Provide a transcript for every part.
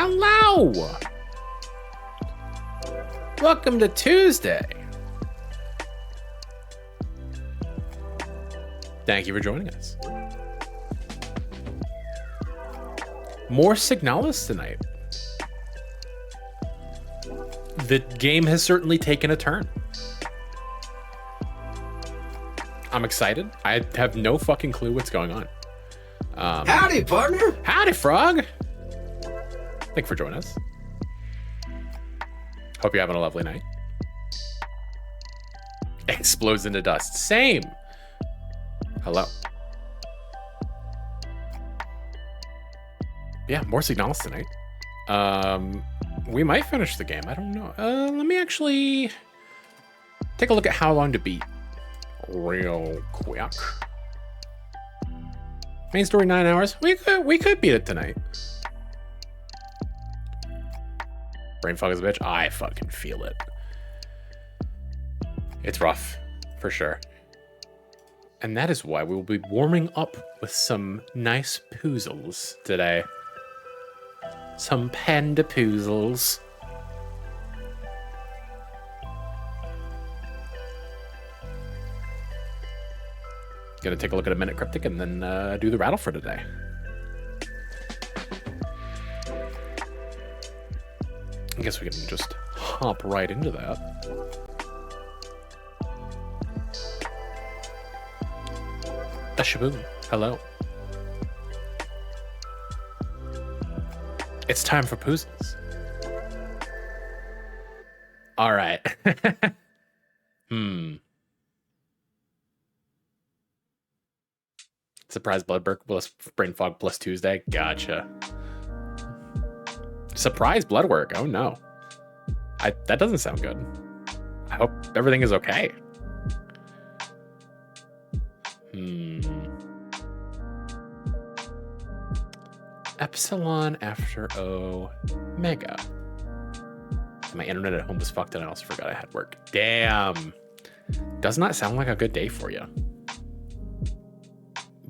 Hello! Welcome to Tuesday. Thank you for joining us. More SIGNALIS tonight. The game has certainly taken a turn. I'm excited. I have no fucking clue what's going on. Howdy, partner. Howdy, Frog. Thank you for joining us. Hope you're having a lovely night. Explodes into dust. Same. Hello. Yeah, more SIGNALIS tonight. We might finish the game. I don't know. Let me actually take a look at how long to beat real quick. Main story 9 hours. We could beat it tonight. Brain fog is a bitch. I fucking feel it. It's rough, for sure. And that is why we will be warming up with some nice poozles today. Some panda poozles. Gonna take a look at a minute cryptic and then do the rattle for today. I guess we can just hop right into that. A shaboom. Hello. It's time for poozles. All right. Surprise blood work plus brain fog plus Tuesday. Gotcha. Surprise blood work. Oh no. That doesn't sound good. I hope everything is okay. Epsilon after Omega. My internet at home was fucked and I also forgot I had work. Damn. Does not sound like a good day for you.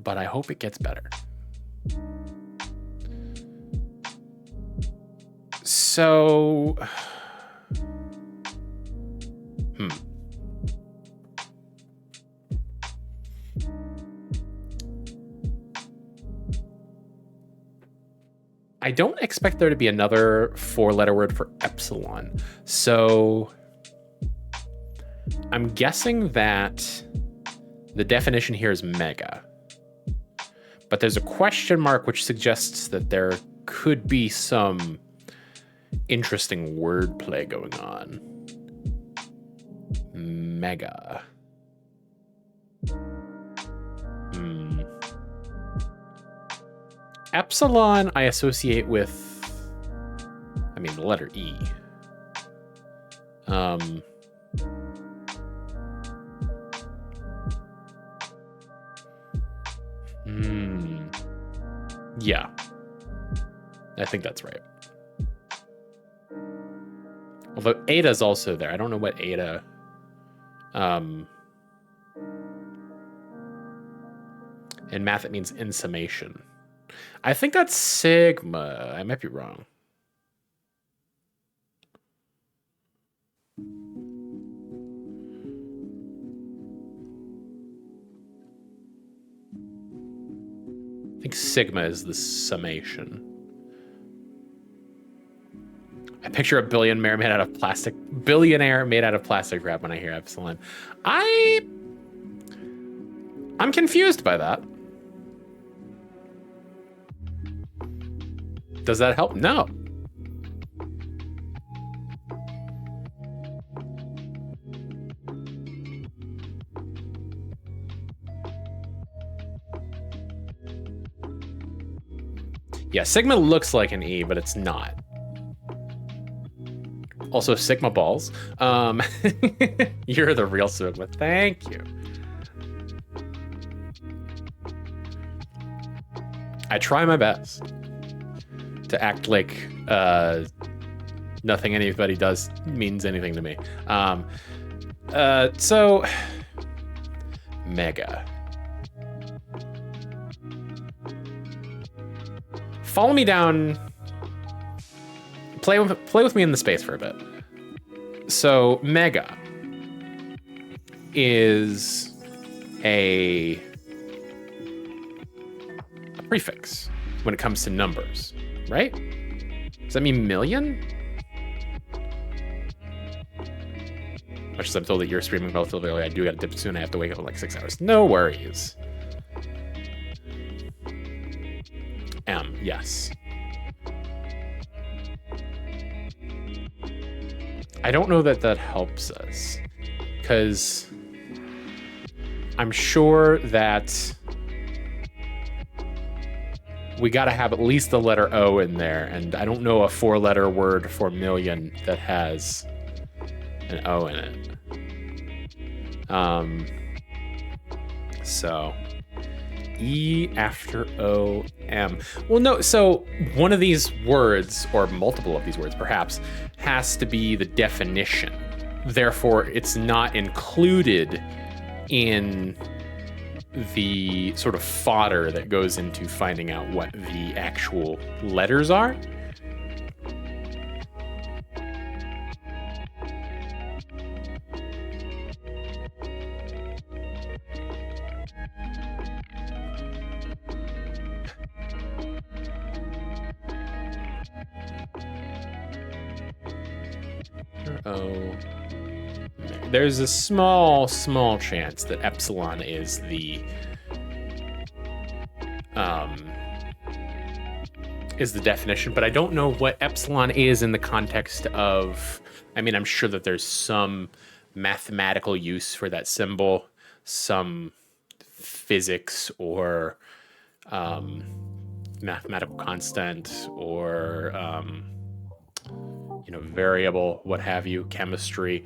But I hope it gets better. So, I don't expect there to be another 4-letter word for epsilon. So I'm guessing that the definition here is mega. But there's a question mark which suggests that there could be some interesting wordplay going on. Mega. Epsilon I associate with, the letter E. Yeah. I think that's right. Although eta is also there. I don't know what eta. In math, it means in summation. I think that's sigma. I might be wrong. I think sigma is the summation. I picture a billionaire made out of plastic. Billionaire made out of plastic wrap when I hear epsilon. I'm confused by that. Does that help? No. Yeah, sigma looks like an E, but it's not. Also, sigma balls. You're the real sigma. Thank you. I try my best to act like nothing anybody does means anything to me. So, mega. Follow me down play with me in the space for a bit. So mega is a prefix when it comes to numbers, right? Does that mean million? Much as I'm told that you're streaming relatively early, I do gotta dip soon. I have to wake up in like 6 hours. No worries. M, yes. I don't know that that helps us, because I'm sure that we got to have at least the letter O in there, and I don't know a 4-letter word for million that has an O in it. So E after O, M. Well, no, so one of these words, or multiple of these words perhaps, has to be the definition. Therefore, it's not included in the sort of fodder that goes into finding out what the actual letters are. Oh, there's a small chance that epsilon is the definition, but I don't know what epsilon is in the context of, I mean, I'm sure that there's some mathematical use for that symbol, some physics or mathematical constant or variable, what have you, chemistry.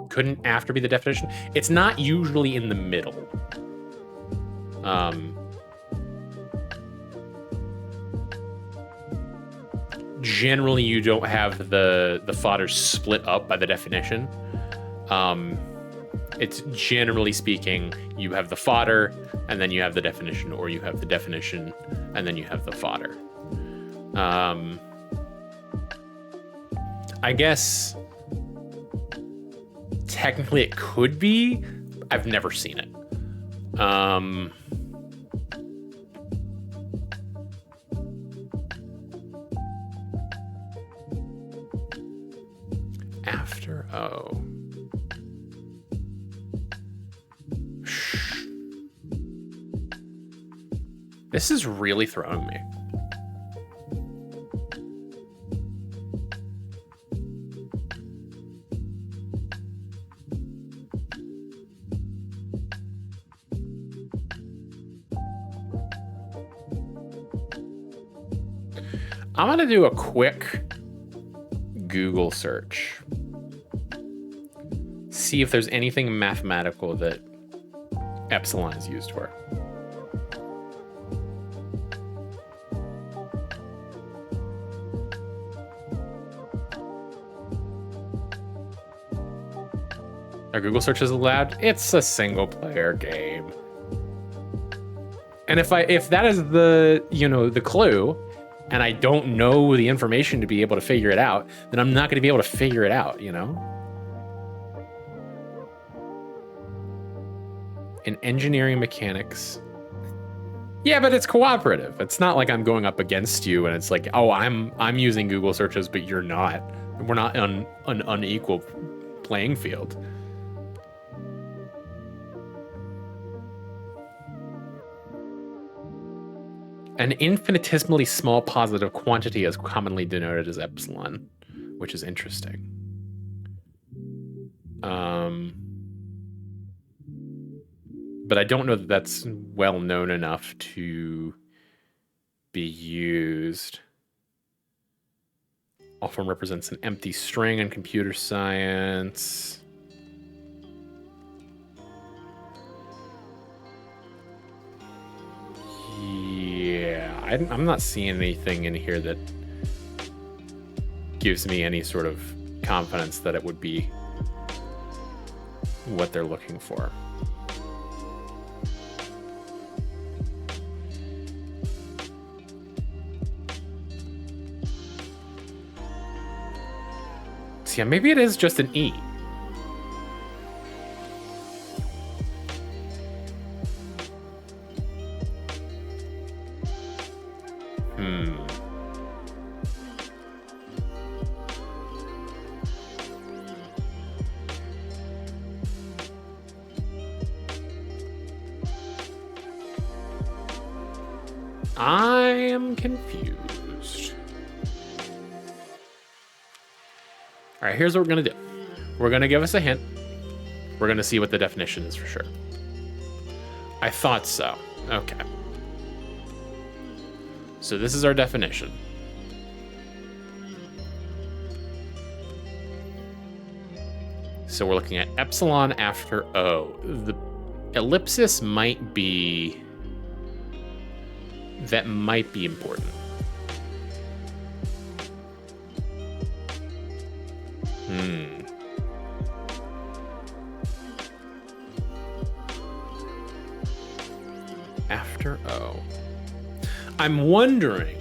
Couldn't after be the definition? It's not usually in the middle. Generally, you don't have the fodder split up by the definition. It's generally speaking, you have the fodder, and then you have the definition, or you have the definition, and then you have the fodder. I guess technically it could be. I've never seen it. After O. This is really throwing me. I'm gonna do a quick Google search. See if there's anything mathematical that epsilon is used for. Are Google searches allowed? It's a single player game. And if that is the, the clue, and I don't know the information to be able to figure it out, then I'm not going to be able to figure it out, In engineering mechanics. Yeah, but it's cooperative. It's not like I'm going up against you and it's like, oh, I'm using Google searches, but you're not. We're not on an unequal playing field. An infinitesimally small positive quantity is commonly denoted as epsilon, which is interesting. But I don't know that that's well known enough to be used. Often represents an empty string in computer science. Yeah, I'm not seeing anything in here that gives me any sort of confidence that it would be what they're looking for. Yeah, maybe it is just an E. I am confused. All right, here's what we're going to do. We're going to give us a hint. We're going to see what the definition is for sure. I thought so. Okay. So this is our definition. So we're looking at epsilon after O. The ellipsis might be... That might be important. After O. I'm wondering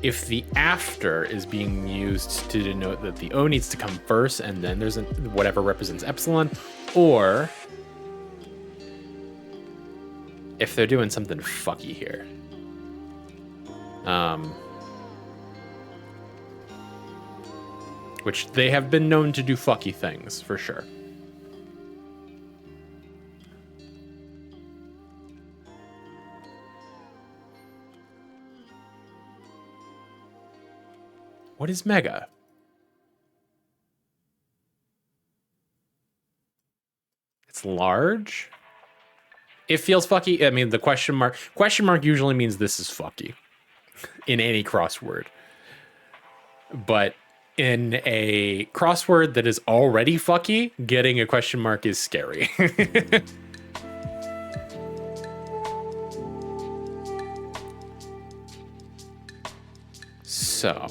if the after is being used to denote that the O needs to come first and then there's whatever represents epsilon, or if they're doing something fucky here. Which they have been known to do fucky things, for sure. What is mega? It's large? It feels fucky. I mean, the question mark usually means this is fucky in any crossword. But in a crossword that is already fucky, getting a question mark is scary. So.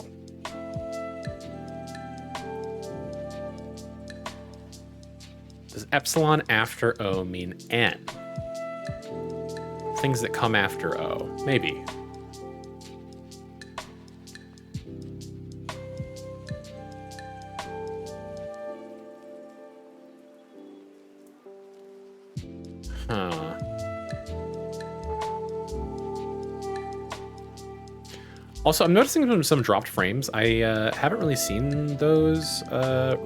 Does epsilon after O mean N? Things that come after O. Maybe. Huh. Also, I'm noticing some dropped frames. I haven't really seen those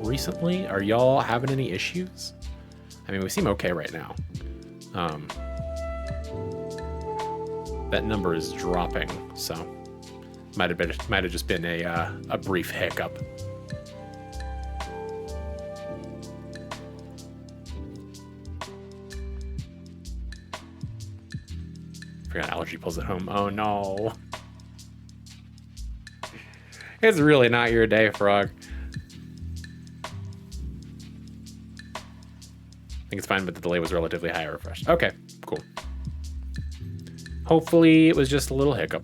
recently. Are y'all having any issues? I mean, we seem okay right now. That number is dropping, so might have just been a brief hiccup. Forgot allergy pulls at home. Oh no. It's really not your day, Frog. I think it's fine, but the delay was relatively high at refresh. Okay, cool. Hopefully it was just a little hiccup.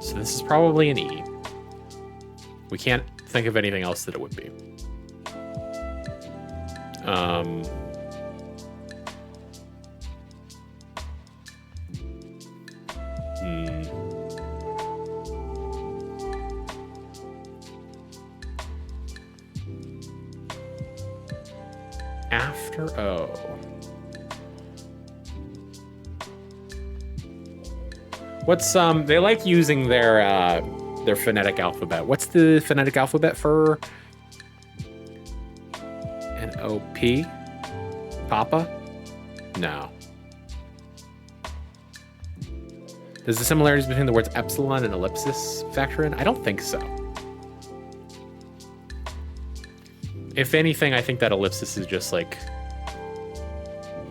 So this is probably an E. We can't think of anything else that it would be. After O. What's they like using their phonetic alphabet. What's the phonetic alphabet for an OP? Papa? No. Does the similarities between the words epsilon and ellipsis factor in? I don't think so. If anything, I think that ellipsis is just like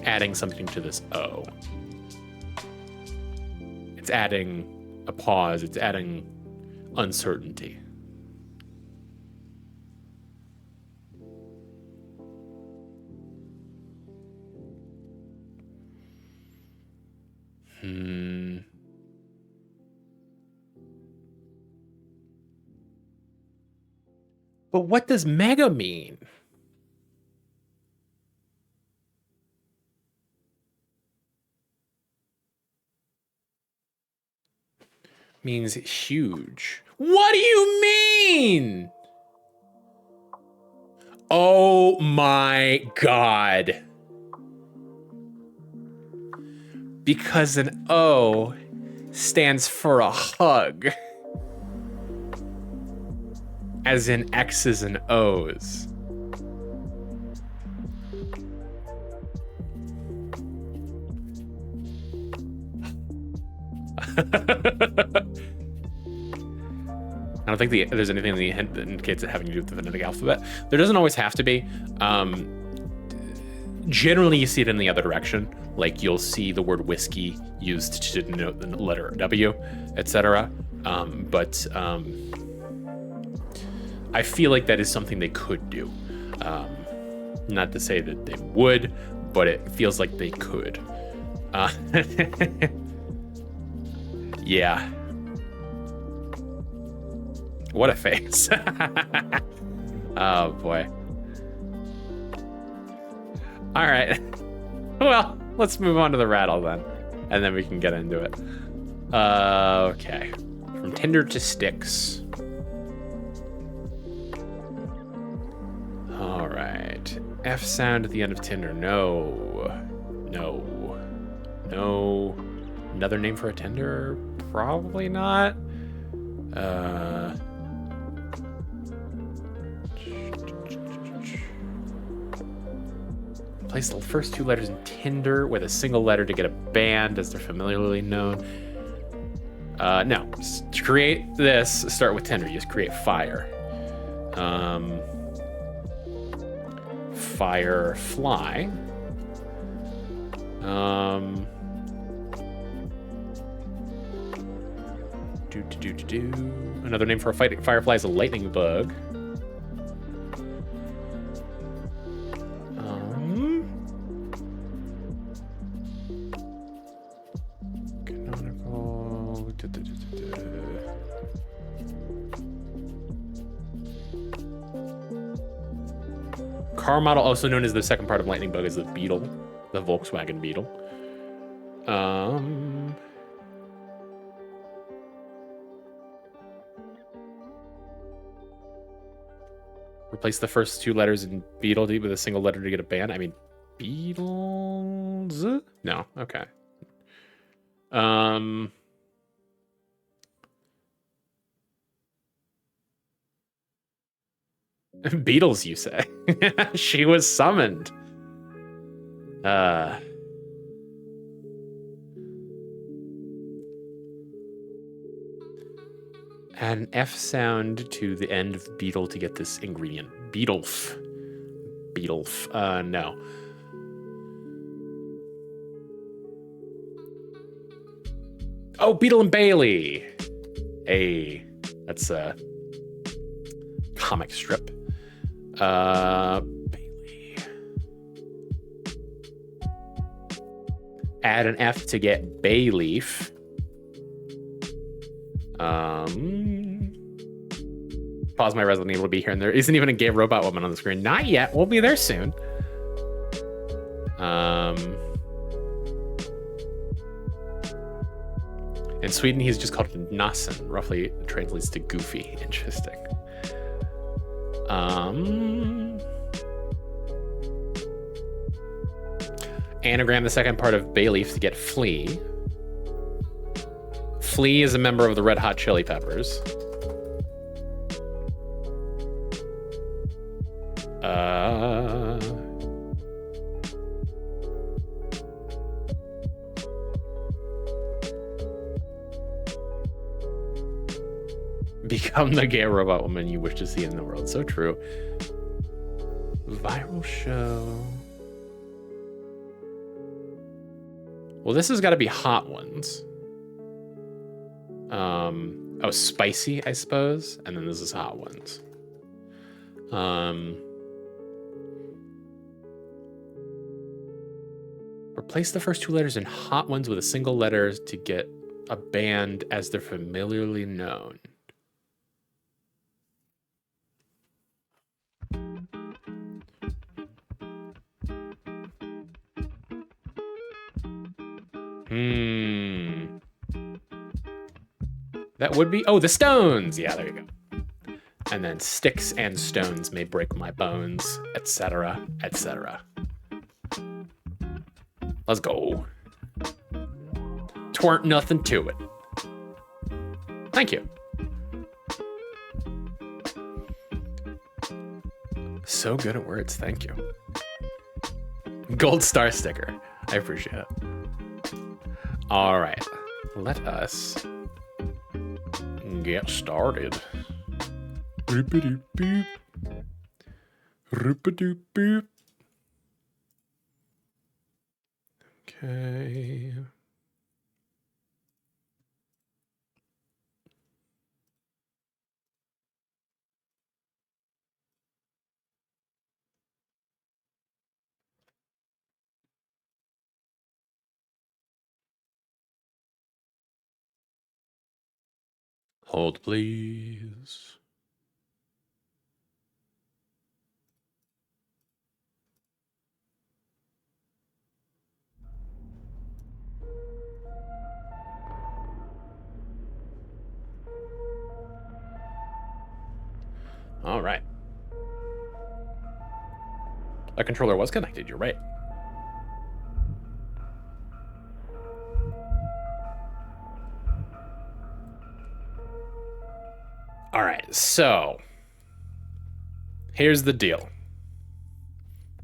adding something to this O. It's adding a pause. It's adding uncertainty. But what does mega mean? means huge. What do you mean? Oh my God. Because an O stands for a hug. As in X's and O's. I don't think there's anything in the hint that indicates it having to do with the phonetic alphabet. There doesn't always have to be. Generally, you see it in the other direction. Like you'll see the word whiskey used to denote the letter W, etc. I feel like that is something they could do. Not to say that they would, but it feels like they could. Yeah. What a face. Oh, boy. All right. Well, let's move on to the rattle then, and then we can get into it. Okay. From tinder to sticks. All right. F sound at the end of tinder. No. No. No. Another name for a tinder? Probably not. Place the first two letters in Tinder with a single letter to get a band as they're familiarly known. No. To create this, start with Tinder. You just create fire. Firefly. Another name for a firefly is a lightning bug. Canonical. Car model, also known as the second part of lightning bug, is the Beetle, the Volkswagen Beetle. Replace the first two letters in Beetle with a single letter to get a band. I mean, Beatles? No, okay. Beatles, you say? She was summoned. Add an F sound to the end of beetle to get this ingredient. Beetlef. Beetlef. No. Oh, Beetle and Bailey. That's a comic strip. Bailey. Add an F to get bay leaf. Pause my Resident Evil to be here, and there isn't even a gay robot woman on the screen. Not yet. We'll be there soon. In Sweden, he's just called Nassen. Roughly translates to goofy. Interesting. Anagram the second part of bay leaf to get flea. Flea is a member of the Red Hot Chili Peppers. Become the gay robot woman you wish to see in the world. So true. Viral show. Well, this has got to be Hot Ones. Oh, Spicy, I suppose. And then this is Hot Ones. Replace the first two letters in Hot Ones with a single letter to get a band as they're familiarly known. That would be... Oh, the stones! Yeah, there you go. And then sticks and stones may break my bones, etc., etc. Let's go. Twernt nothing to it. Thank you. So good at words, thank you. Gold star sticker. I appreciate it. All right, let us get started. Boop-a-doop-boop. Boop-a-doop-boop. Okay. Hold, please. All right. A controller was connected, you're right. All right, so here's the deal.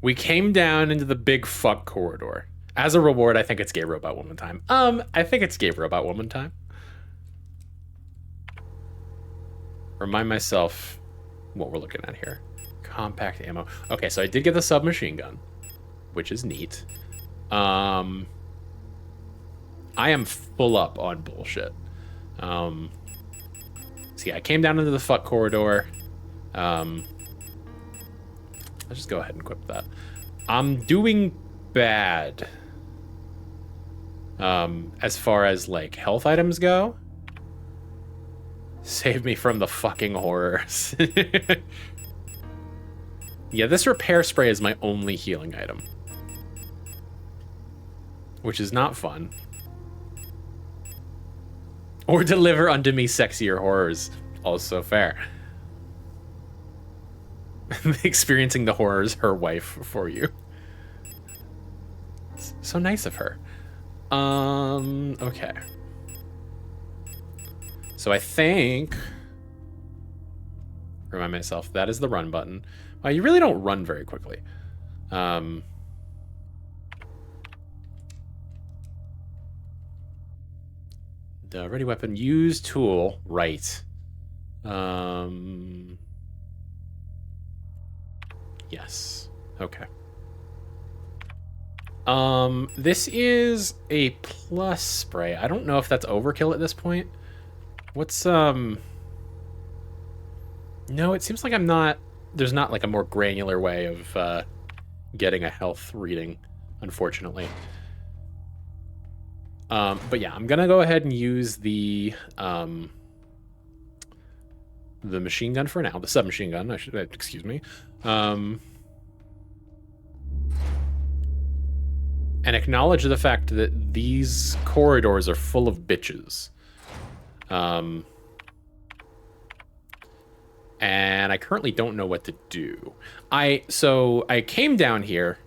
We came down into the big fuck corridor. As a reward, I think it's gay robot woman time. I think it's gay robot woman time. Remind myself what we're looking at here. Compact ammo. Okay, so I did get the submachine gun, which is neat. I am full up on bullshit. See, I came down into the fuck corridor. Let's just go ahead and equip that. I'm doing bad. As far as, like, health items go. Save me from the fucking horrors. Yeah, this repair spray is my only healing item. Which is not fun. Or deliver unto me sexier horrors. Also fair. Experiencing the horrors, her wife for you. It's so nice of her. Okay. So I think... Remind myself, that is the run button. You really don't run very quickly. The ready weapon, use tool, right. Yes, okay. This is a plus spray. I don't know if that's overkill at this point. What's, No, it seems like I'm not... There's not, like, a more granular way of, getting a health reading, unfortunately. But yeah, I'm gonna go ahead and use the machine gun for now. The submachine gun, excuse me. And acknowledge the fact that these corridors are full of bitches. And I currently don't know what to do. So I came down here.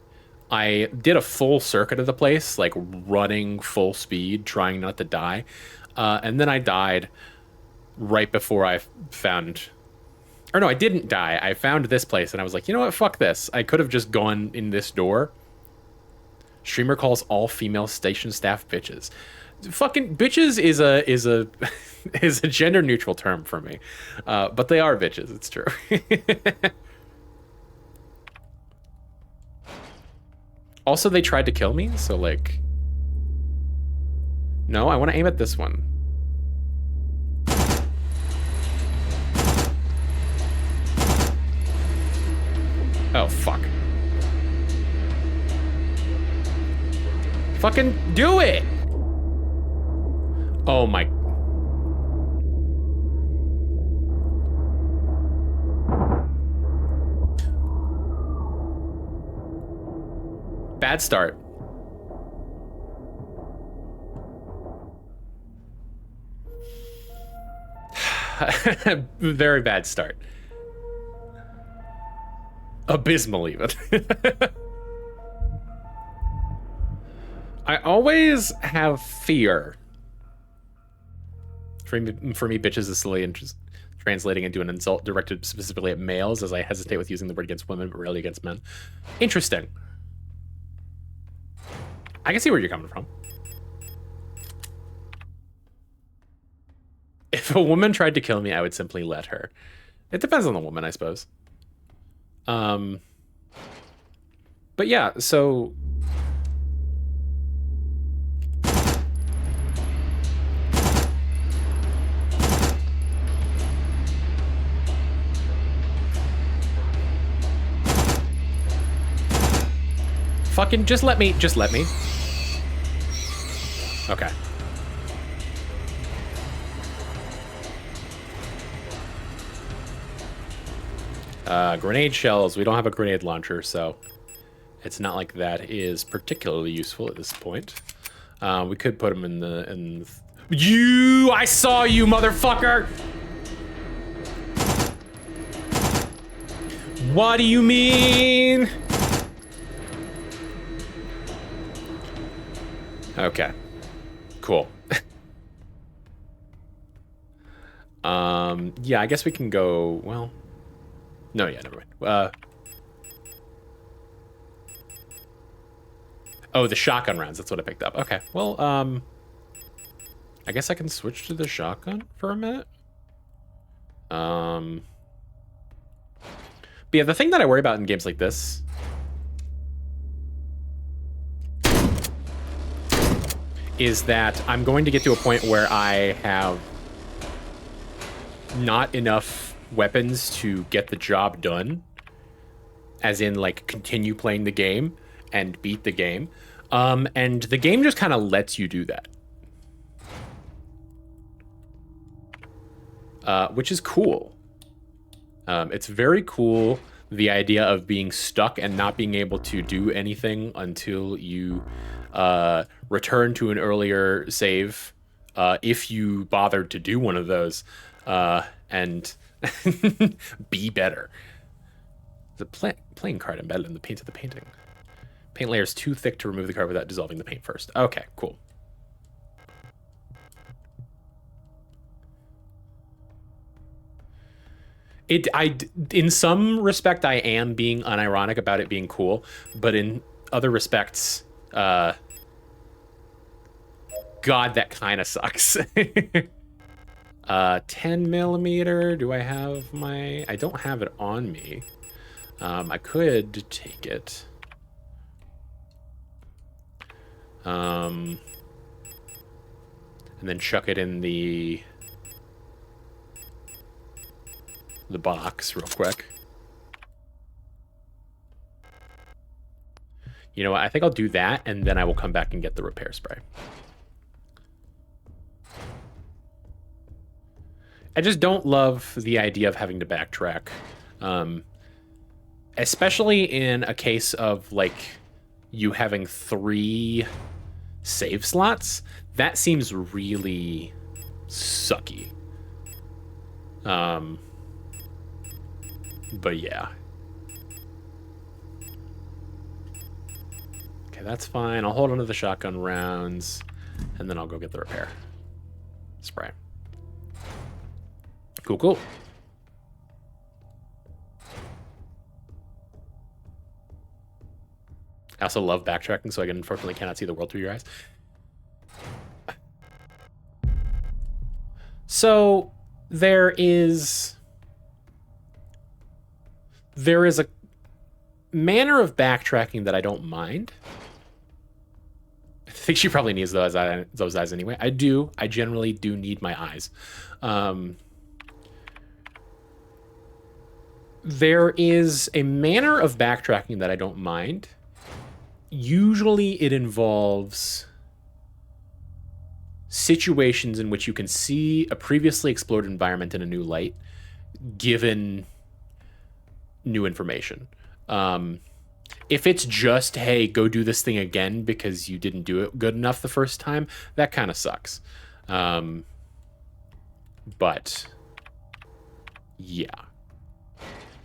I did a full circuit of the place, like running full speed, trying not to die. And then I died right before I found... Or no, I didn't die. I found this place and I was like, you know what? Fuck this. I could have just gone in this door. Streamer calls all female station staff bitches. Fucking bitches is a is a gender neutral term for me. But they are bitches, it's true. Also, they tried to kill me, so, like... No, I want to aim at this one. Oh, fuck. Fucking do it! Oh, my... Bad start. Very bad start. Abysmal, even. I always have fear. For me, bitches is silly and just translating into an insult directed specifically at males, as I hesitate with using the word against women, but rarely against men. Interesting. I can see where you're coming from. If a woman tried to kill me, I would simply let her. It depends on the woman, I suppose. But yeah, so... Fucking just let me. Okay. Grenade shells. We don't have a grenade launcher, so it's not like that is particularly useful at this point. We could put them in the... You! I saw you, motherfucker! What do you mean? Okay. Cool. Yeah, I guess we can go... Well... No, yeah, never mind. Oh, the shotgun rounds. That's what I picked up. Okay. Well, I guess I can switch to the shotgun for a minute. But yeah, the thing that I worry about in games like this is that I'm going to get to a point where I have not enough weapons to get the job done, as in like continue playing the game and beat the game, and the game just kind of lets you do that, which is cool. It's very cool, the idea of being stuck and not being able to do anything until you return to an earlier save, if you bothered to do one of those, and be better. The playing card embedded in the paint of the painting. Paint layer is too thick to remove the card without dissolving the paint first. Okay, cool. In some respect, I am being unironic about it being cool, but in other respects, God, that kind of sucks. 10 millimeter. Do I have my... I don't have it on me. I could take it. And then chuck it in the box real quick. You know what? I think I'll do that, and then I will come back and get the repair spray. I just don't love the idea of having to backtrack. Especially in a case of, like, you having 3 save slots. That seems really sucky. But yeah. Okay, that's fine. I'll hold onto the shotgun rounds, and then I'll go get the repair spray. Cool, cool. I also love backtracking, so I unfortunately cannot see the world through your eyes. So there is a manner of backtracking that I don't mind. I think she probably needs those eyes anyway. I do. I generally do need my eyes. There is a manner of backtracking that I don't mind. Usually it involves situations in which you can see a previously explored environment in a new light, given new information. If it's just, hey, go do this thing again because you didn't do it good enough the first time, that kind of sucks. But Yeah.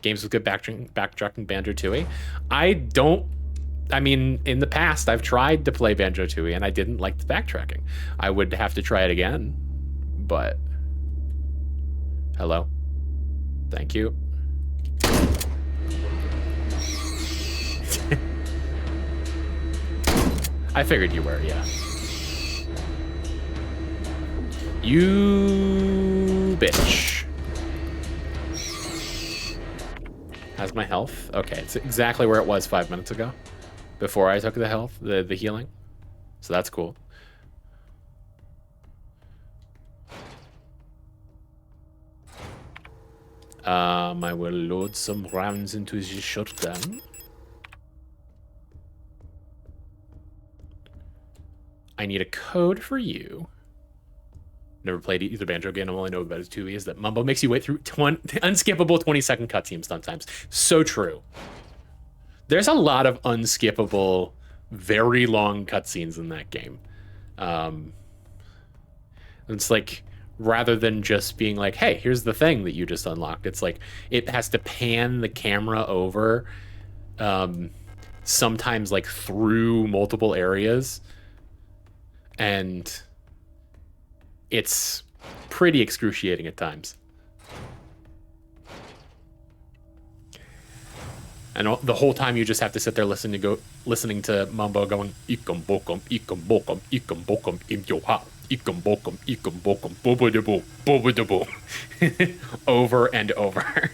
Games with good backtracking Banjo-Tooie. I mean, in the past, I've tried to play Banjo-Tooie, and I didn't like the backtracking. I would have to try it again, but... Hello? Thank you. I figured you were, yeah. You bitch. How's my health? Okay, it's exactly where it was 5 minutes ago. Before I took the health, the healing. So that's cool. I will load some rounds into the shotgun. I need a code for you. Never played either Banjo game. All I know about is 2E is that Mumbo makes you wait through unskippable 20-second cutscenes sometimes. So true. There's a lot of unskippable, very long cutscenes in that game. It's like, rather than just being like, hey, here's the thing that you just unlocked, it's like, it has to pan the camera over, sometimes like through multiple areas. And it's pretty excruciating at times. And the whole time you just have to sit there listening to Mumbo going, "Ikum bokum, ikum bokum, ikum bokum, im yo ha, ikum bokum, bobo de bo," over and over.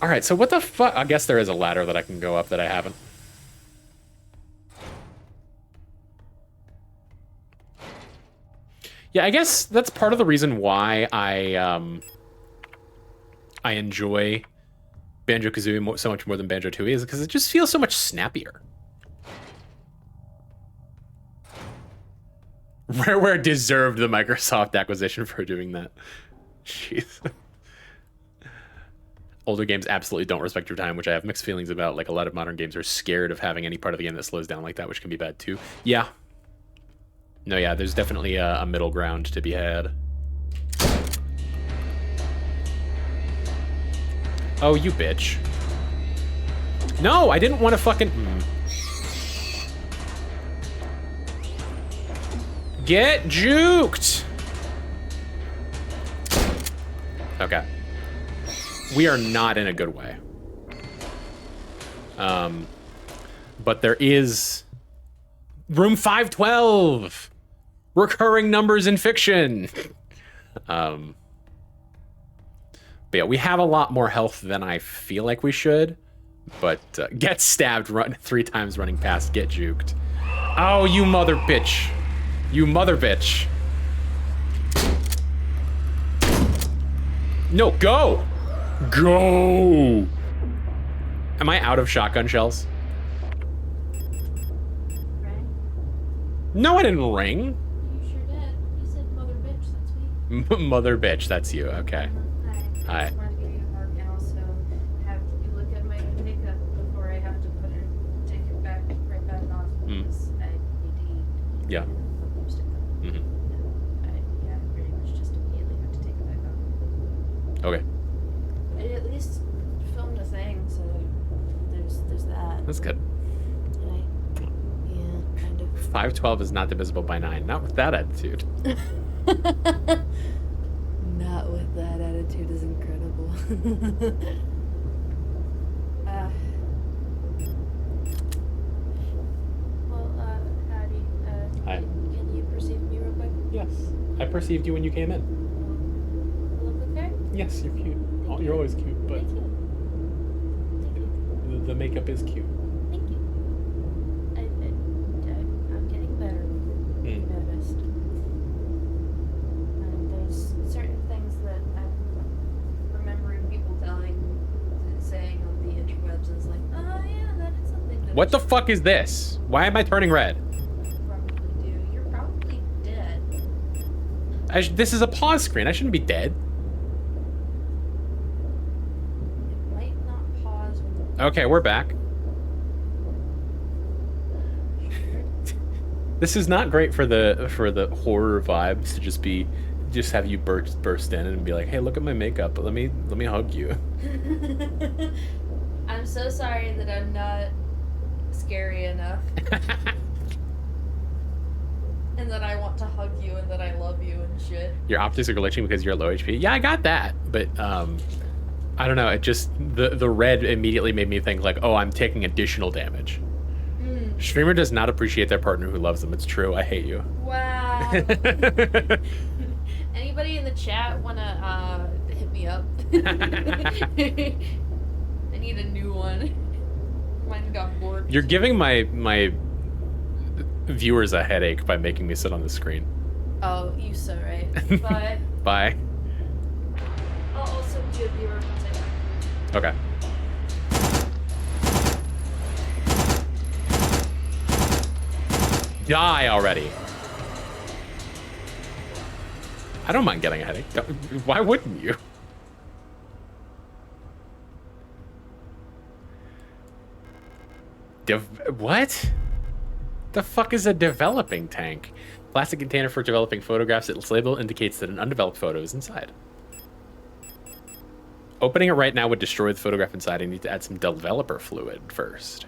All right, so what the fuck? I guess there is a ladder that I can go up that I haven't. Yeah, I guess that's part of the reason why I enjoy Banjo-Kazooie so much more than Banjo-Tooie is because it just feels so much snappier. Rareware deserved the Microsoft acquisition for doing that. Jeez. Older games absolutely don't respect your time, which I have mixed feelings about. Like, a lot of modern games are scared of having any part of the game that slows down like that, which can be bad too. Yeah. No, yeah, there's definitely a middle ground to be had. Oh, you bitch. No, I didn't want to fucking... Get juked! Okay. We are not in a good way. But there is... Room 512! Recurring numbers in fiction! But yeah, we have a lot more health than I feel like we should. But get stabbed 3 times running past, get juked. Oh, you mother bitch. You mother bitch. No, go! Go! Am I out of shotgun shells? Ring? No, I didn't ring. You sure did. You said mother bitch, that's me. Mother bitch, that's you, okay. Hi. Hi. I just wanted to give you a hug and also have you look at my makeup before I have to put it, take it back, right back on, because I need to eat. Yeah. And put lipstick on. Yeah, pretty much just immediately have to take it back off. Okay. I at least filmed a thing, so there's that. That's good. Yeah, kind of. 512 is not divisible by 9. Not with that attitude. Not with that attitude is incredible. Howdy. Hi. Can you perceive me real quick? Yes. I perceived you when you came in. Look okay? Yes, you're cute. Oh, you're always cute, but Thank you. Thank you. the makeup is cute. Thank you. I'm getting better. I noticed. And there's certain things that I'm remembering people saying on the interwebs is like, oh yeah, that is something that What the fuck is this? Why am I turning red? you probably do. You're probably dead. This is a pause screen. I shouldn't be dead. It might not pause when Okay, we're back. This is not great for the horror vibes to just have you burst in and be like, "Hey, look at my makeup. Let me hug you." I'm so sorry that I'm not scary enough. And that I want to hug you and that I love you and shit. Your optics are glitching because you're low HP. Yeah, I got that, but I don't know. It just the red immediately made me think like, oh, I'm taking additional damage. Streamer does not appreciate their partner who loves them. It's true. I hate you. Wow. Anybody in the chat wanna hit me up? I need a new one. Mine got bored. You're giving my viewers a headache by making me sit on the screen. Oh, you so right. Bye. Bye. I'll also be a viewer once I Okay. Die already. I don't mind getting a headache. Why wouldn't you? What? The fuck is a developing tank? Plastic container for developing photographs. Its label indicates that an undeveloped photo is inside. Opening it right now would destroy the photograph inside. I need to add some developer fluid first.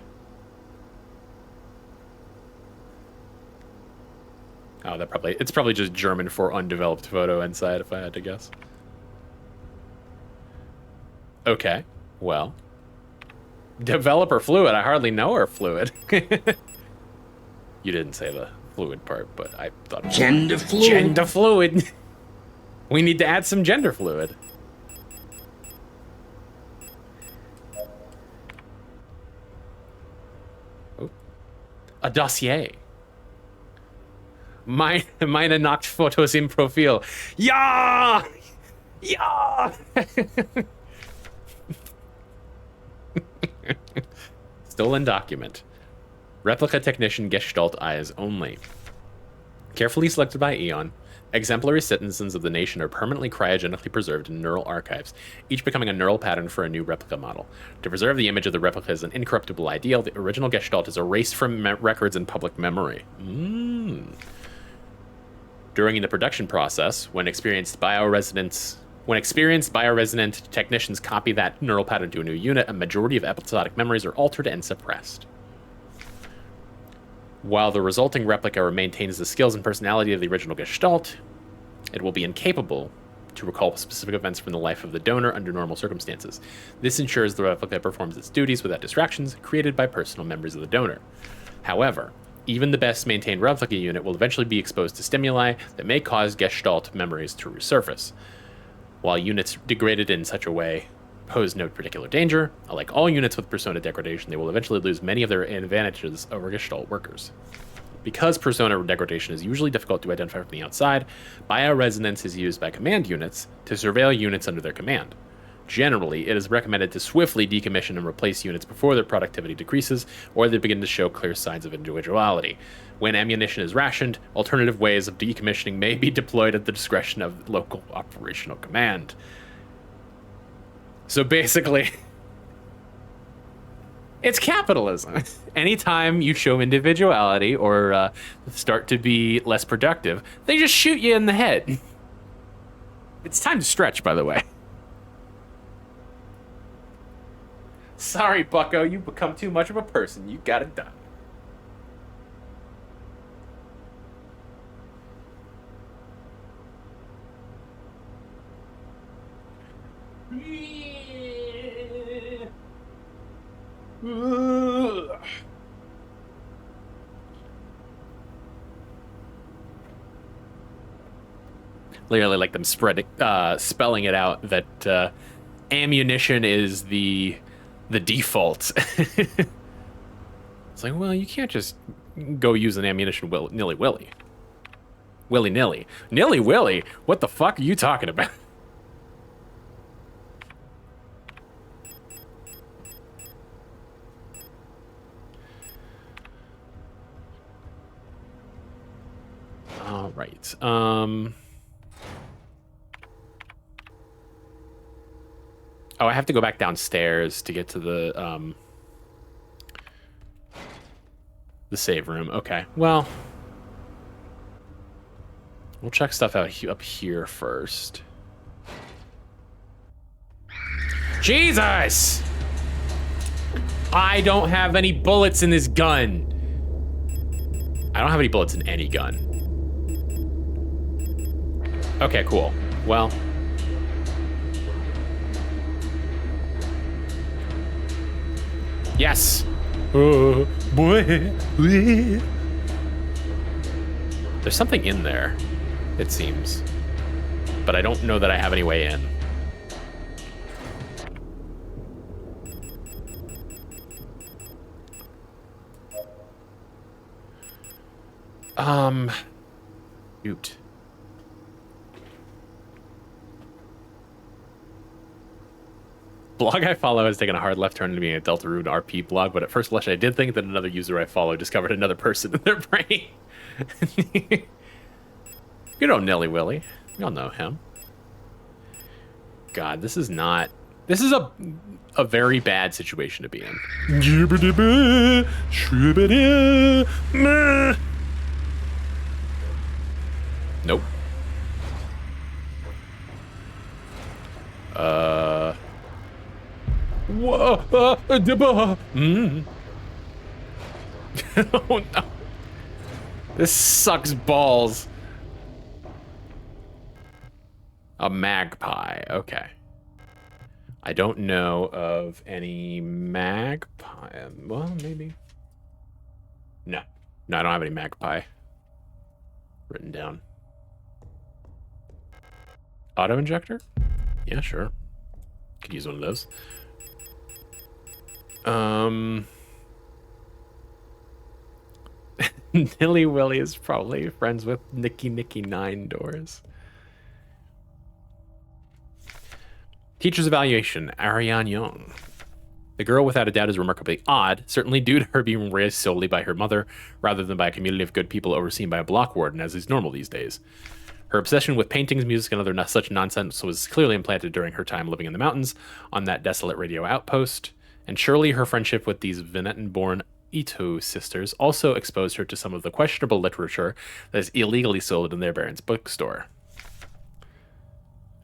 Oh, it's probably just German for undeveloped photo inside, if I had to guess. Okay, well. Developer fluid, I hardly know her fluid. You didn't say the fluid part, but I thought... Gender fluid. Gender fluid. We need to add some gender fluid. Oh. A dossier. Meine Nacktfotos im Profil. Ja! Ja! Stolen document. Replica technician Gestalt eyes only. Carefully selected by Eon, exemplary citizens of the nation are permanently cryogenically preserved in neural archives, each becoming a neural pattern for a new replica model. To preserve the image of the replica as an incorruptible ideal, the original Gestalt is erased from records and public memory. During the production process, when experienced bioresonant technicians copy that neural pattern to a new unit, a majority of episodic memories are altered and suppressed. While the resulting replica maintains the skills and personality of the original Gestalt, it will be incapable to recall specific events from the life of the donor under normal circumstances. This ensures the replica performs its duties without distractions created by personal memories of the donor. However, even the best maintained replica unit will eventually be exposed to stimuli that may cause Gestalt memories to resurface. While units degraded in such a way pose no particular danger, like all units with persona degradation, they will eventually lose many of their advantages over Gestalt workers. Because persona degradation is usually difficult to identify from the outside, bioresonance is used by command units to surveil units under their command. Generally, it is recommended to swiftly decommission and replace units before their productivity decreases or they begin to show clear signs of individuality. When ammunition is rationed, alternative ways of decommissioning may be deployed at the discretion of local operational command. So basically, it's capitalism. Anytime you show individuality or start to be less productive, they just shoot you in the head. It's time to stretch, by the way. Sorry, bucko, you've become too much of a person. You got it done. Literally like them spelling it out that ammunition is the default. It's like, well, you can't just go use an ammunition nilly-willy. Willy-nilly. Nilly-willy? What the fuck are you talking about? All right. Oh, I have to go back downstairs to get to the save room. Okay. Well, We'll check stuff out up here first. Jesus! I don't have any bullets in this gun. I don't have any bullets in any gun. Okay, cool. Well. Yes. Boy. There's something in there, it seems. But I don't know that I have any way in. Shoot. Blog I follow has taken a hard left turn into being a Delta Rune RP blog, but at first blush I did think that another user I follow discovered another person in their brain. You know Nelly Willy. Y'all know him. God, this is not... This is a very bad situation to be in. Nope. Whoa, oh no. This sucks balls. A magpie, okay. I don't know of any magpie. Well, maybe. No, I don't have any magpie written down. Auto injector? Yeah, sure. Could use one of those. Nilly Willy is probably friends with Nicky 9 Doors. Teacher's evaluation, Ariane Young. The girl, without a doubt, is remarkably odd, certainly due to her being raised solely by her mother, rather than by a community of good people overseen by a block warden, as is normal these days. Her obsession with paintings, music, and other such nonsense was clearly implanted during her time living in the mountains on that desolate radio outpost, and surely her friendship with these Venetan-born Ito sisters also exposed her to some of the questionable literature that is illegally sold in their parents' bookstore.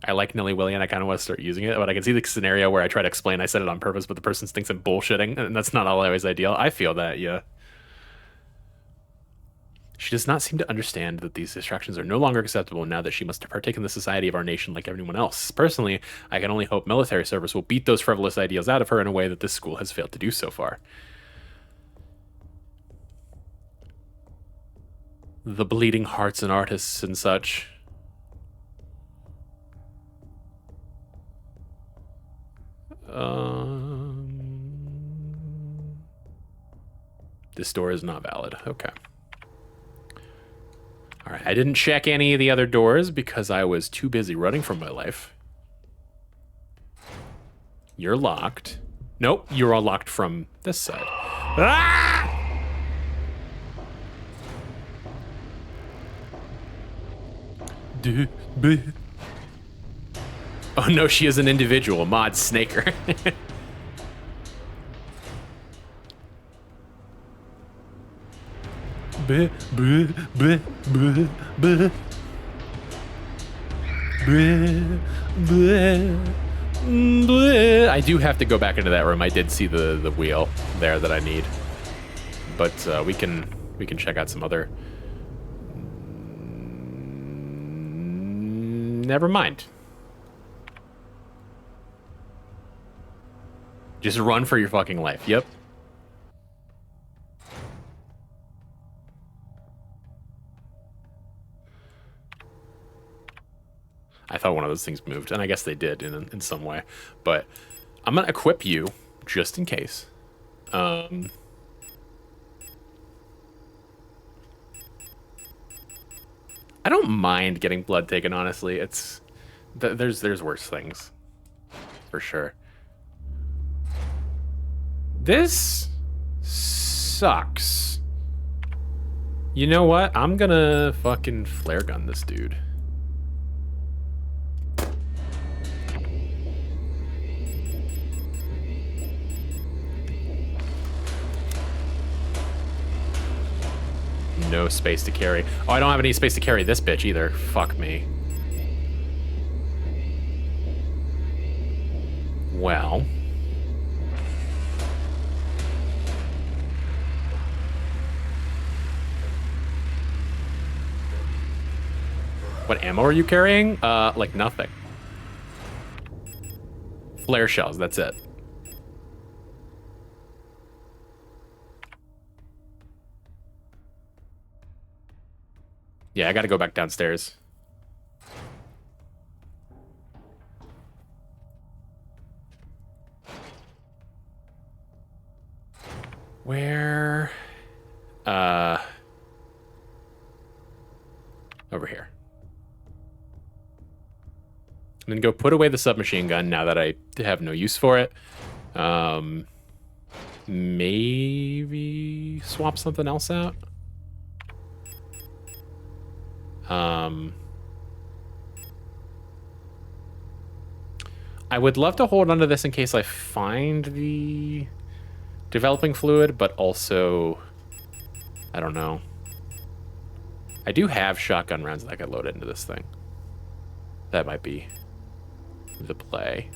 I like Nelly Willy and I kind of want to start using it, but I can see the scenario where I try to explain I said it on purpose, but the person thinks I'm bullshitting, and that's not always ideal. I feel that, yeah. She does not seem to understand that these distractions are no longer acceptable now that she must partake in the society of our nation like everyone else. Personally, I can only hope military service will beat those frivolous ideals out of her in a way that this school has failed to do so far. The bleeding hearts and artists and such. This door is not valid. Okay. All right, I didn't check any of the other doors because I was too busy running from my life. You're locked. Nope, you're all locked from this side. Ah! Oh no, she is an individual. Mod Snaker. I do have to go back into that room. I did see the wheel there that I need, but we can check out some other. Never mind. Just run for your fucking life. Yep. I thought one of those things moved, and I guess they did in some way. But I'm gonna equip you just in case. I don't mind getting blood taken, honestly. It's there's worse things, for sure. This sucks. You know what? I'm gonna fucking flare gun this dude. no space to carry. Oh, I don't have any space to carry this bitch either. Fuck me. Well. What ammo are you carrying? Like nothing. Flare shells, that's it. Yeah, I gotta go back downstairs. Where? Over here. And then go put away the submachine gun now that I have no use for it. Maybe swap something else out. I would love to hold onto this in case I find the developing fluid, but also, I don't know. I do have shotgun rounds that I could load into this thing. That might be the play.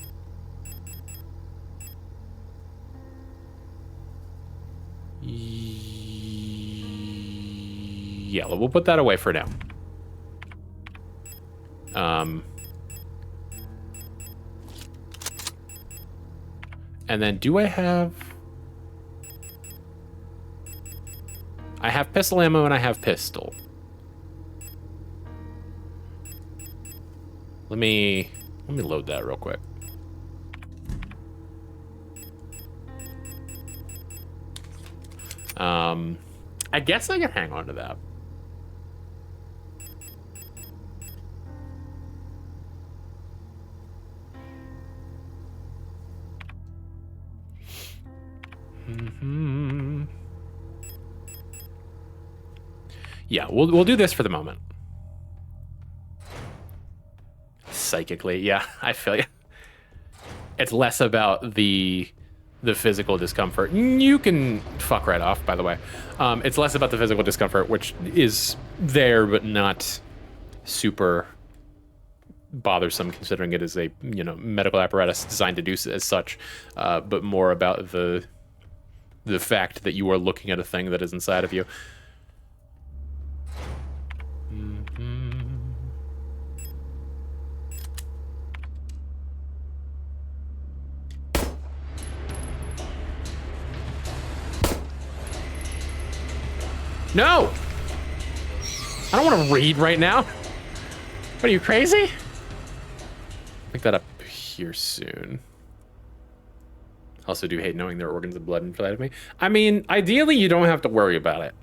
Yeah, we'll put that away for now. And then do I have pistol ammo and I have pistol. Let me load that real quick. I guess I can hang on to that. Yeah, we'll do this for the moment. Psychically, yeah, I feel you. It's less about the physical discomfort. You can fuck right off, by the way. It's less about the physical discomfort, which is there, but not super bothersome, considering it is a medical apparatus designed to do as such. But more about the fact that you are looking at a thing that is inside of you. No! I don't want to read right now. What are you, crazy? Pick that up here soon. Also do hate knowing there are organs and blood inside of me. I mean, ideally you don't have to worry about it.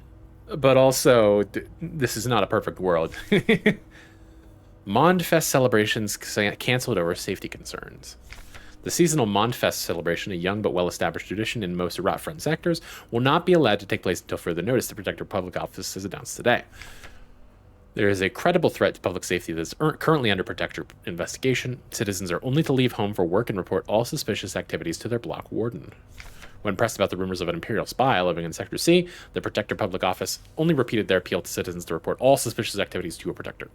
But also, this is not a perfect world. Mondfest celebrations canceled over safety concerns. The seasonal Mondfest celebration, a young but well-established tradition in most Rot-front sectors, will not be allowed to take place until further notice, the Protector Public Office has announced today. There is a credible threat to public safety that is currently under Protector investigation. Citizens are only to leave home for work and report all suspicious activities to their block warden. When pressed about the rumors of an Imperial spy living in Sector C, the Protector Public Office only repeated their appeal to citizens to report all suspicious activities to a Protector.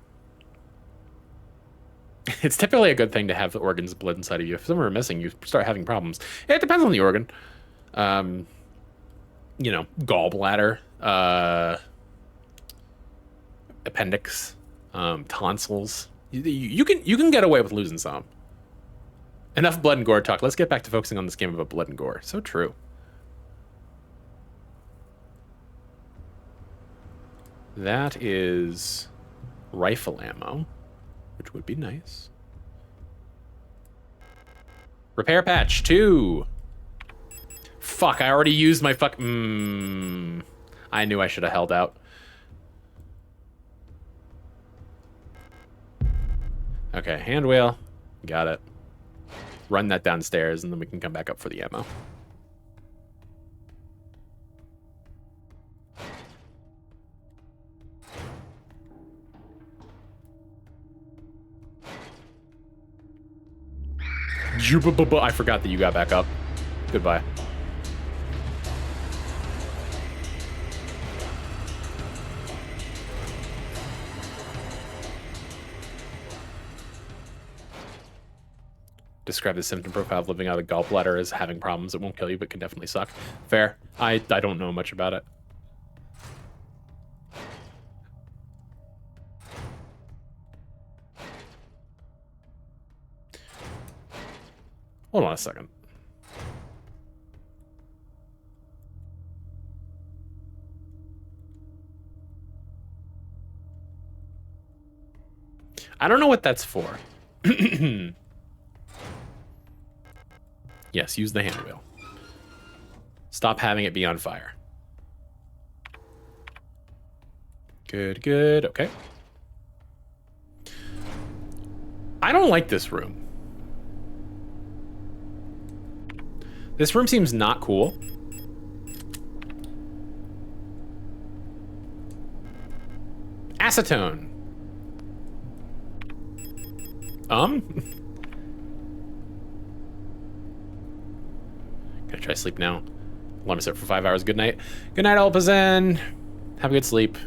It's typically a good thing to have the organs of blood inside of you. If some are missing, you start having problems. It depends on the organ. Gallbladder, appendix, tonsils. You can get away with losing some. Enough blood and gore talk. Let's get back to focusing on this game about blood and gore. So true. That is rifle ammo, which would be nice. Repair patch 2. Fuck, I already used my fuck. I knew I should have held out. Okay, hand wheel. Got it. Run that downstairs, and then we can come back up for the ammo. I forgot that you got back up. Goodbye. describe the symptom profile of living out of the gallbladder as having problems that won't kill you but can definitely suck. Fair. I don't know much about it. Hold on a second. I don't know what that's for. Yes, use the hand wheel. Stop having it be on fire. Good, good. Okay. I don't like this room. This room seems not cool. Acetone. Gonna try to sleep now. Alarm set for 5 hours. Good night. Good night, Alpazan. Have a good sleep.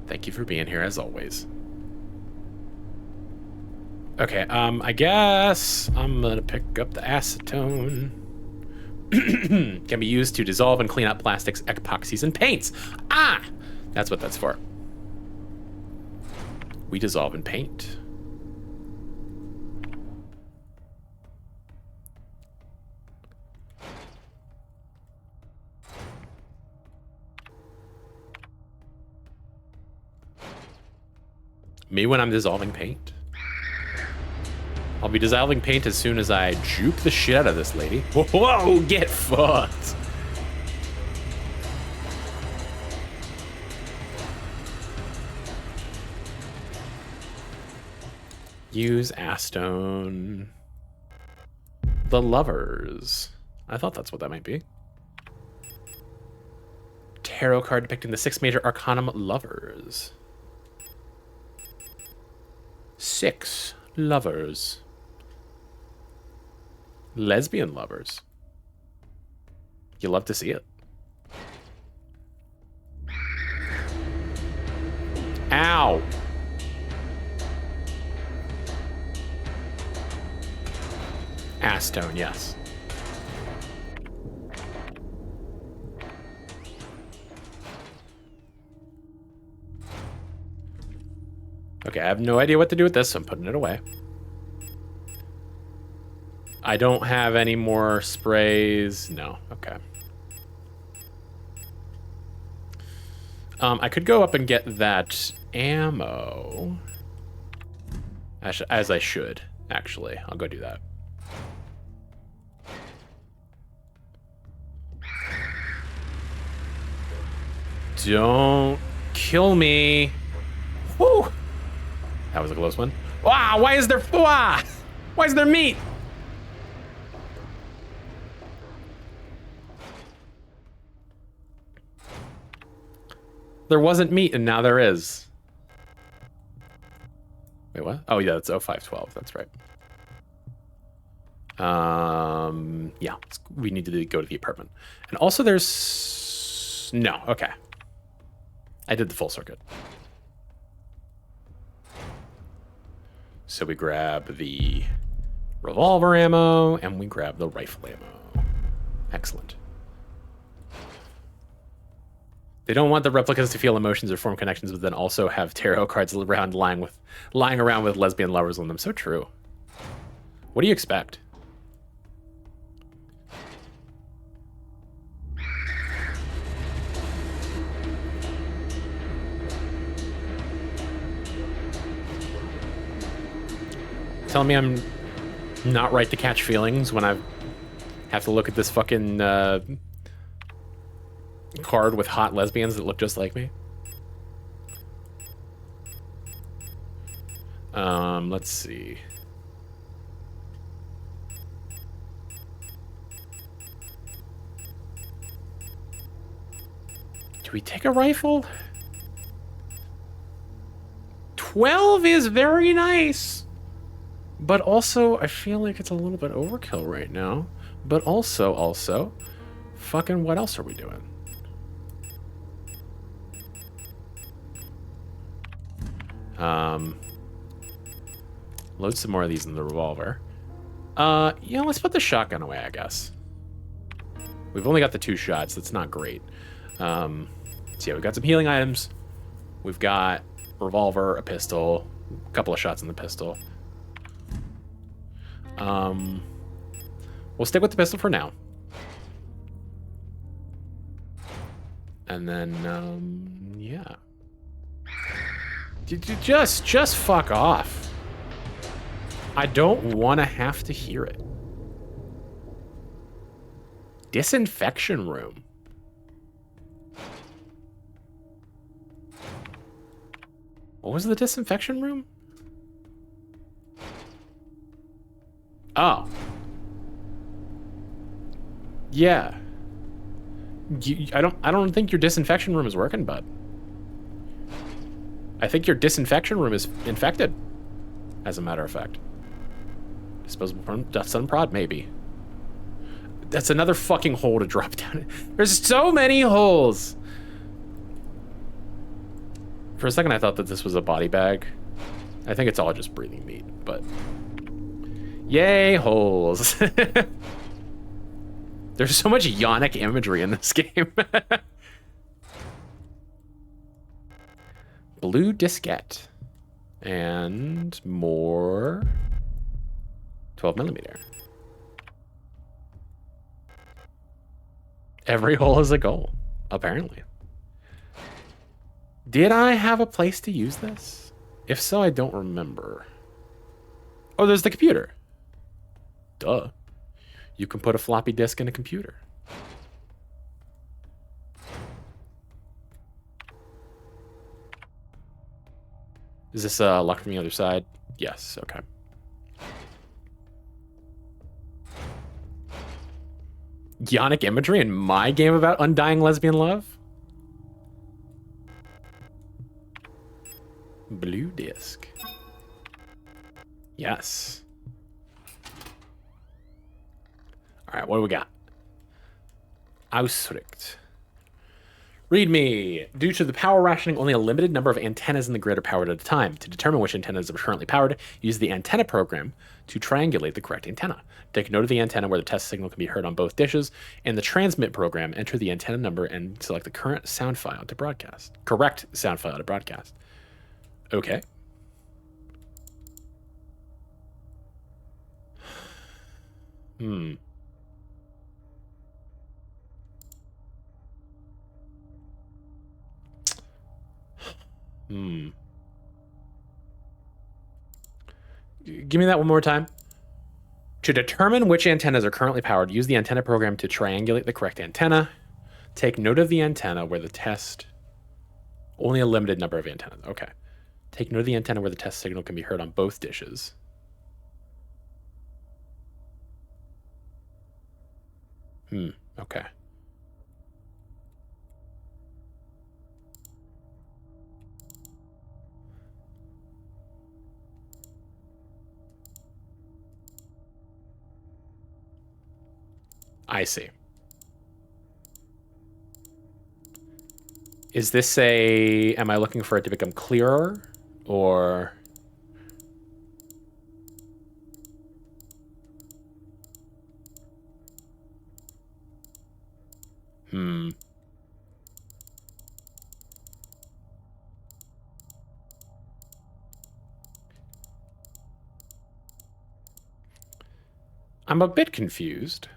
Thank you for being here as always. Okay, I guess I'm gonna pick up the acetone. Can be used to dissolve and clean up plastics, epoxies, and paints. Ah! That's what that's for. We dissolve in paint. Me when I'm dissolving paint? I'll be dissolving paint as soon as I juke the shit out of this lady. Whoa, get fucked. Use acetone. The Lovers. I thought that's what that might be. Tarot card depicting the 6 major arcanum lovers. 6 lovers. Lesbian lovers. You love to see it. Ow. Acetone, yes. Okay, I have no idea what to do with this, so I'm putting it away. I don't have any more sprays. No, okay. I could go up and get that ammo. As I should, actually. I'll go do that. Don't kill me. Woo! That was a close one. Wow, why is there meat? There wasn't meat and now there is. Wait, what? Oh yeah, that's 0512, that's right. Yeah, we need to go to the apartment. And also there's, no, okay. I did the full circuit. So we grab the revolver ammo and we grab the rifle ammo. Excellent. They don't want the replicas to feel emotions or form connections, but then also have tarot cards around lying around with lesbian lovers on them. So true. What do you expect? Tell me I'm not right to catch feelings when I have to look at this fucking card with hot lesbians that look just like me. Let's see. Do we take a rifle? 12 is very nice. But also, I feel like it's a little bit overkill right now. But also, fucking what else are we doing? Load some more of these in the revolver. Let's put the shotgun away, I guess. We've only got the 2 shots. That's not great. So yeah, we've got some healing items. We've got a revolver, a pistol, a couple of shots in the pistol. We'll stick with the pistol for now. And then, yeah. Just fuck off. I don't want to have to hear it. Disinfection room. What was the disinfection room? Oh. Yeah. I don't think your disinfection room is working, bud. I think your disinfection room is infected, as a matter of fact. Disposable from dust and prod, maybe. That's another fucking hole to drop down. There's so many holes. For a second, I thought that this was a body bag. I think it's all just breathing meat, but... Yay, holes. There's so much yonic imagery in this game. Blue diskette. And more 12mm. Every hole is a goal, apparently. Did I have a place to use this? If so, I don't remember. Oh, there's the computer. Duh. You can put a floppy disk in a computer. Is this locked from the other side? Yes, okay. Yonic imagery in my game about undying lesbian love? Blue disc. Yes. All right, what do we got? Ausricht. Read me. Due to the power rationing, only a limited number of antennas in the grid are powered at a time. To determine which antennas are currently powered, use the antenna program to triangulate the correct antenna. Take note of the antenna where the test signal can be heard on both dishes. In the transmit program, enter the antenna number and select the current sound file to broadcast. Correct sound file to broadcast. Okay. Hmm. Give me that one more time. To determine which antennas are currently powered, use the antenna program to triangulate the correct antenna. Take note of the antenna where the test... Only a limited number of antennas. Okay. Take note of the antenna where the test signal can be heard on both dishes. Okay. I see. Is this am I looking for it to become clearer, or... I'm a bit confused.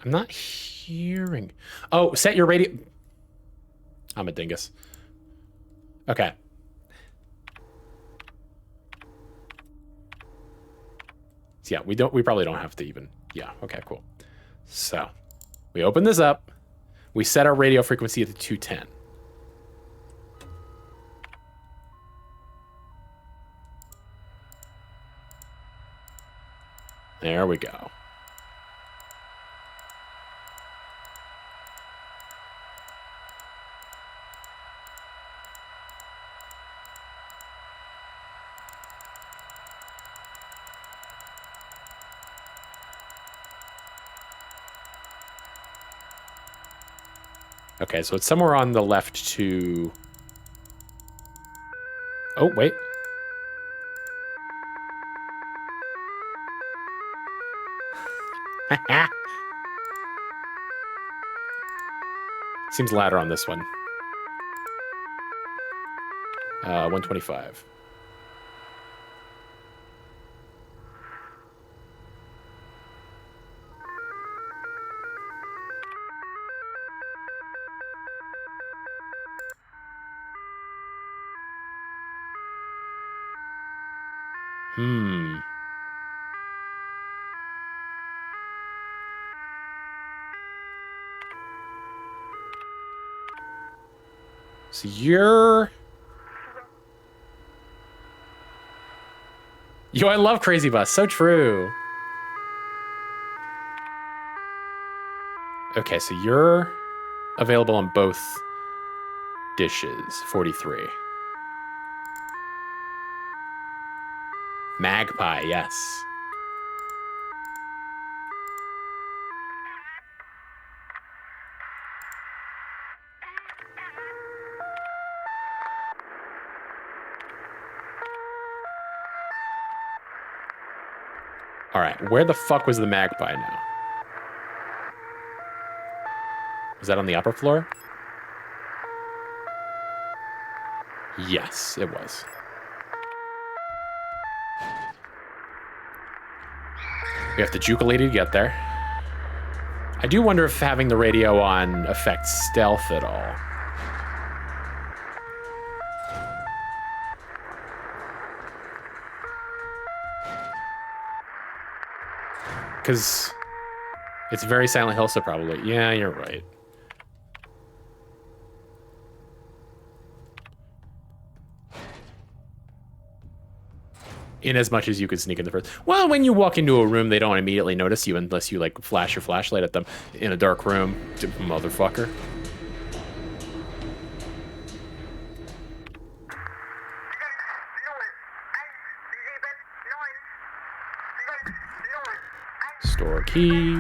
I'm not hearing... Oh, set your radio... I'm a dingus. Okay. So yeah, we probably don't have to even... Yeah, okay, cool. So, we open this up. We set our radio frequency at the 210. There we go. Okay, so it's somewhere on the left to... Oh, wait. Seems louder on this one. 125. So you're... Yo, I love Crazy Bus. So true. Okay, so you're available on both dishes. 43. Magpie, yes. All right, where the fuck was the magpie now? Was that on the upper floor? Yes, it was. We have to juke a lady to get there. I do wonder if having the radio on affects stealth at all. Because it's very Silent Hill, so probably. Yeah, you're right. In as much as you could sneak in the first. Well, when you walk into a room, they don't immediately notice you unless you like flash your flashlight at them in a dark room. Motherfucker. Store key.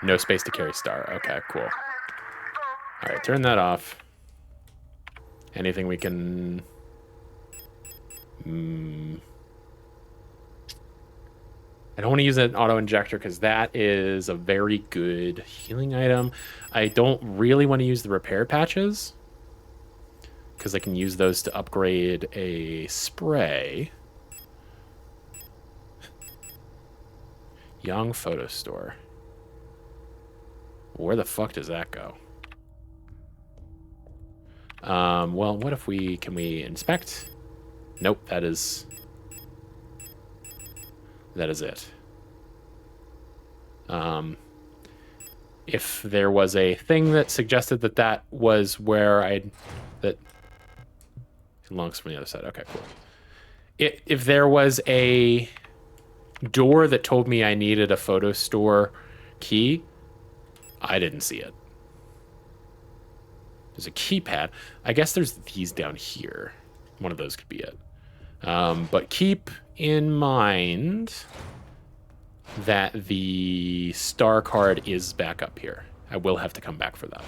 No space to carry star. Okay, cool. All right, turn that off. Anything we can... I don't want to use an auto injector because that is a very good healing item. I don't really want to use the repair patches because I can use those to upgrade a spray. Young photo store. Where the fuck does that go? Well, what if we... Can we inspect? Nope, that is it. If there was a thing that suggested that that was where that belongs from the other side. Okay, cool. If there was a door that told me I needed a photo store key, I didn't see it. There's a keypad. I guess there's these down here. One of those could be it. But keep in mind that the star card is back up here. I will have to come back for that.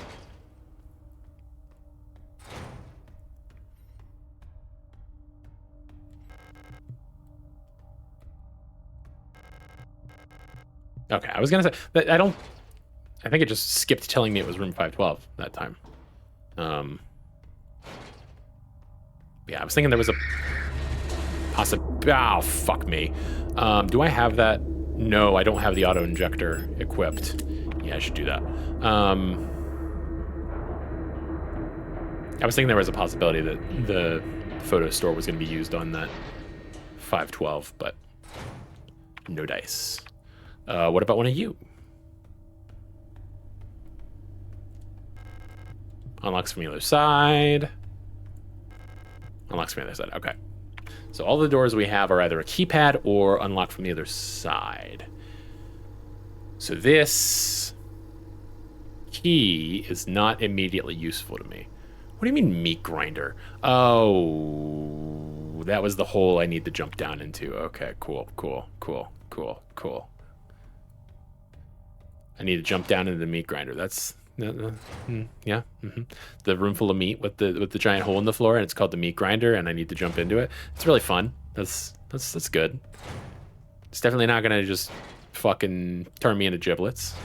Okay, I was gonna say that I think it just skipped telling me it was room 512 that time. Yeah, I was thinking there was a oh, fuck me. Do I have that? No, I don't have the auto injector equipped. Yeah, I should do that. I was thinking there was a possibility that the photo store was going to be used on that 512, but no dice. What about one of you? Unlocks from the other side. Unlocks from the other side. Okay. So all the doors we have are either a keypad or unlocked from the other side. So this key is not immediately useful to me. What do you mean meat grinder? Oh, that was the hole I need to jump down into. Okay, cool. I need to jump down into the meat grinder. That's Yeah. The room full of meat with the giant hole in the floor, and it's called the meat grinder, and I need to jump into it. It's really fun. That's good. It's definitely not gonna just fucking turn me into giblets.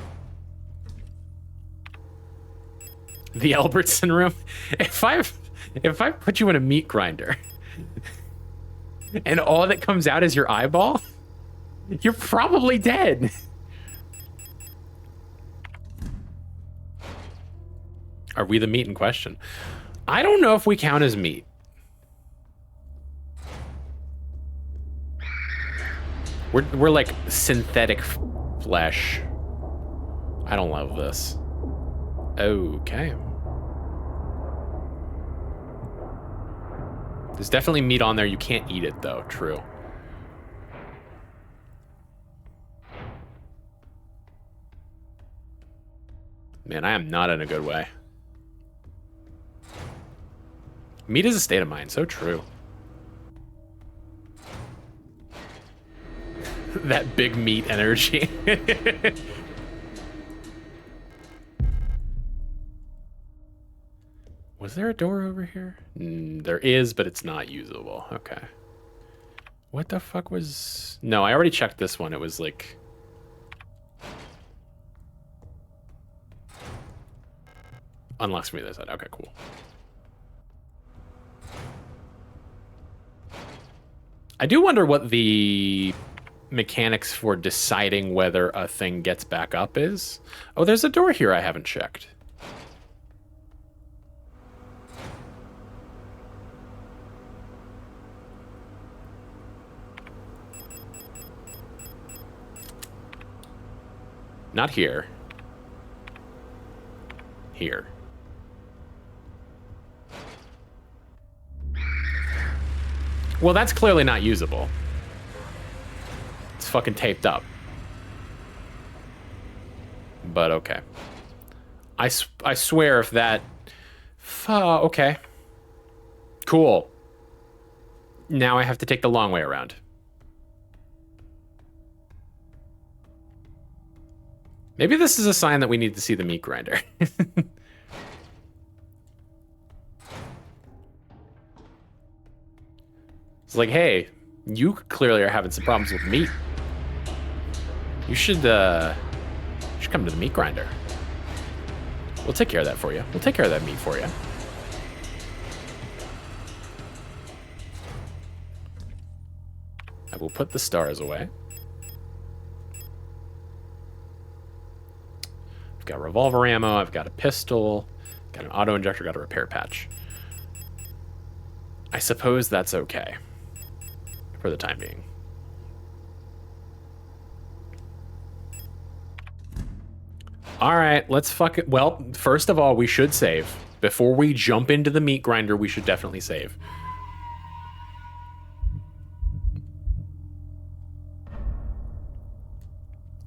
The Albertson room. If I put you in a meat grinder, and all that comes out is your eyeball, you're probably dead. Are we the meat in question? I don't know if we count as meat. We're like synthetic flesh. I don't love this. Okay. There's definitely meat on there. You can't eat it though. True. Man, I am not in a good way. Meat is a state of mind. So true. That big meat energy. Was there a door over here? There is, but it's not usable. Okay. What the fuck was... No, I already checked this one. It was like... Unlocks from the other side. Okay, cool. I do wonder what the mechanics for deciding whether a thing gets back up is. Oh, there's a door here I haven't checked. Not here. Here. Well, that's clearly not usable. It's fucking taped up. But okay. I swear if that... okay. Cool. Now I have to take the long way around. Maybe this is a sign that we need to see the meat grinder. It's like, hey, you clearly are having some problems with meat. You should come to the meat grinder. We'll take care of that for you. We'll take care of that meat for you. I will put the stars away. I've got revolver ammo. I've got a pistol. Got an auto injector. Got a repair patch. I suppose that's okay. For the time being. All right, let's fuck it. Well, first of all, we should save. Before we jump into the meat grinder, we should definitely save.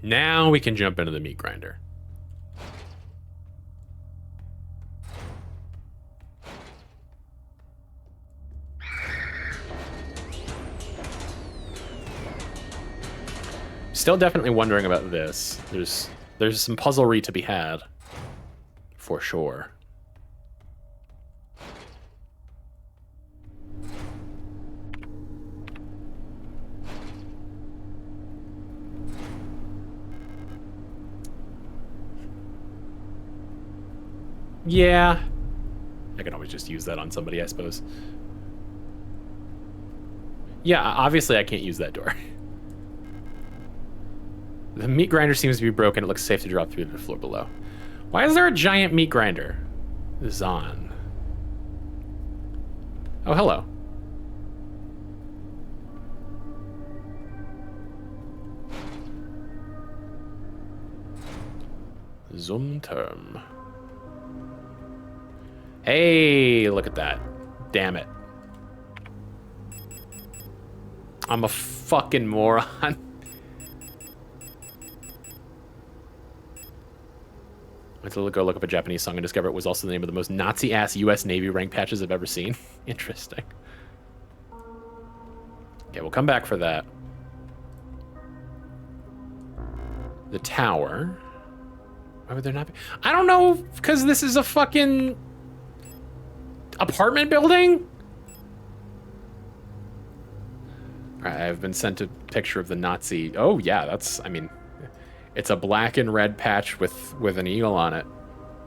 Now we can jump into the meat grinder. Still definitely wondering about this. There's some puzzlery to be had. For sure. Yeah. I can always just use that on somebody, I suppose. Yeah, obviously I can't use that door. The meat grinder seems to be broken. It looks safe to drop through the floor below. Why is there a giant meat grinder? Zon. Oh, hello. Zoom term. Hey, look at that. Damn it. I'm a fucking moron. I had to go look up a Japanese song and discover it was also the name of the most Nazi-ass U.S. Navy rank patches I've ever seen. Interesting. Okay, we'll come back for that. The tower. Why would there not be? I don't know, because this is a fucking apartment building? All right, I've been sent a picture of the Nazi. Oh, yeah, that's, I mean, it's a black and red patch with an eagle on it.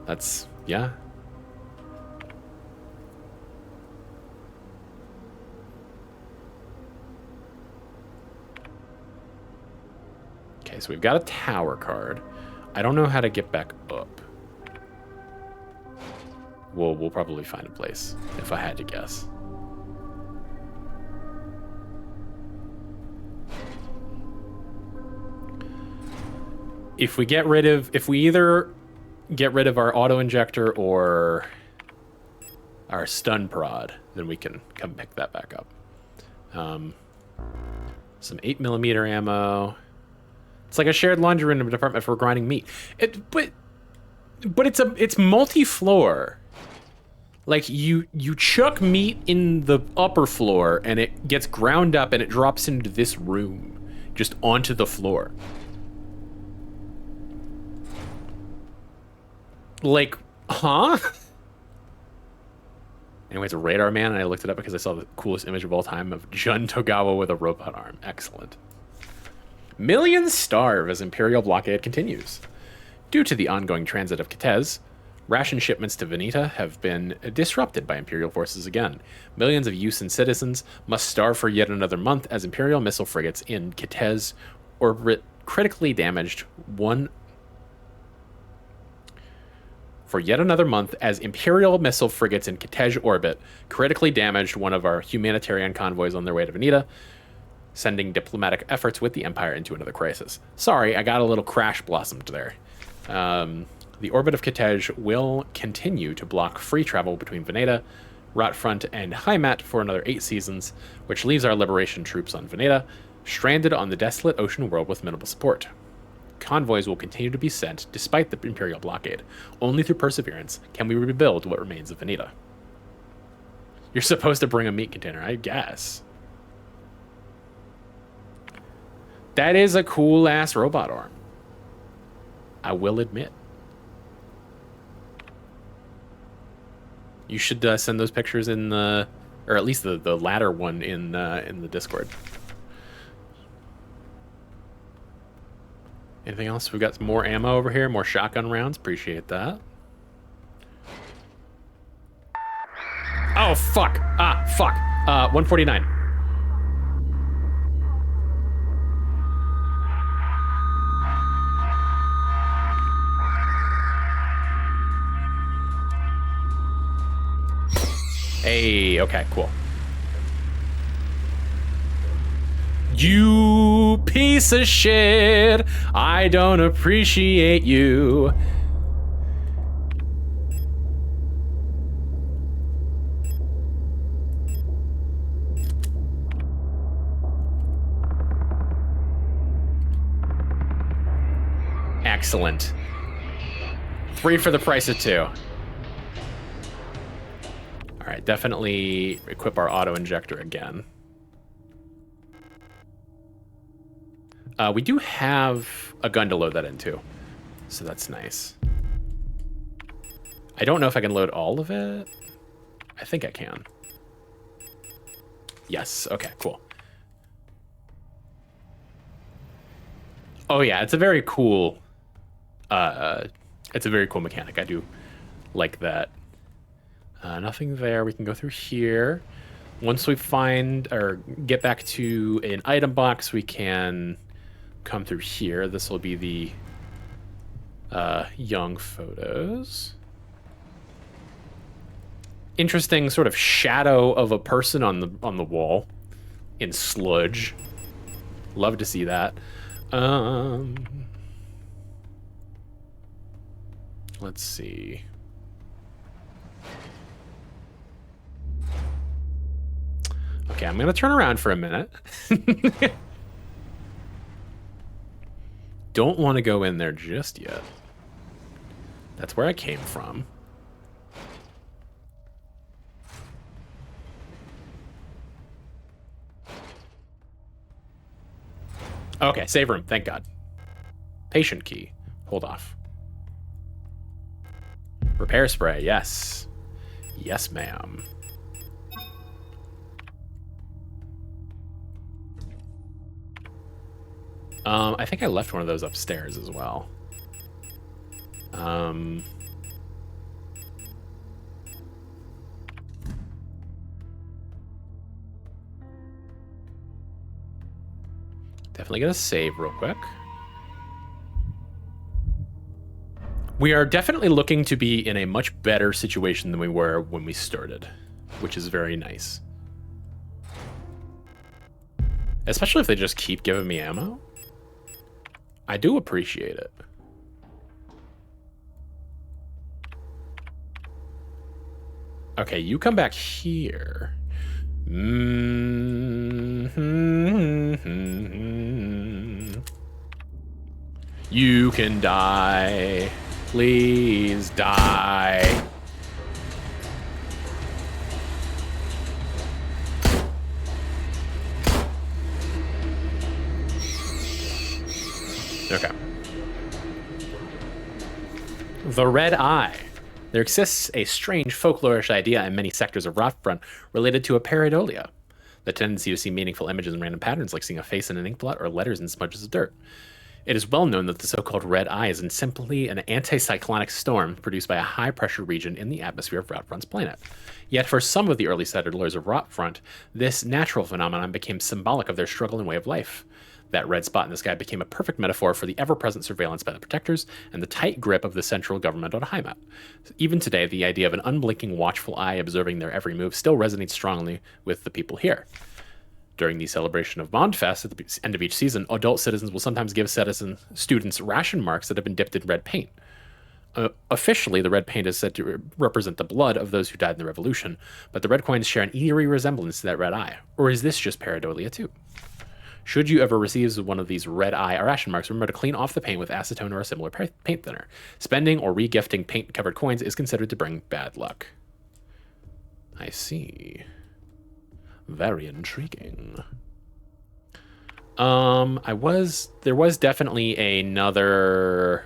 That's, yeah. Okay, so we've got a tower card. I don't know how to get back up. We'll probably find a place, if I had to guess. If we either get rid of our auto injector or our stun prod, then we can come pick that back up. Some 8mm ammo. It's like a shared laundry room department for grinding meat. But it's multi-floor. Like you chuck meat in the upper floor and it gets ground up and it drops into this room, just onto the floor. Like, huh? Anyway, it's a radar man, and I looked it up because I saw the coolest image of all time of Jun Togawa with a robot arm. Excellent. Millions starve as Imperial blockade continues. Due to the ongoing transit of Kitez, ration shipments to Veneta have been disrupted by Imperial forces again. Millions of Yusen citizens must starve for yet another month as Imperial missile frigates in Kitez orbit critically damaged one of our humanitarian convoys on their way to Veneta, sending diplomatic efforts with the Empire into another crisis. Sorry, I got a little crash blossomed there. The orbit of Kitej will continue to block free travel between Veneta, Rotfront, and Heimat for another 8 seasons, which leaves our liberation troops on Veneta, stranded on the desolate ocean world with minimal support. Convoys will continue to be sent despite the Imperial blockade. Only through perseverance can we rebuild what remains of Veneta. You're supposed to bring a meat container, I guess. That is a cool-ass robot arm. I will admit. You should send those pictures in the, or at least the latter one in the Discord. Anything else? We've got some more ammo over here, more shotgun rounds. Appreciate that. Oh, fuck. Ah, fuck. 149. Hey, okay, cool. You piece of shit! I don't appreciate you. Excellent. 3 for the price of 2. All right, definitely equip our auto injector again. We do have a gun to load that into, so that's nice. I don't know if I can load all of it. I think I can. Yes, okay, cool. Oh yeah, it's a very cool, mechanic. I do like that. Nothing there. We can go through here. Once we find or get back to an item box, we can come through here. This will be the young photos. Interesting sort of shadow of a person on the wall in sludge. Love to see that. Let's see. Okay, I'm gonna turn around for a minute. Don't want to go in there just yet. That's where I came from. Okay, save room, thank God. Patient key. Hold off. Repair spray, yes. Yes, ma'am. I think I left one of those upstairs as well. Definitely gonna save real quick. We are definitely looking to be in a much better situation than we were when we started, which is very nice. Especially if they just keep giving me ammo. I do appreciate it. Okay, you come back here. You can die. Please die. Okay. The Red Eye. There exists a strange folklorish idea in many sectors of Rotfront related to a pareidolia, the tendency to see meaningful images and random patterns like seeing a face in an inkblot or letters in smudges of dirt. It is well known that the so-called Red Eye is simply an anticyclonic storm produced by a high-pressure region in the atmosphere of Rotfront's planet. Yet for some of the early settlers of Rotfront, this natural phenomenon became symbolic of their struggle and way of life. That red spot in the sky became a perfect metaphor for the ever-present surveillance by the protectors and the tight grip of the central government on Heimat. Even today, the idea of an unblinking, watchful eye observing their every move still resonates strongly with the people here. During the celebration of Bondfest at the end of each season, adult citizens will sometimes give students ration marks that have been dipped in red paint. Officially, the red paint is said to represent the blood of those who died in the revolution, but the red coins share an eerie resemblance to that red eye. Or is this just pareidolia too? Should you ever receive one of these red eye ration marks, remember to clean off the paint with acetone or a similar paint thinner. Spending or regifting paint-covered coins is considered to bring bad luck. I see. Very intriguing. There was definitely another...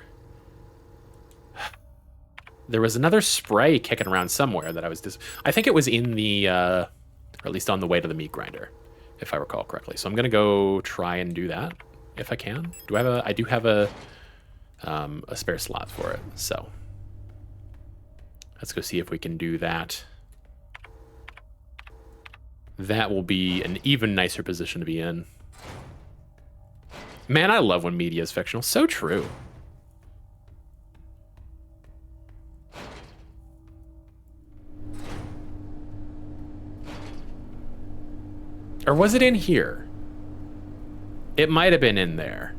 There was another spray kicking around somewhere that I was I think it was in the, or at least on the way to the meat grinder, if I recall correctly. So I'm gonna go try and do that if I can. I do have a spare slot for it. So let's go see if we can do that. That will be an even nicer position to be in. Man, I love when media is fictional. So true. Or was it in here? It might have been in there.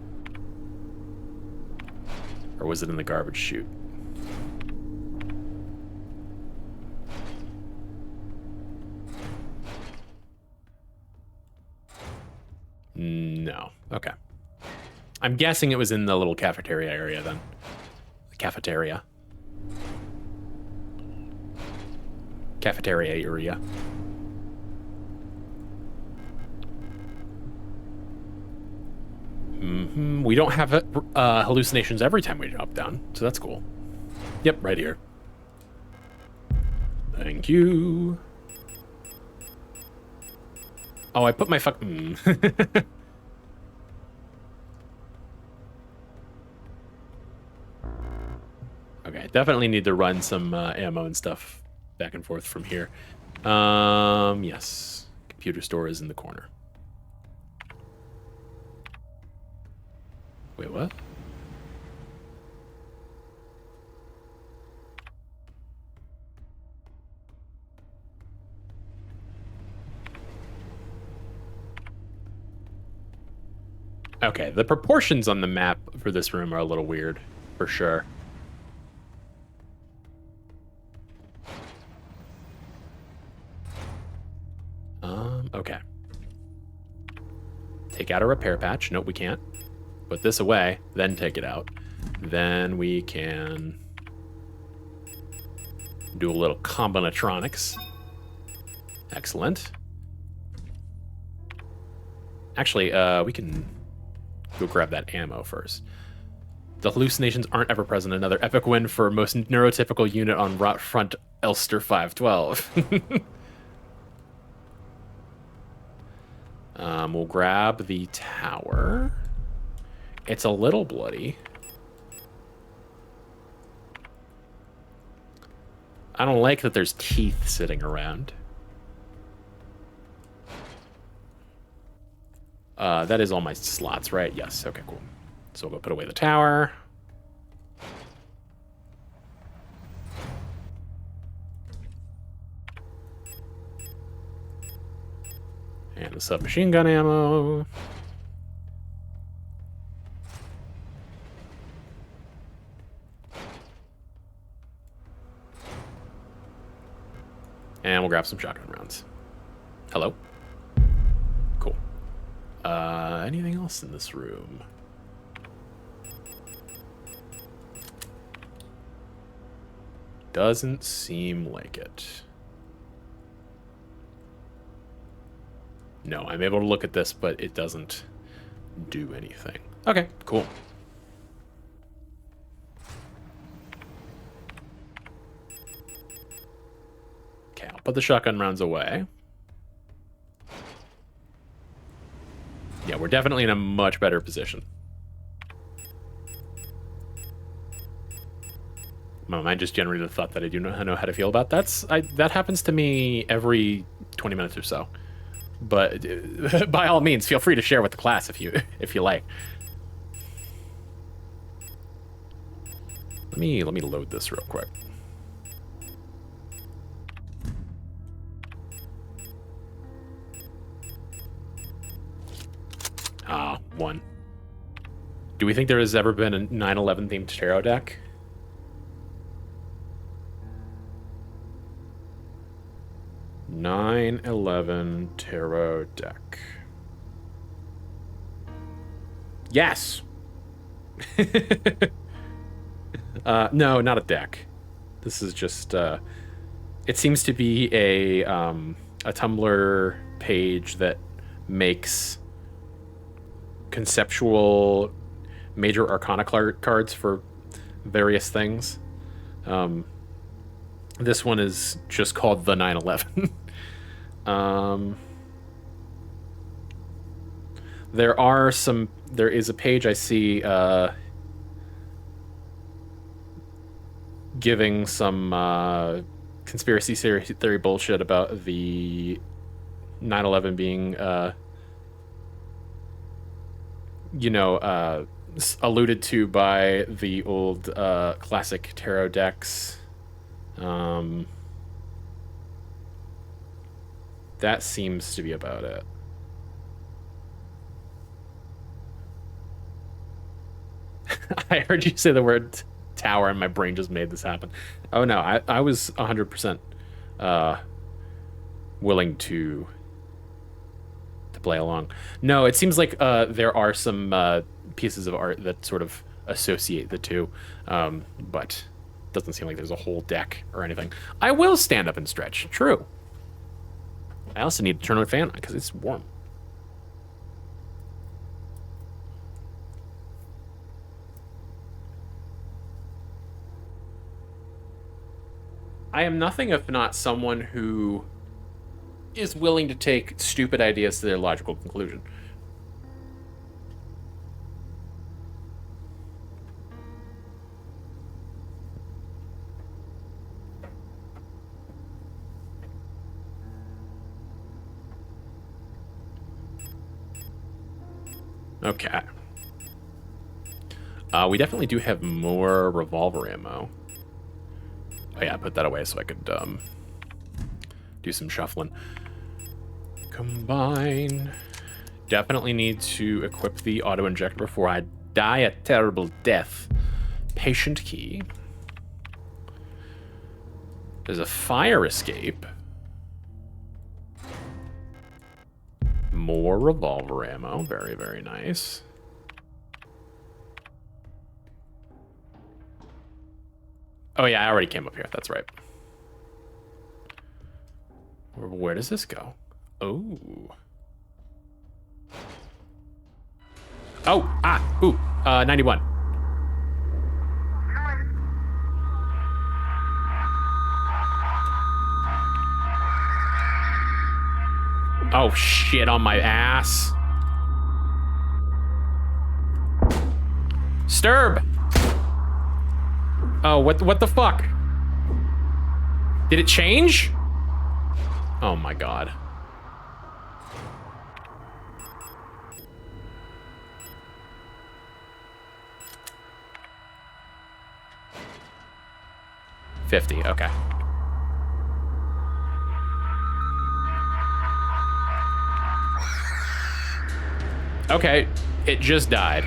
Or was it in the garbage chute? No. Okay. I'm guessing it was in the little cafeteria area then. The cafeteria. Cafeteria area. We don't have hallucinations every time we drop down, so that's cool. Yep, right here. Thank you. Oh, I put my Okay, definitely need to run some ammo and stuff back and forth from here. Yes. Computer store is in the corner. Wait, what? Okay, the proportions on the map for this room are a little weird, for sure. Okay. Take out a repair patch. Nope, we can't. Put this away, then take it out. Then we can do a little combinatronics. Excellent. Actually, we can go grab that ammo first. The hallucinations aren't ever present. Another epic win for most neurotypical unit on Rot Front Elster 512. We'll grab the tower. It's a little bloody. I don't like that there's teeth sitting around. That is all my slots, right? Yes, okay, cool. So we'll go put away the tower. And the submachine gun ammo. And we'll grab some shotgun rounds. Hello? Cool. Anything else in this room? Doesn't seem like it. No, I'm able to look at this, but it doesn't do anything. Okay, cool. Okay, I'll put the shotgun rounds away. Yeah, we're definitely in a much better position. My mind just generated the thought that I do not know how to feel about that happens to me every 20 minutes or so. But by all means, feel free to share with the class if you like. Let me load this real quick. One. Do we think there has ever been a 9/11 themed tarot deck? (9/11) tarot deck. Yes. No, not a deck. This is just. It seems to be a Tumblr page that makes conceptual major arcana cards for various things. This one is just called the 9/11. There is a page I see giving some conspiracy theory bullshit about the 9/11 being alluded to by the old classic tarot decks. That seems to be about it. I heard you say the word tower and my brain just made this happen. Oh no, I was 100% willing to play along. No, it seems like there are some pieces of art that sort of associate the two, but doesn't seem like there's a whole deck or anything. I will stand up and stretch. True. I also need to turn on a fan because it's warm. I am nothing if not someone who is willing to take stupid ideas to their logical conclusion. Okay. We definitely do have more revolver ammo. Oh yeah, I put that away so I could do some shuffling. Combine. Definitely need to equip the auto-injector before I die a terrible death. Patient key. There's a fire escape. More revolver ammo. Very, very nice. Oh yeah, I already came up here. That's right. Where does this go? Oh. Oh, 91. Oh, shit on my ass. Sturb! Oh, what the fuck? Did it change? Oh my god. $50, okay. Okay, it just died.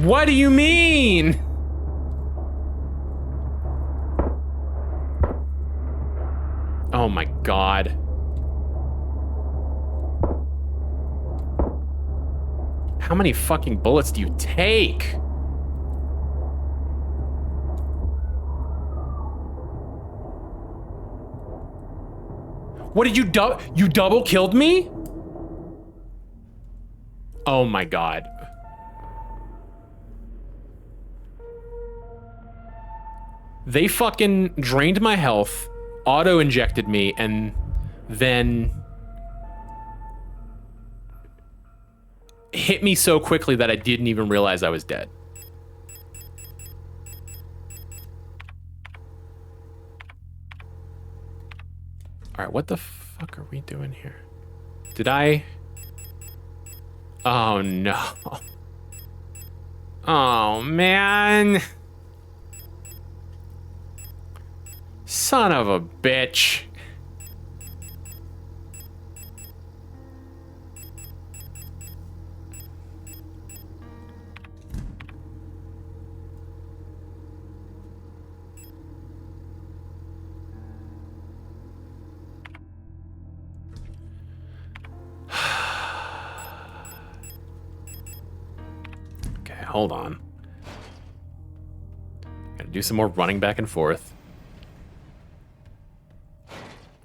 What do you mean? Oh my god. How many fucking bullets do you take? What did you double killed me? Oh my god. They fucking drained my health, auto-injected me, and then hit me so quickly that I didn't even realize I was dead. All right, what the fuck are we doing here? Did I? Oh no. Oh man. Son of a bitch. Okay, hold on. Gotta do some more running back and forth.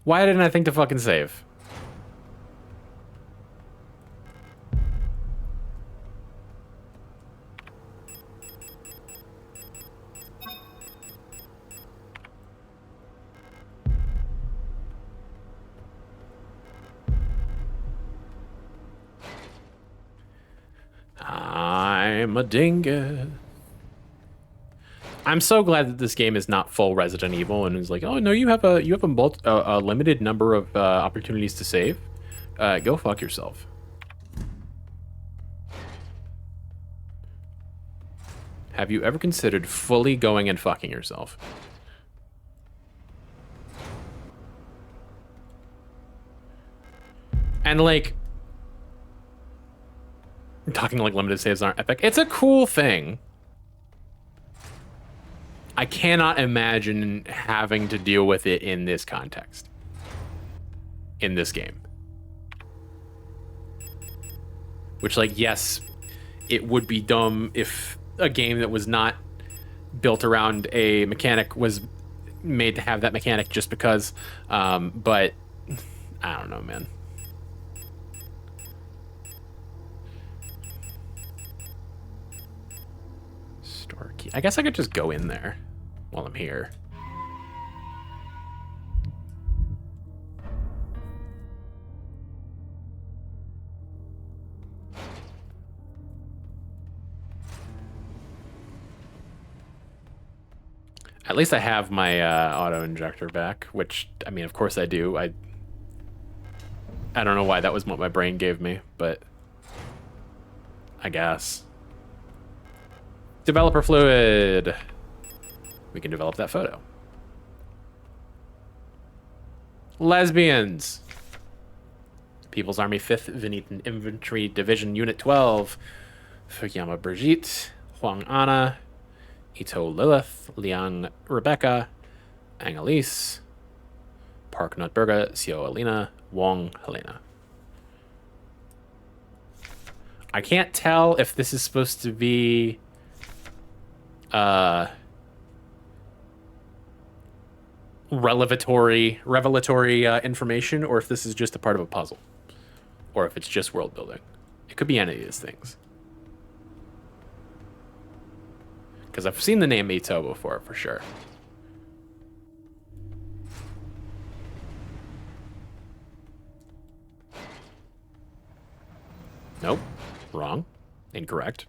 Why didn't I think to fucking save? I'm a dingus. I'm so glad that this game is not full Resident Evil and is like, oh no, you have a limited number of opportunities to save. Go fuck yourself. Have you ever considered fully going and fucking yourself? And like, talking like limited saves aren't epic. It's a cool thing. I cannot imagine having to deal with it in this context. In this game. Which, like, yes, it would be dumb if a game that was not built around a mechanic was made to have that mechanic just because. But, I don't know, man. Store key. I guess I could just go in there while I'm here. At least I have my auto injector back, which, I mean, of course I do. I don't know why that was what my brain gave me, but I guess. Developer fluid. We can develop that photo. Lesbians. People's Army 5th Venetian Infantry Division Unit 12. Fuyama Brigitte. Huang Anna. Ito Lilith. Liang Rebecca. Annalise. Park Nutberga. Sio Alina. Wong Helena. I can't tell if this is supposed to be revelatory information, or if this is just a part of a puzzle, or if it's just world building. It could be any of these things, because I've seen the name Ito before for sure. Nope. Wrong. Incorrect.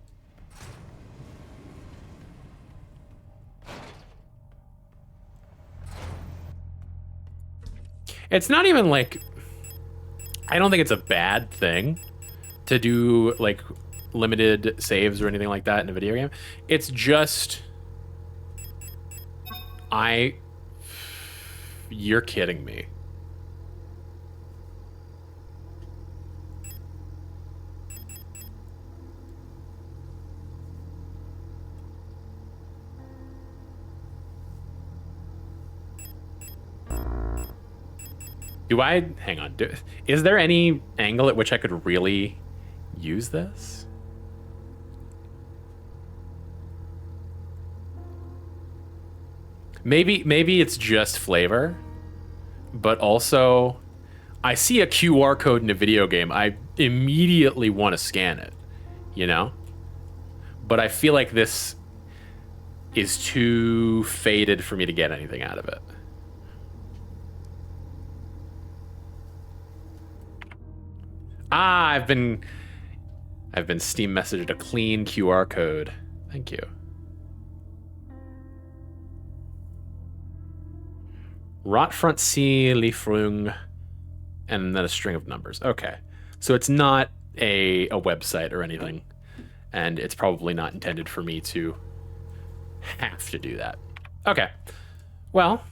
It's not even like... I don't think it's a bad thing to do, like, limited saves or anything like that in a video game. It's just... You're kidding me. Do I... Hang on. Is there any angle at which I could really use this? Maybe it's just flavor, but also I see a QR code in a video game. I immediately want to scan it, you know? But I feel like this is too faded for me to get anything out of it. Ah, I've been Steam messaged a clean QR code. Thank you. Rotfront C, Liefrung, and then a string of numbers. Okay. So it's not a website or anything, and it's probably not intended for me to have to do that. Okay. Well,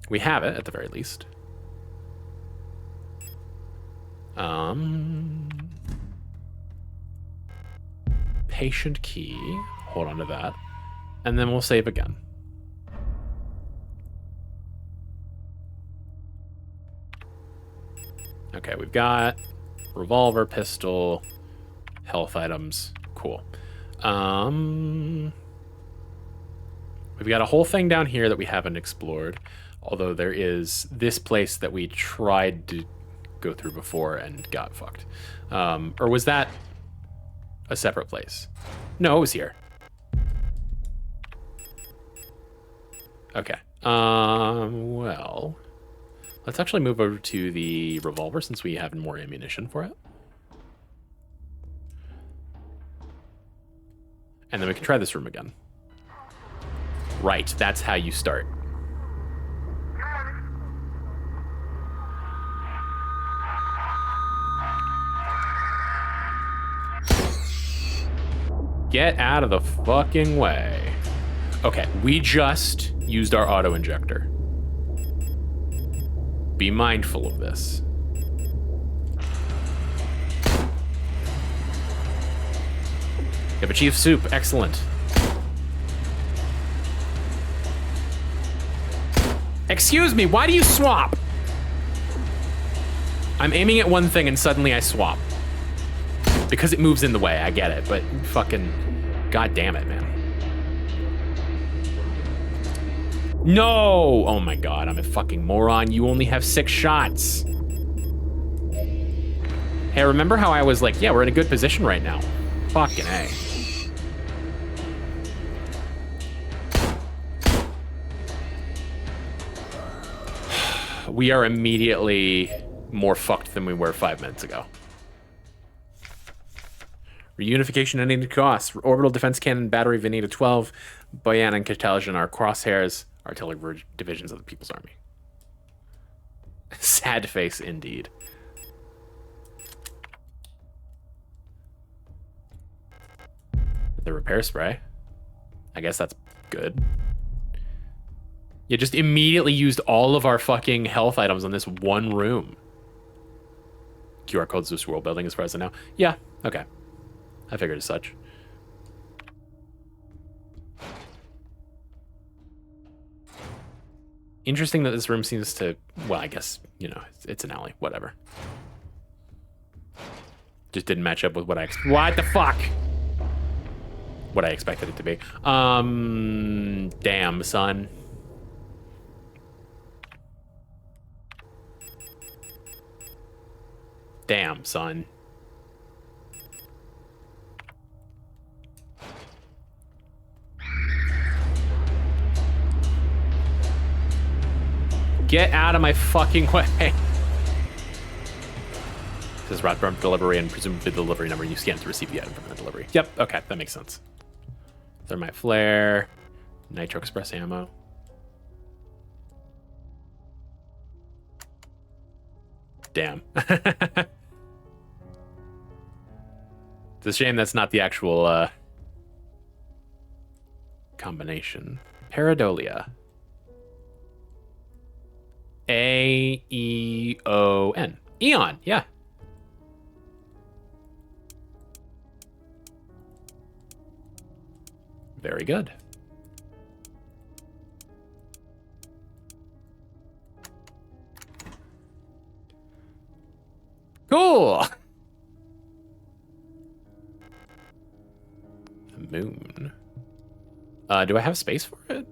we have it at the very least. Patient key. Hold on to that. And then we'll save again. Okay, we've got revolver, pistol, health items. Cool. We've got a whole thing down here that we haven't explored. Although there is this place that we tried to go through before and got fucked. Or was that a separate place? No, it was here. Okay. Well, let's actually move over to the revolver since we have more ammunition for it. And then we can try this room again. Right, that's how you start. Get out of the fucking way. Okay, we just used our auto injector. Be mindful of this. You have achieved soup. Excellent. Excuse me, why do you swap? I'm aiming at one thing and suddenly I swap. Because it moves in the way, I get it, but fucking... God damn it, man. No! Oh my god, I'm a fucking moron. You only have 6 shots. Hey, remember how I was like, yeah, we're in a good position right now. Fucking A. We are immediately more fucked than we were 5 minutes ago. Reunification at any cost. Orbital defense cannon, battery Veneta 12, Boyan and Cataljan are crosshairs, artillery divisions of the People's Army. Sad face indeed. The repair spray. I guess that's good. You just immediately used all of our fucking health items on this one room. QR codes this world building as far as I know. Yeah, okay. I figured as such. Interesting that this room seems to... Well, I guess, you know, it's an alley. Whatever. Just didn't match up with what I... What the fuck? What I expected it to be. Damn, son. Damn, son. Get out of my fucking way. Says route from delivery and presumably the delivery number. You scan to receive the item from the delivery. Yep. Okay, that makes sense. Thermite flare, nitro express ammo. Damn. It's a shame that's not the actual combination. Pareidolia. A-E-O-N. Eon, yeah. Very good. Cool. The moon. Do I have space for it?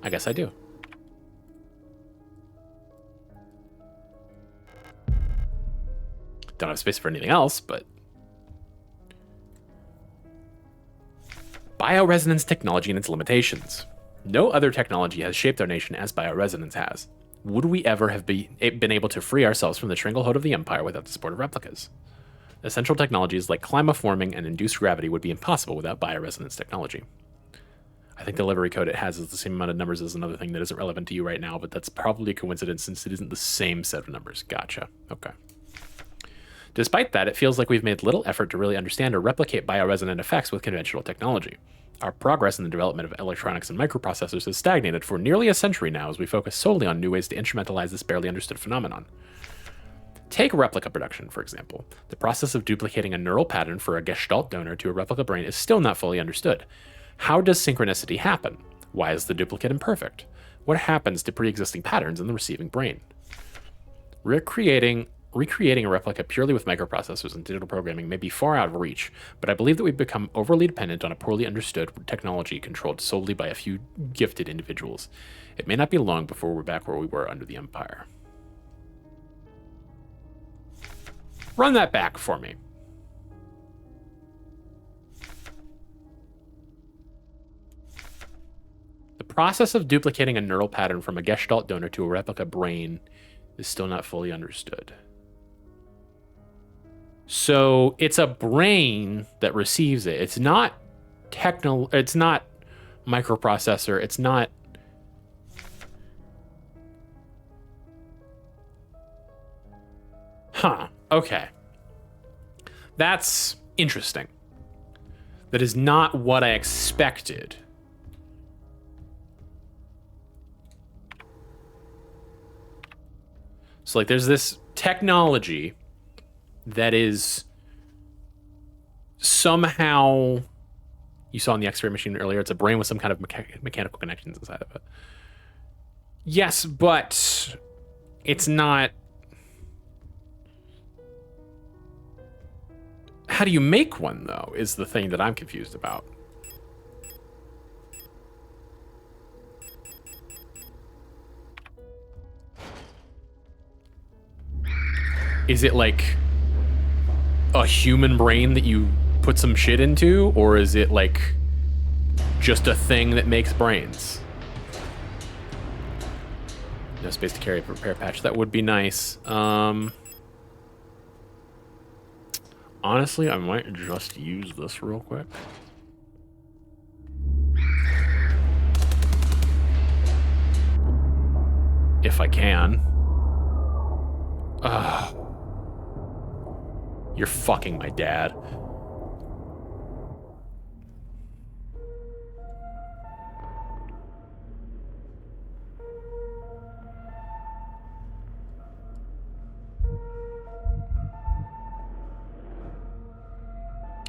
I guess I do. Don't have space for anything else, but... Bioresonance technology and its limitations. No other technology has shaped our nation as bioresonance has. Would we ever have been able to free ourselves from the stranglehold of the Empire without the support of replicas? Essential technologies like climaforming and induced gravity would be impossible without bioresonance technology. I think the delivery code it has is the same amount of numbers as another thing that isn't relevant to you right now, but that's probably a coincidence since it isn't the same set of numbers. Gotcha. Okay. Despite that, it feels like we've made little effort to really understand or replicate bioresonant effects with conventional technology. Our progress in the development of electronics and microprocessors has stagnated for nearly a century now as we focus solely on new ways to instrumentalize this barely understood phenomenon. Take replica production, for example. The process of duplicating a neural pattern for a Gestalt donor to a replica brain is still not fully understood. How does synchronicity happen? Why is the duplicate imperfect? What happens to pre-existing patterns in the receiving brain? Recreating a replica purely with microprocessors and digital programming may be far out of reach, but I believe that we've become overly dependent on a poorly understood technology controlled solely by a few gifted individuals. It may not be long before we're back where we were under the Empire. Run that back for me. The process of duplicating a neural pattern from a Gestalt donor to a replica brain is still not fully understood. So it's a brain that receives it. It's not it's not microprocessor. It's not. Huh. Okay. That's interesting. That is not what I expected. So like there's this technology that is somehow, you saw in the X-ray machine earlier, it's a brain with some kind of mechanical connections inside of it. Yes, but it's not. How do you make one, though, is the thing that I'm confused about. Is it like a human brain that you put some shit into, or is it like just a thing that makes brains? No space to carry a repair patch. That would be nice. Honestly, I might just use this real quick. If I can. You're fucking my dad.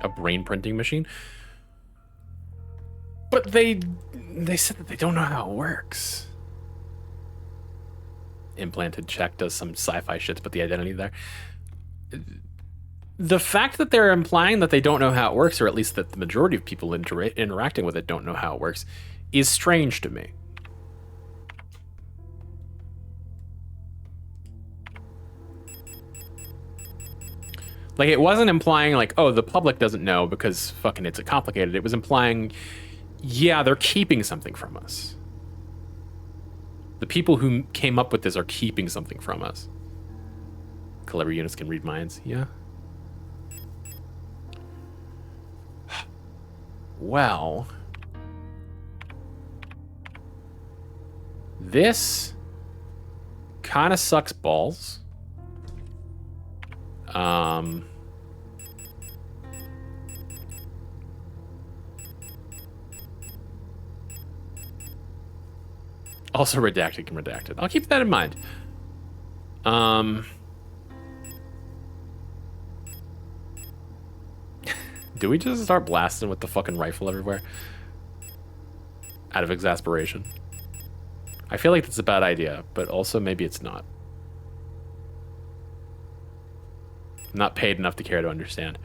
A brain printing machine? But they said that they don't know how it works. Implanted check does some sci-fi shit to put the identity there. The fact that they're implying that they don't know how it works, or at least that the majority of people interacting with it don't know how it works, is strange to me. Like, it wasn't implying, like, oh, the public doesn't know because fucking it's complicated. It was implying, yeah, they're keeping something from us. The people who came up with this are keeping something from us. Clever units can read minds. Yeah. Well, this kind of sucks balls. Also redacted and redacted. I'll keep that in mind. Do we just start blasting with the fucking rifle everywhere? Out of exasperation. I feel like that's a bad idea, but also maybe it's not. I'm not paid enough to care to understand.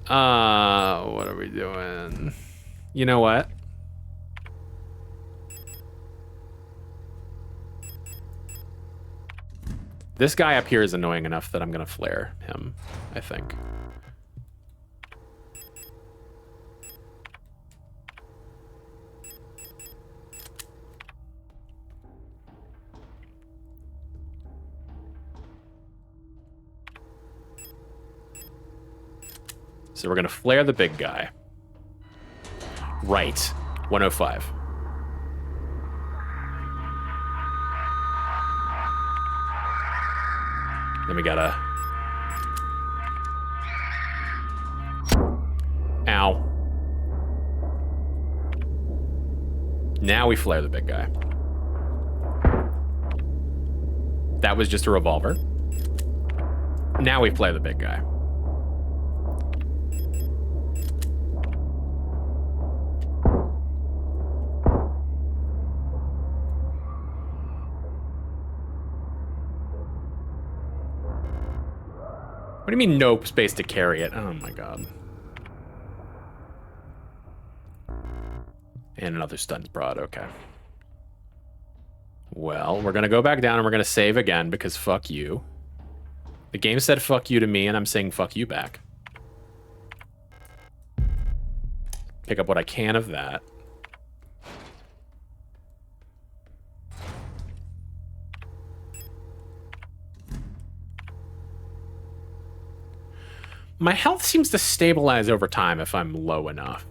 What are we doing? You know what? This guy up here is annoying enough that I'm gonna flare him, I think. So we're gonna flare the big guy. Right, 105. Then we gotta... Ow. Now we flare the big guy. That was just a revolver. Now we flare the big guy. What do you mean no space to carry it? Oh my god. And another stuns broad, okay. Well, we're gonna go back down and we're gonna save again because fuck you. The game said fuck you to me and I'm saying fuck you back. Pick up what I can of that. My health seems to stabilize over time if I'm low enough.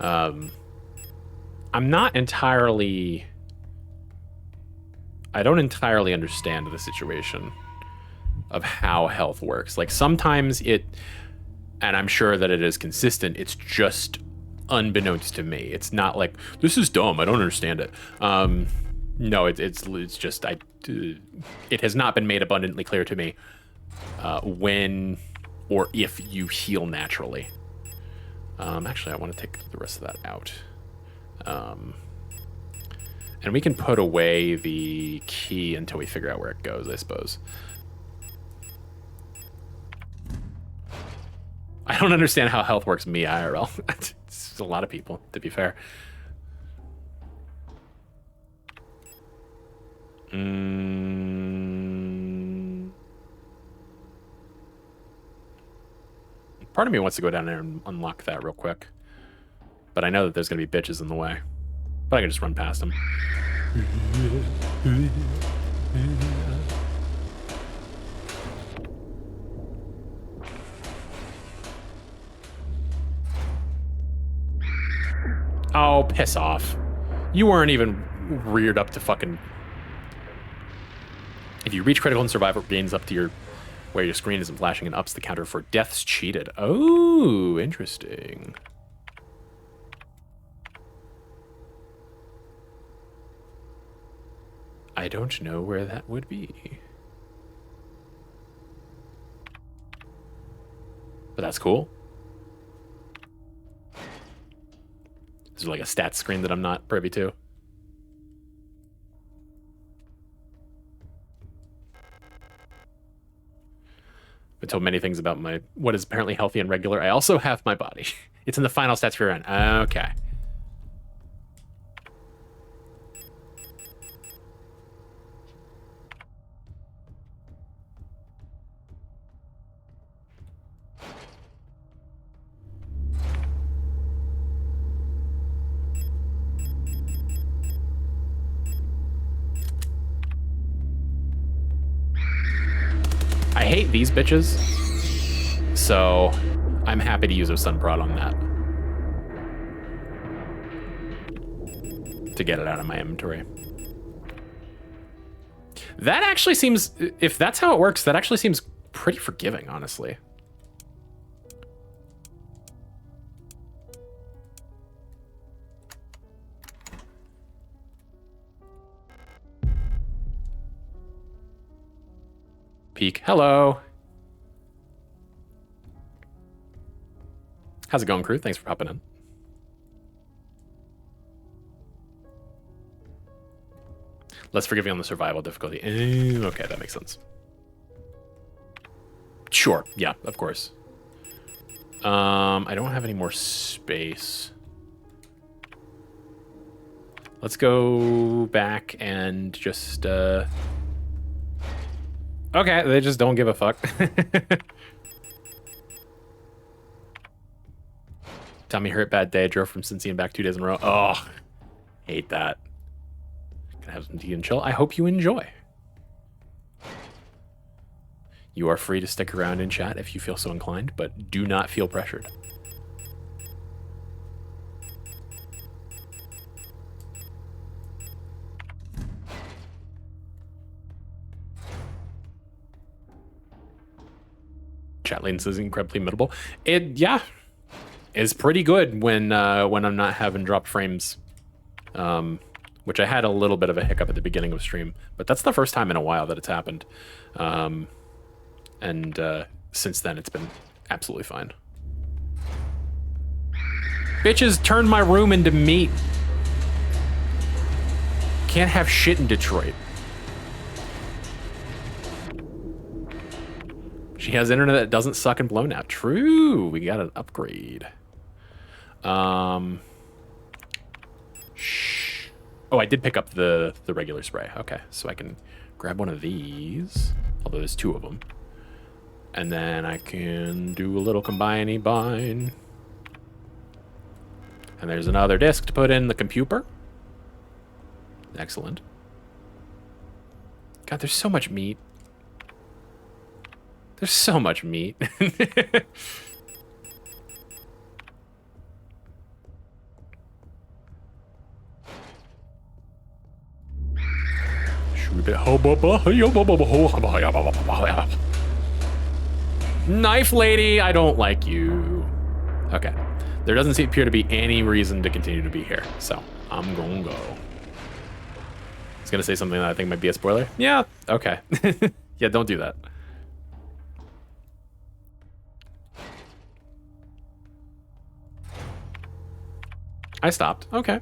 I'm not entirely... I don't entirely understand the situation of how health works. Like, sometimes it... And I'm sure that it is consistent. It's just unbeknownst to me. It's not like, this is dumb, I don't understand it. No, it's just... it has not been made abundantly clear to me when... or if you heal naturally. Actually, I want to take the rest of that out. And we can put away the key until we figure out where it goes, I suppose. I don't understand how health works me IRL. It's a lot of people, to be fair. Part of me wants to go down there and unlock that real quick. But I know that there's going to be bitches in the way. But I can just run past them. Oh, piss off. You weren't even reared up to fucking... If you reach critical and survive, it gains up to your... where your screen isn't flashing and ups the counter for deaths cheated. Oh, interesting. I don't know where that would be. But that's cool. Is there like a stats screen that I'm not privy to? I've been told many things about my what is apparently healthy and regular. I also have my body. It's in the final stats for your end. Okay. hate these bitches, so I'm happy to use a stun prod on that to get it out of my inventory. That actually seems, if that's how it works, that actually seems pretty forgiving, honestly. Peek, hello. How's it going, crew? Thanks for popping in. Less forgiving on the survival difficulty. Okay, that makes sense. Sure, yeah, of course. I don't have any more space. Let's go back and just, okay, they just don't give a fuck. Tommy hurt, bad day. Drove from Cincy and back 2 days in a row. Oh, hate that. Gonna have some tea and chill. I hope you enjoy. You are free to stick around in chat if you feel so inclined, but do not feel pressured. Chat lanes is incredibly middleable. Yeah, is pretty good when I'm not having dropped frames, which I had a little bit of a hiccup at the beginning of stream, but that's the first time in a while that it's happened, and since then it's been absolutely fine. Bitches turned my room into meat. Can't have shit in Detroit. She has internet that doesn't suck and blow now. True, we got an upgrade. Shh. Oh, I did pick up the regular spray. Okay, so I can grab one of these, although there's 2 of them. And then I can do a little combine-y-bine. And there's another disc to put in the computer. Excellent. God, there's so much meat. There's so much meat. Knife lady, I don't like you. Okay. There doesn't appear to be any reason to continue to be here, so I'm gonna go. I was gonna say something that I think might be a spoiler. Yeah, okay. Yeah, don't do that. I stopped. Okay.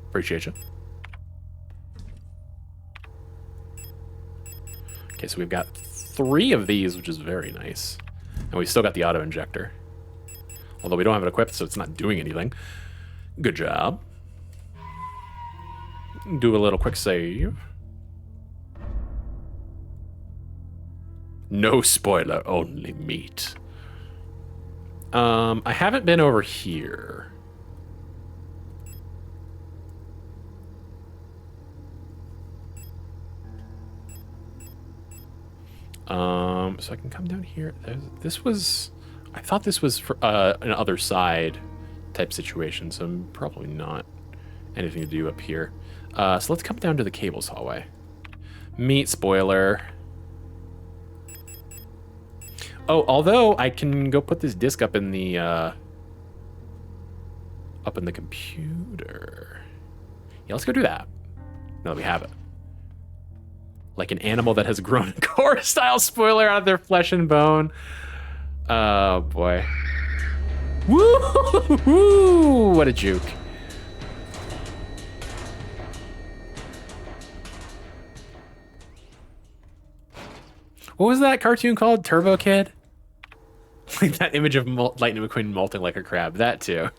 Appreciate you. Okay, so we've got 3 of these, which is very nice. And we've still got the auto injector. Although we don't have it equipped, so it's not doing anything. Good job. Do a little quick save. No spoiler, only meat. I haven't been over here. So I can come down here. This was, I thought this was for an other side type situation, so I'm probably not anything to do up here. So let's come down to the cables hallway. Meat spoiler. Oh, although I can go put this disc up in the computer. Yeah, let's go do that. Now that we have it. Like an animal that has grown a core style spoiler out of their flesh and bone. Oh boy. Woo! What a juke. What was that cartoon called? Turbo Kid? Like that image of Lightning McQueen molting like a crab. That too.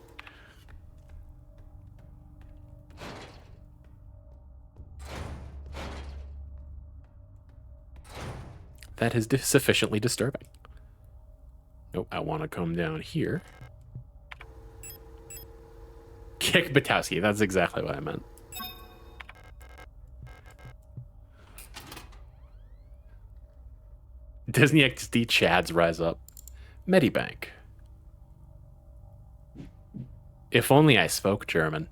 That is sufficiently disturbing. Nope, I want to come down here. Kick Batowski. That's exactly what I meant. Disney XD Chads rise up. Medibank. If only I spoke German.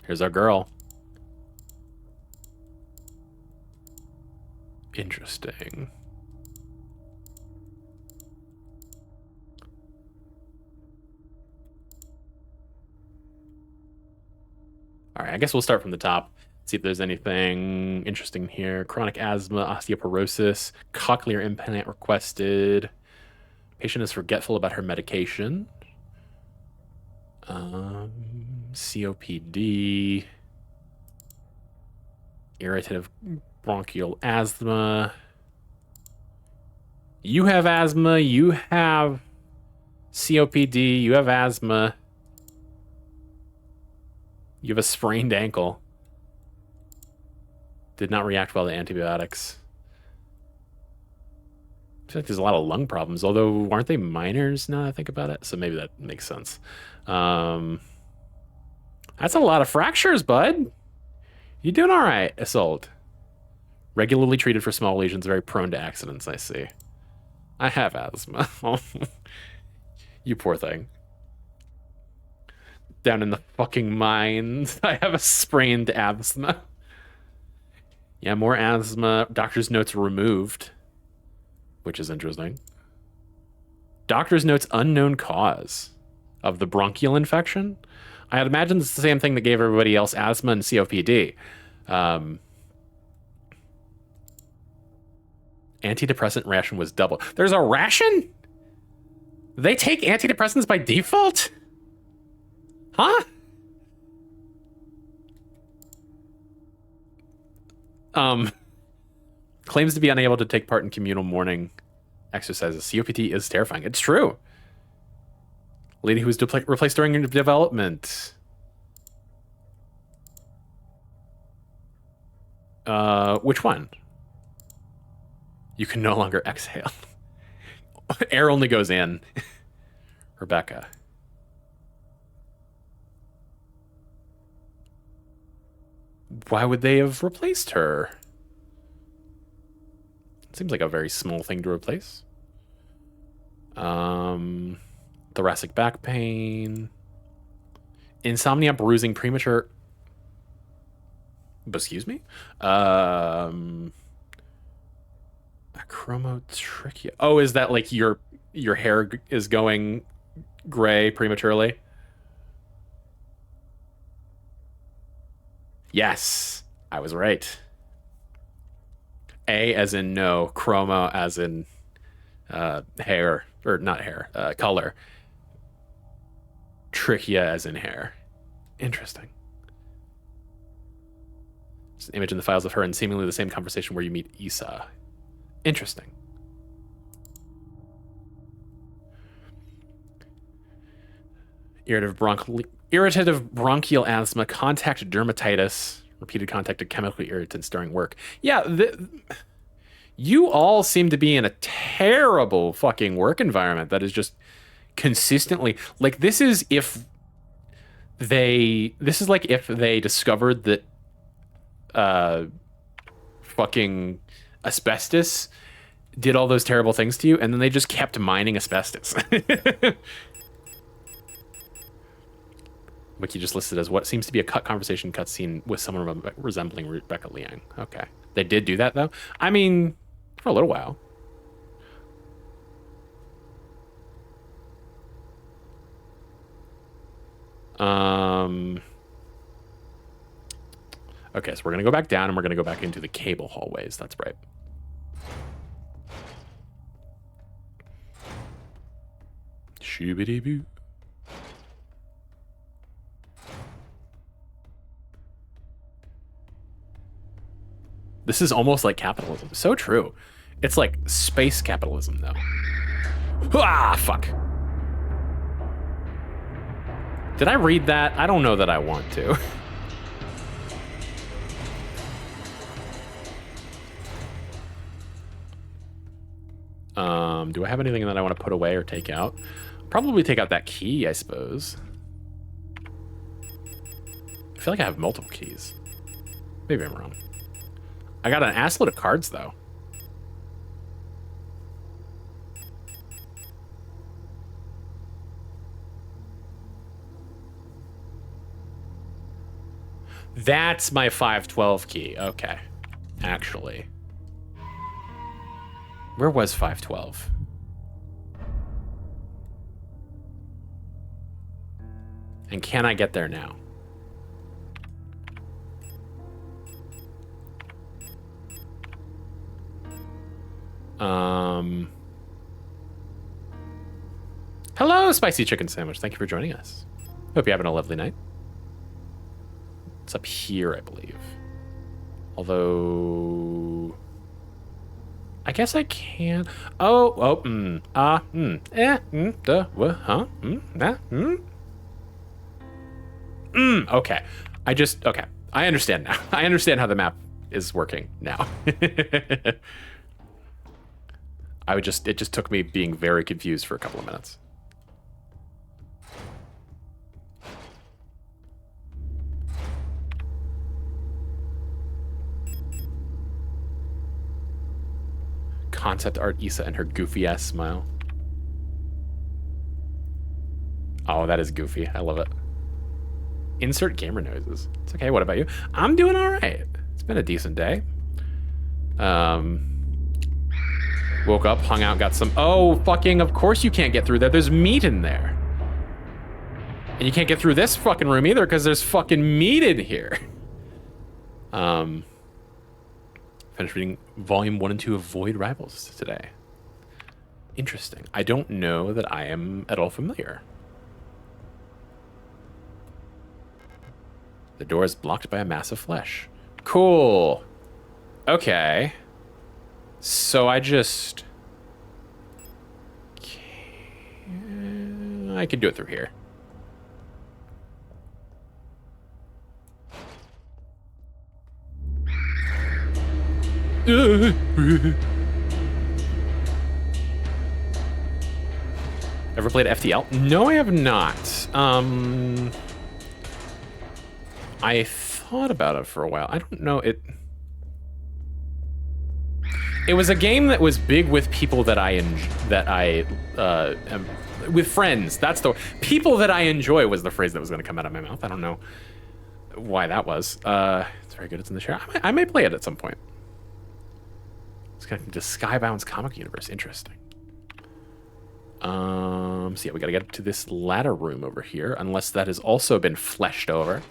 Here's our girl. Interesting. All right, I guess we'll start from the top. See if there's anything interesting here. Chronic asthma, osteoporosis, cochlear implant requested. Patient is forgetful about her medication. COPD. Irritative bronchial asthma. You have asthma. You have COPD. You have asthma. You have a sprained ankle. Did not react well to antibiotics. I feel like there's a lot of lung problems, although aren't they minors now that I think about it? So maybe that makes sense. That's a lot of fractures, bud. You doing all right, Isolde? Regularly treated for small lesions, very prone to accidents, I see. I have asthma. You poor thing. Down in the fucking mines. I have a sprained asthma. Yeah, more asthma. Doctor's notes removed, which is interesting. Doctor's notes unknown cause of the bronchial infection. I had imagined it's the same thing that gave everybody else asthma and COPD. Antidepressant ration was double. There's a ration? They take antidepressants by default? Huh? Claims to be unable to take part in communal morning exercises. COPD is terrifying. It's true. Lady who was replaced during development. Which one? You can no longer exhale. Air only goes in. Rebecca. Why would they have replaced her? Seems like a very small thing to replace. Thoracic back pain. Insomnia, bruising, premature... Excuse me? Achromotrichia. Oh, is that like your hair is going gray prematurely? Yes, I was right. A as in no, chroma as in hair, or not hair, color. Trichia as in hair. Interesting. There's an image in the files of her in seemingly the same conversation where you meet Issa. Interesting. Irritative bronchial asthma, contact dermatitis, repeated contact of chemical irritants during work. Yeah, you all seem to be in a terrible fucking work environment that is just consistently like this is like if they discovered that fucking asbestos did all those terrible things to you and then they just kept mining asbestos. Wiki just listed as what seems to be a cut conversation cutscene with someone resembling Rebecca Liang. Okay. They did do that, though? I mean, for a little while. Okay, so we're going to go back down and we're going to go back into the cable hallways. That's right. Shoo-bitty-boo. This is almost like capitalism. So true. It's like space capitalism, though. Ah, fuck. Did I read that? I don't know that I want to. Do I have anything that I want to put away or take out? Probably take out that key, I suppose. I feel like I have multiple keys. Maybe I'm wrong. I got an assload of cards, though. That's my 512 key. Okay. Actually. Where was 512? And can I get there now? Hello, Spicy Chicken Sandwich. Thank you for joining us. Hope you're having a lovely night. It's up here, I believe. Although... I guess I can... okay. Okay. I understand now. I understand how the map is working now. It just took me being very confused for a couple of minutes. Concept art Issa and her goofy ass smile. Oh, that is goofy. I love it. Insert gamer noises. It's okay. What about you? I'm doing all right. It's been a decent day. Woke up, hung out, got some... Oh, fucking, of course you can't get through there. There's meat in there. And you can't get through this fucking room either because there's fucking meat in here. Finished reading volume 1 and 2 of Void Rivals today. Interesting. I don't know that I am at all familiar. The door is blocked by a mass of flesh. Cool. Okay. So I just... I can do it through here. Ever played FTL? No, I have not. I thought about it for a while. I don't know it. It was a game that was big with people that with friends. That's the people that I enjoy was the phrase that was going to come out of my mouth. I don't know why that was. It's very good. It's in the share. I may play it at some point. It's connected to Skybound's comic universe. Interesting. So yeah, we gotta get to this ladder room over here, unless that has also been fleshed over.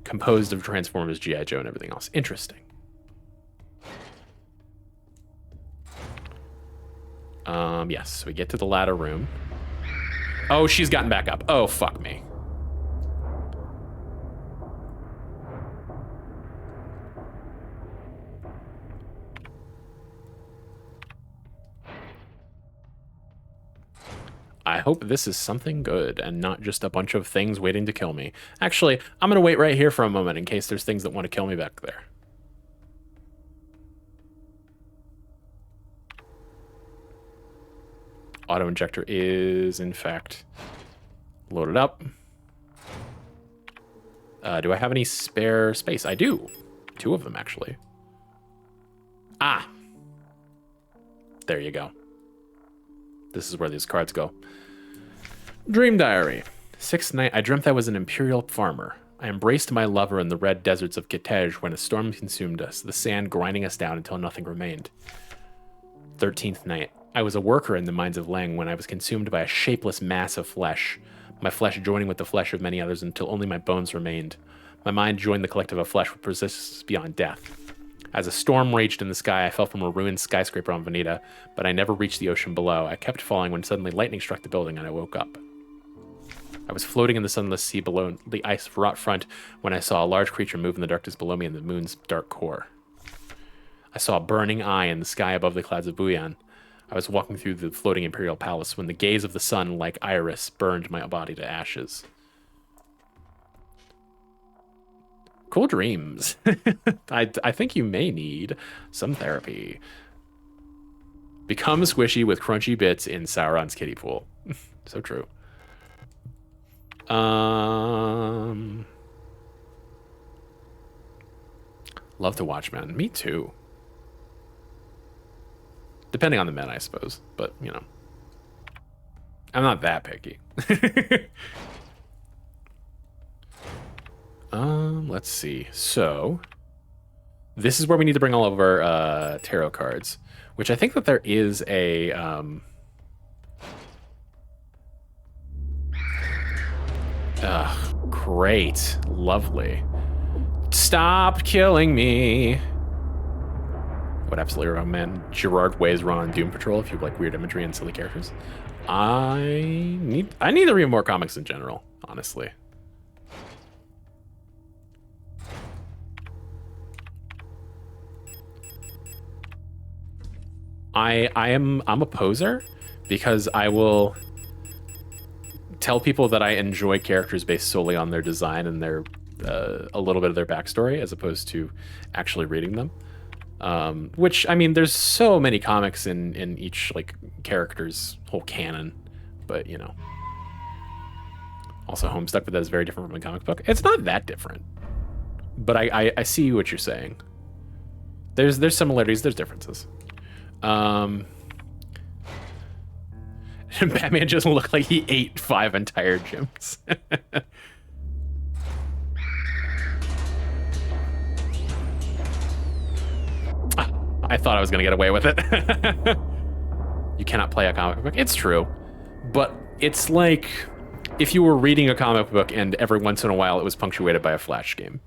Composed of Transformers, G.I. Joe, and everything else. Interesting. Yes, so we get to the ladder room. Oh, she's gotten back up. Oh, fuck me. I hope this is something good and not just a bunch of things waiting to kill me. Actually, I'm going to wait right here for a moment in case there's things that want to kill me back there. Auto injector is, in fact, loaded up. Do I have any spare space? I do. 2 of them, actually. Ah. There you go. This is where these cards go. Dream diary. 6th night, I dreamt I was an imperial farmer. I embraced my lover in the red deserts of Kitej when a storm consumed us, the sand grinding us down until nothing remained. 13th night, I was a worker in the mines of Leng when I was consumed by a shapeless mass of flesh, my flesh joining with the flesh of many others until only my bones remained. My mind joined the collective of flesh which persists beyond death. As a storm raged in the sky, I fell from a ruined skyscraper on Veneta, but I never reached the ocean below. I kept falling when suddenly lightning struck the building and I woke up. I was floating in the sunless sea below the ice-wrought front when I saw a large creature move in the darkness below me in the moon's dark core. I saw a burning eye in the sky above the clouds of Buyan. I was walking through the floating imperial palace when the gaze of the sun, like iris, burned my body to ashes. Cool dreams. I think you may need some therapy. Become squishy with crunchy bits in Sauron's kiddie pool. So true. Love to watch men. Me too. Depending on the men, I suppose. But, you know. I'm not that picky. Let's see. So, this is where we need to bring all of our tarot cards, which I think that there is a great, lovely. Stop killing me. Would absolutely recommend Gerard Way's run on Doom Patrol if you like weird imagery and silly characters. I need to read more comics in general, honestly. I'm a poser because I will tell people that I enjoy characters based solely on their design and their a little bit of their backstory as opposed to actually reading them. Which, I mean, there's so many comics in each like character's whole canon, but you know. Also, Homestuck, but that is very different from a comic book. It's not that different, but I see what you're saying. There's similarities, there's differences. Batman just looked like he ate 5 entire gyms. I thought I was gonna get away with it. You cannot play a comic book. It's true, but it's like if you were reading a comic book and every once in a while it was punctuated by a Flash game.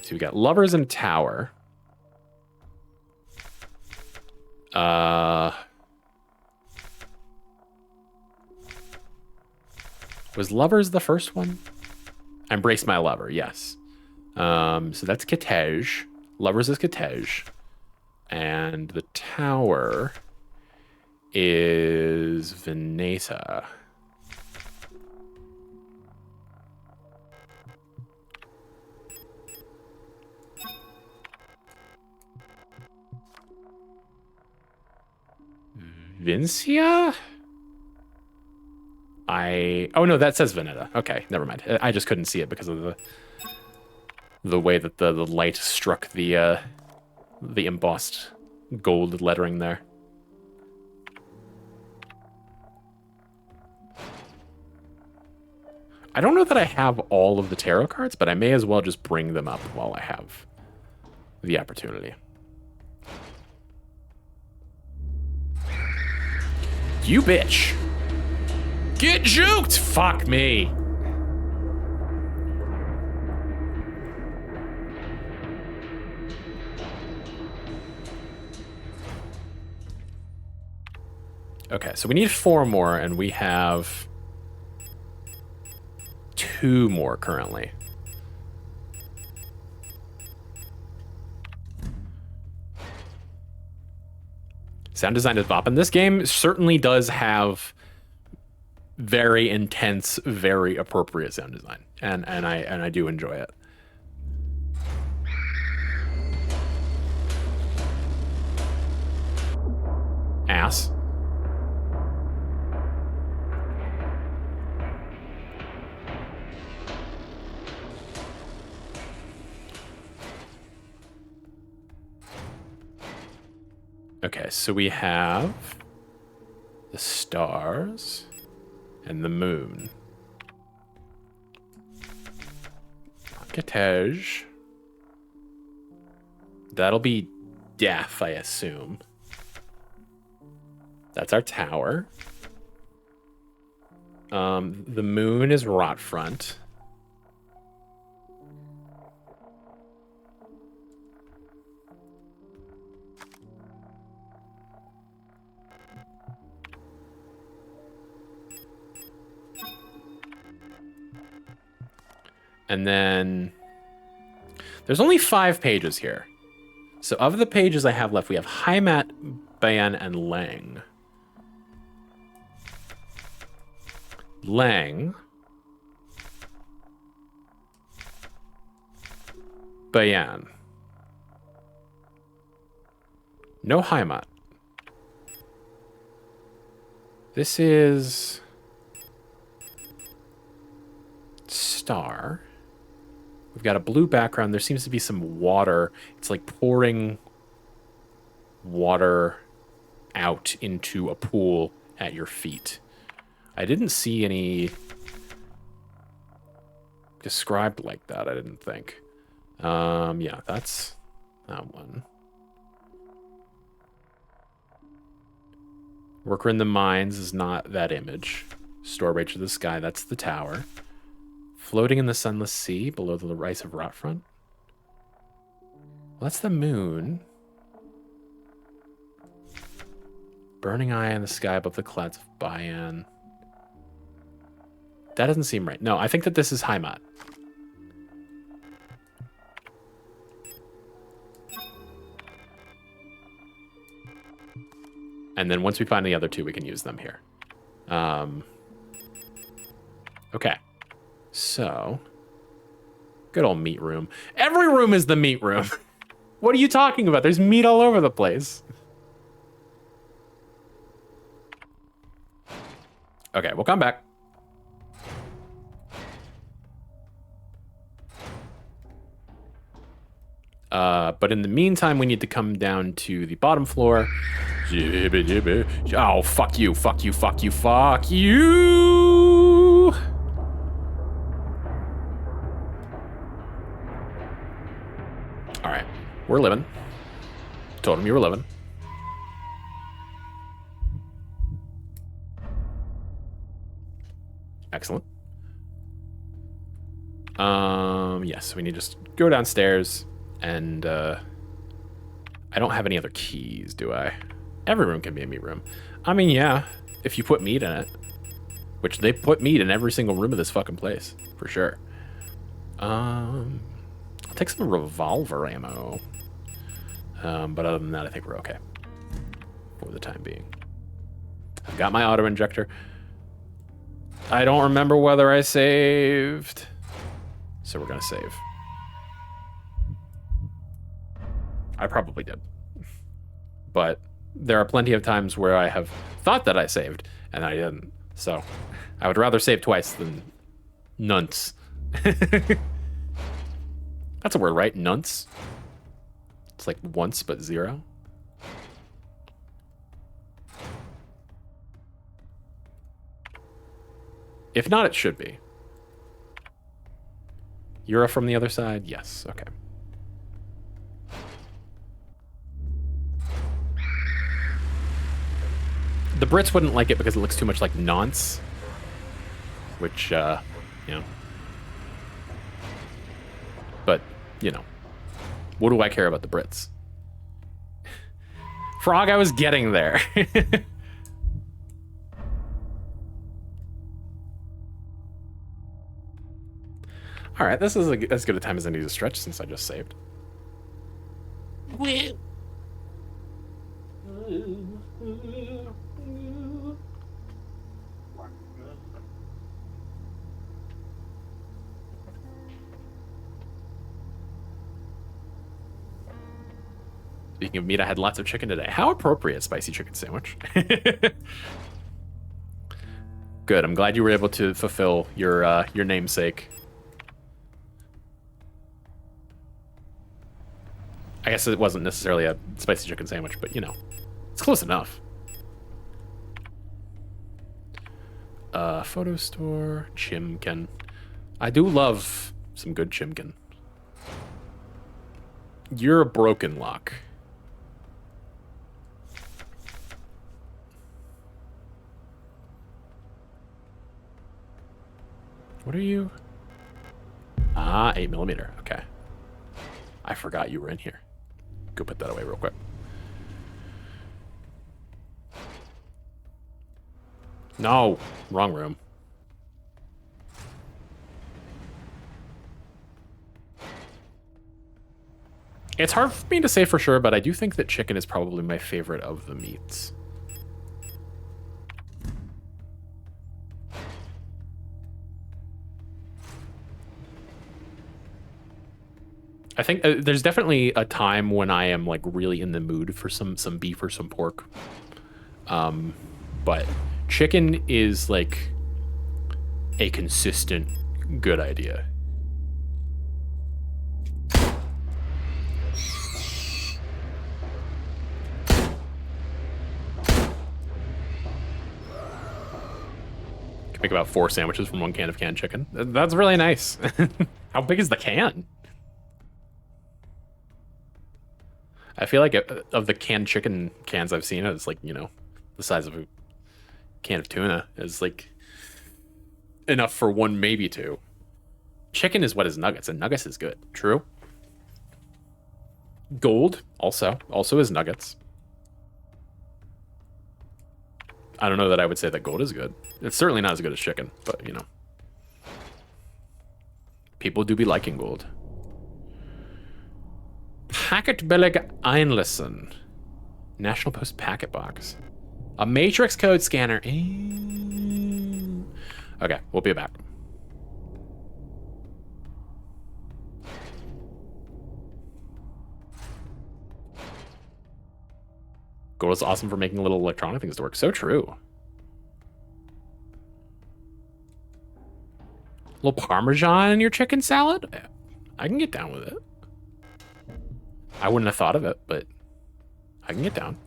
So we got Lovers and Tower. Was Lovers the first one? Embrace My Lover, yes. So that's Kitej. Lovers is Kitej. And the Tower is Veneta. Vincia? Oh no, that says Veneta. Okay, never mind. I just couldn't see it because of the way that the light struck the embossed gold lettering there. I don't know that I have all of the tarot cards, but I may as well just bring them up while I have the opportunity. You bitch! Get juked! Fuck me! Okay, so we need 4 more, and we have 2 more currently. Sound design is bopping. This game certainly does have very intense, very appropriate sound design, and I do enjoy it. Ass. Okay, so we have the stars and the moon. Kitej. That'll be death, I assume. That's our tower. The moon is Rotfront. And then there's only 5 pages here. So of the pages I have left, we have Heimat, Bayan, and Lang. Lang. Bayan. No Heimat. This is star. We've got a blue background. There seems to be some water. It's like pouring water out into a pool at your feet. I didn't see any described like that, I didn't think. Yeah, that's that one. Worker in the mines is not that image. Storage of the sky, that's the tower. Floating in the sunless sea below the rise of Rotfront. Well, that's the moon. Burning eye in the sky above the clouds of Bayan. That doesn't seem right. No, I think that this is Heimat. And then once we find the other two, we can use them here. Okay. So, good old meat room. Every room is the meat room. What are you talking about? There's meat all over the place. Okay, we'll come back. But in the meantime, we need to come down to the bottom floor. Oh, fuck you, fuck you, fuck you, fuck you! Alright, we're living. Told him you were living. Excellent. Yes, we need to just go downstairs, and I don't have any other keys, do I? Every room can be a meat room. I mean, yeah, if you put meat in it, which they put meat in every single room of this fucking place, for sure. I'll take some revolver ammo. But other than that, I think we're okay for the time being. I've got my auto injector. I don't remember whether I saved, so we're gonna save. I probably did, but there are plenty of times where I have thought that I saved and I didn't. So I would rather save twice than nunts. That's a word, right? Nunts. It's like once but zero. If not, it should be. You're from the other side? Yes, okay. The Brits wouldn't like it because it looks too much like nonce. Which, you know. But, you know. What do I care about the Brits? Frog, I was getting there. All right, this is as good a time as I need to stretch since I just saved. Speaking of meat, I had lots of chicken today. How appropriate, spicy chicken sandwich. Good, I'm glad you were able to fulfill your namesake. I guess it wasn't necessarily a spicy chicken sandwich, but you know, it's close enough. Photo store, chimkin. I do love some good chimkin. You're a broken lock. What are you? Ah, 8mm. Okay. I forgot you were in here. Go put that away real quick. No, wrong room. It's hard for me to say for sure, but I do think that chicken is probably my favorite of the meats. I think there's definitely a time when I am like really in the mood for some beef or some pork. But Chicken is like a consistent good idea. Can make about 4 sandwiches from 1 can of canned chicken. That's really nice. How big is the can? I feel like of the canned chicken cans I've seen, it's like, you know, the size of a can of tuna is like enough for 1, maybe 2. Chicken is what is nuggets, and nuggets is good. True. Gold also is nuggets. I don't know that I would say that gold is good. It's certainly not as good as chicken, but you know, people do be liking gold. Packetbillig Einlösen. National Post packet box. A matrix code scanner. Okay, we'll be back. Gold is awesome for making little electronic things to work. So true. A little Parmesan in your chicken salad? I can get down with it. I wouldn't have thought of it, but I can get down.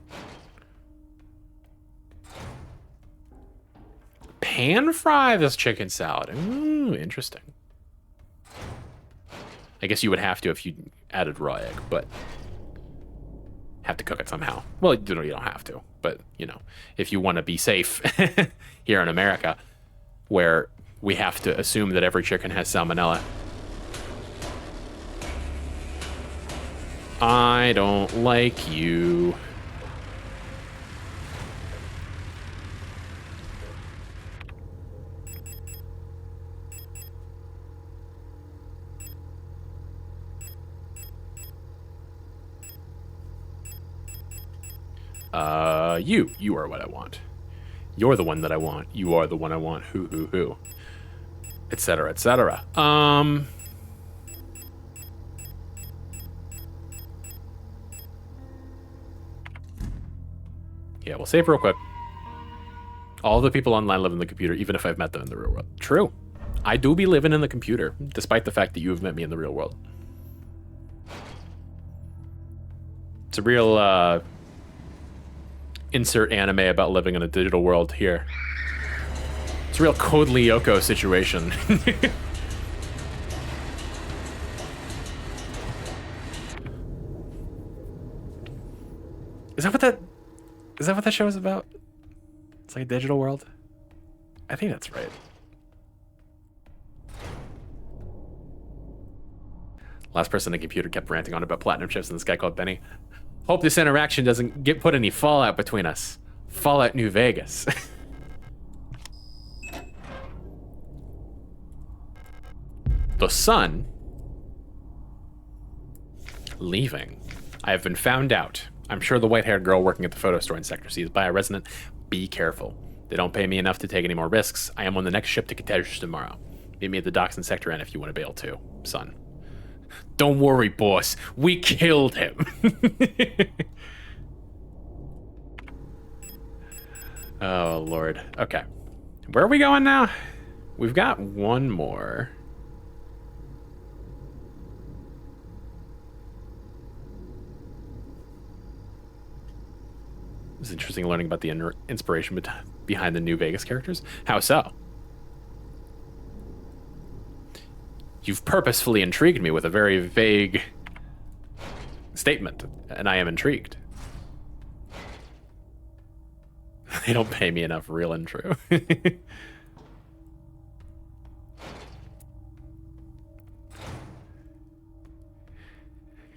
Pan fry this chicken salad. Ooh, interesting. I guess you would have to if you added raw egg, but have to cook it somehow. Well, you don't have to, but you know, if you want to be safe here in America, where we have to assume that every chicken has salmonella. I don't like you. You are what I want. You're the one that I want. You are the one I want. Who. Etc. Etc. Yeah, we'll save real quick. All the people online live in the computer, even if I've met them in the real world. True. I do be living in the computer, despite the fact that you have met me in the real world. It's a real, insert anime about living in a digital world here. It's a real Code Lyoko situation. Is that what that show is about? It's like a digital world? I think that's right. Last person in the computer kept ranting on about platinum chips and this guy called Benny. Hope this interaction doesn't put any fallout between us. Fallout New Vegas. The sun leaving. I have been found out. I'm sure the white-haired girl working at the photo store in Sector C is by a resident. Be careful. They don't pay me enough to take any more risks. I am on the next ship to Katesh tomorrow. Meet me at the docks in Sector N if you want to bail too, son. Don't worry, boss. We killed him. Oh, Lord. Okay. Where are we going now? We've got one more. It's interesting learning about the inspiration behind the New Vegas characters. How so? You've purposefully intrigued me with a very vague statement, and I am intrigued. They don't pay me enough, real and true.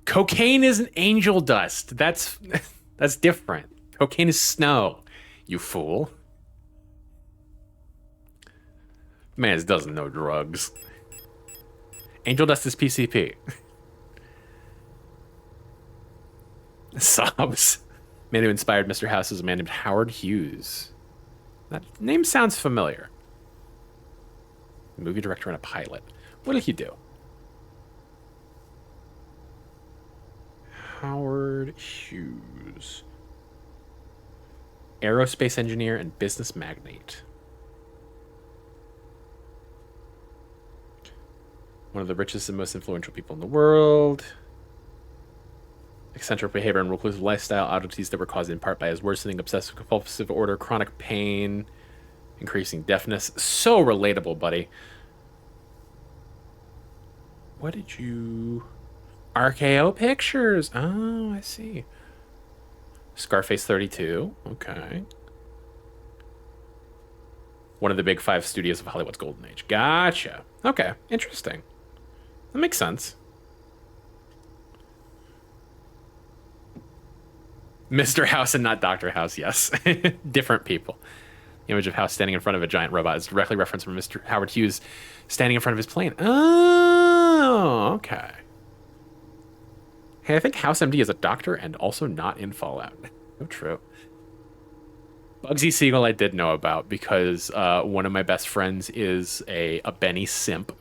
Cocaine isn't angel dust. That's different. Cocaine is snow, you fool. Man doesn't know drugs. Angel dust is PCP. Sobs. Man who inspired Mr. House is a man named Howard Hughes. That name sounds familiar. Movie director and a pilot. What did he do? Howard Hughes. aerospace engineer, and business magnate. One of the richest and most influential people in the world. Eccentric behavior and reclusive lifestyle, oddities that were caused in part by his worsening obsessive compulsive order, chronic pain, increasing deafness. So relatable, buddy. What did you... RKO Pictures. Oh, I see. Scarface 32. Okay. One of the big 5 studios of Hollywood's golden age. Gotcha. Okay, interesting. That makes sense. Mr. House and not Dr. House, yes. Different people. The image of House standing in front of a giant robot is directly referenced from Mr. Howard Hughes standing in front of his plane. Oh, okay. Hey, I think House MD is a doctor and also not in Fallout. Oh, true. Bugsy Siegel I did know about because one of my best friends is a Benny simp.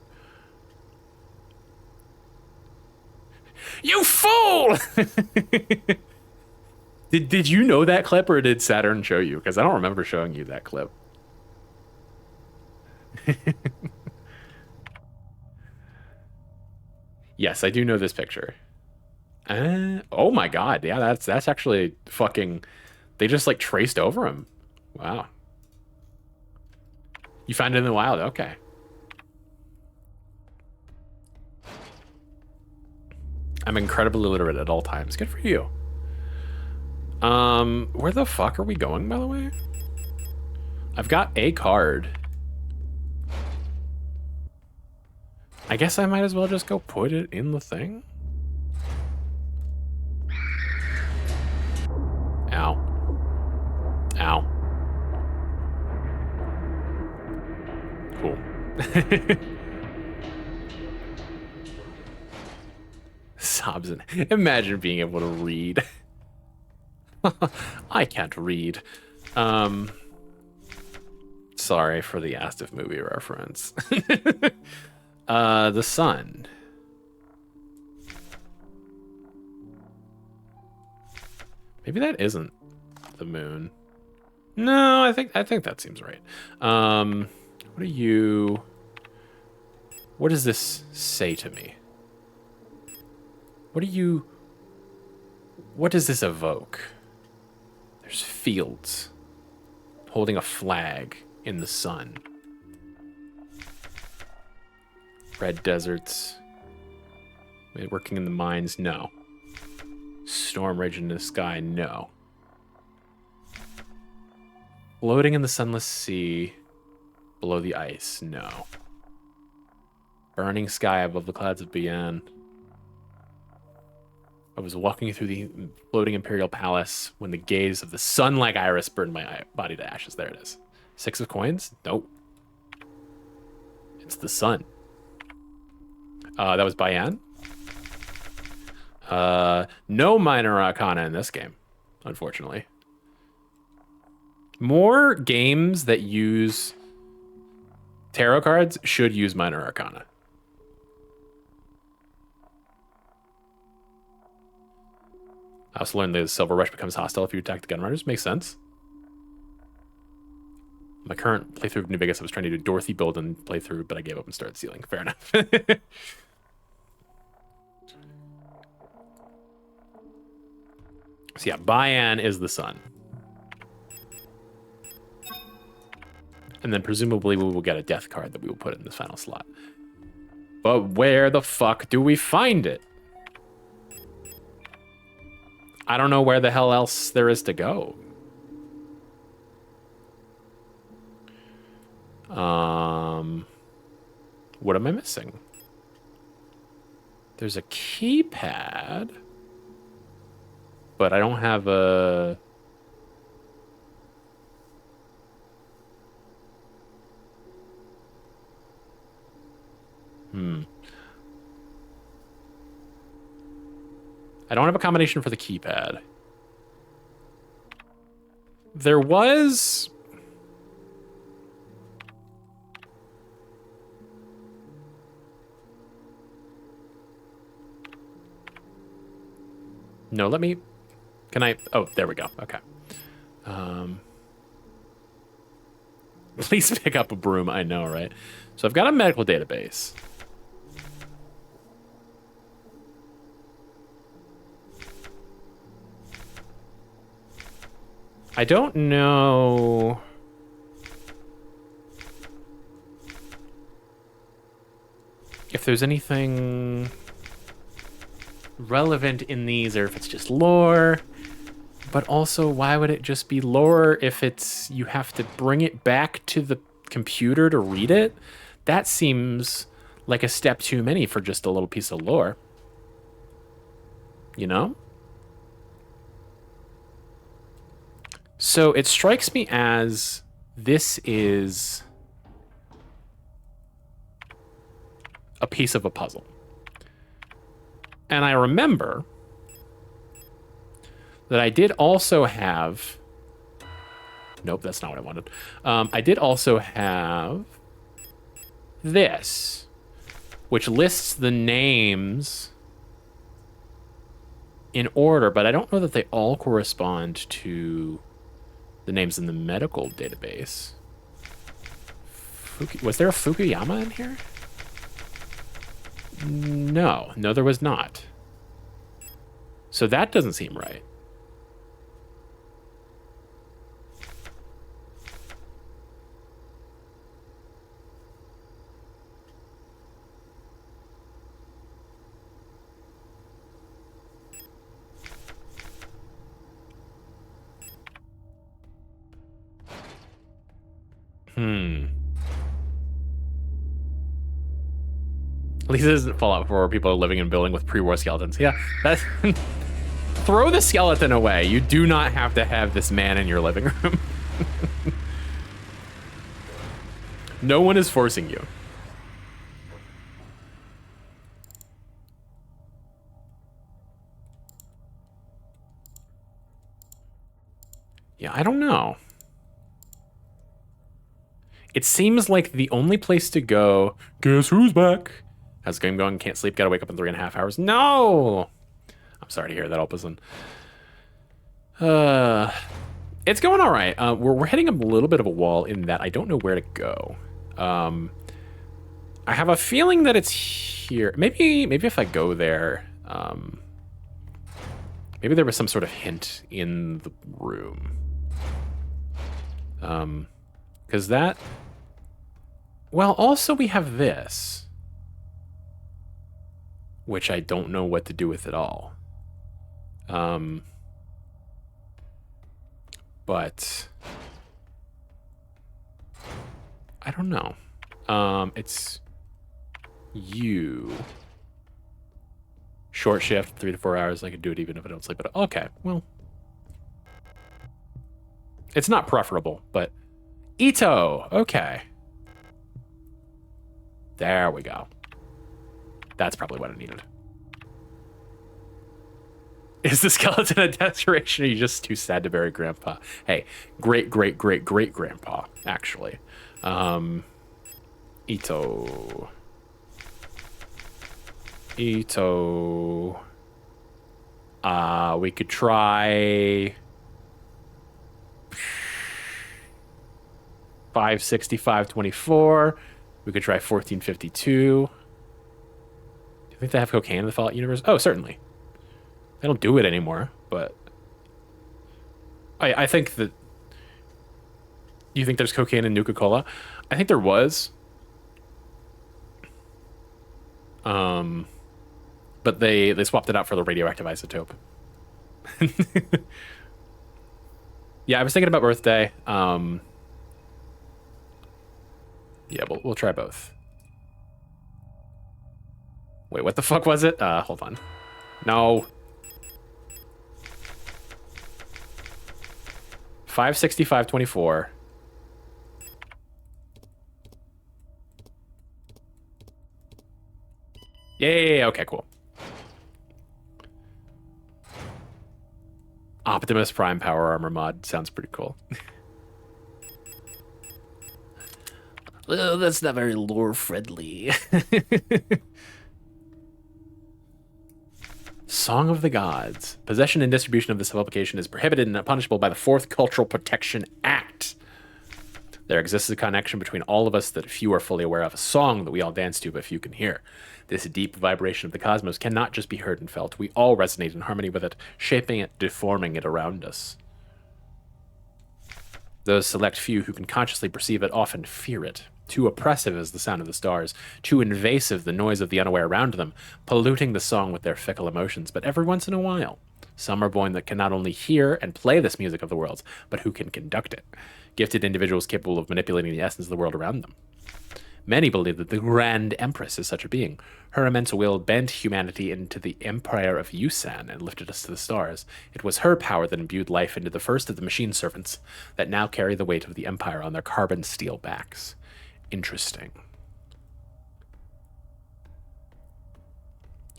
You fool! Did you know that clip, or did Saturn show you? Because I don't remember showing you that clip. Yes, I do know this picture. Oh my god, yeah, that's actually fucking... They just, like, traced over him. Wow. You found it in the wild, okay. I'm incredibly literate at all times. Good for you. Where the fuck are we going, by the way? I've got a card. I guess I might as well just go put it in the thing. Ow. Ow. Cool. Sobs. Imagine being able to read. I can't read. Sorry for the Astif movie reference. The sun. Maybe that isn't the moon. No, I think that seems right. What does this say to me? What does this evoke? There's fields holding a flag in the sun. Red deserts. Working in the mines, no. Storm raging in the sky, no. Floating in the sunless sea below the ice, no. Burning sky above the clouds of Bian. I was walking through the floating Imperial Palace when the gaze of the sun-like iris burned my body to ashes. There it is. 6 of coins? Nope. It's the sun. That was Bian. No minor arcana in this game, unfortunately. More games that use tarot cards should use minor arcana. I also learned the Silver Rush becomes hostile if you attack the Gun Runners. Makes sense. My current playthrough of New Vegas, I was trying to do Dorothy build and playthrough, but I gave up and started sealing. Fair enough. So yeah, Bian is the sun. And then presumably we will get a death card that we will put in this final slot. But where the fuck do we find it? I don't know where the hell else there is to go. What am I missing? There's a keypad, but I don't have a... I don't have a combination for the keypad. There was... No, let me... Can I... Oh, there we go. Okay. Please pick up a broom. I know, right? So I've got a medical database. I don't know... if there's anything relevant in these, or if it's just lore. But also, why would it just be lore if it's you have to bring it back to the computer to read it? That seems like a step too many for just a little piece of lore. You know? So it strikes me as this is a piece of a puzzle. And I remember that I did also have... Nope, that's not what I wanted. I did also have this, which lists the names in order, but I don't know that they all correspond to the names in the medical database. Was there a Fukuyama in here? No, there was not. So that doesn't seem right. At least it doesn't Fallout 4 where people are living in a building with pre-war skeletons. Yeah, that's... Throw the skeleton away. You do not have to have this man in your living room. No one is forcing you. Yeah, I don't know. It seems like the only place to go... Guess who's back? How's the game going? Can't sleep. Gotta wake up in 3.5 hours. No! I'm sorry to hear that, Opalson. It's going all right. We're hitting a little bit of a wall in that I don't know where to go. I have a feeling that it's here. Maybe if I go there, maybe there was some sort of hint in the room. Because that... Well, also we have this, which I don't know what to do with at all. But I don't know. It's you. Short shift, 3 to 4 hours. I could do it even if I don't sleep. But okay, well, it's not preferable, but Ito. Okay, there we go. That's probably what I needed. Is the skeleton a decoration, or are you just too sad to bury Grandpa? Hey, great-great-great-great-grandpa, actually. Ito. We could try... 565.24. We could try 1452. Do you think they have cocaine in the Fallout universe? Oh, certainly. They don't do it anymore, but I think that... You think there's cocaine in Nuka-Cola? I think there was. But they swapped it out for the radioactive isotope. Yeah, I was thinking about birthday. Yeah, we'll try both. Wait, what the fuck was it? Hold on. No. 565.24. Yay, okay, cool. Optimus Prime Power Armor mod sounds pretty cool. Well, that's not very lore friendly. Song of the Gods. Possession and distribution of this publication is prohibited and punishable by the 4th Cultural Protection Act. There exists a connection between all of us that few are fully aware of, a song that we all dance to but few can hear. This deep vibration of the cosmos cannot just be heard and felt. We all resonate in harmony with it, shaping it, deforming it around us. Those select few who can consciously perceive it often fear it. Too oppressive is the sound of the stars, too invasive the noise of the unaware around them, polluting the song with their fickle emotions. But every once in a while, some are born that can not only hear and play this music of the worlds, but who can conduct it. Gifted individuals capable of manipulating the essence of the world around them. Many believe that the Grand Empress is such a being. Her immense will bent humanity into the Empire of Yusan and lifted us to the stars. It was her power that imbued life into the first of the machine servants that now carry the weight of the Empire on their carbon steel backs. Interesting.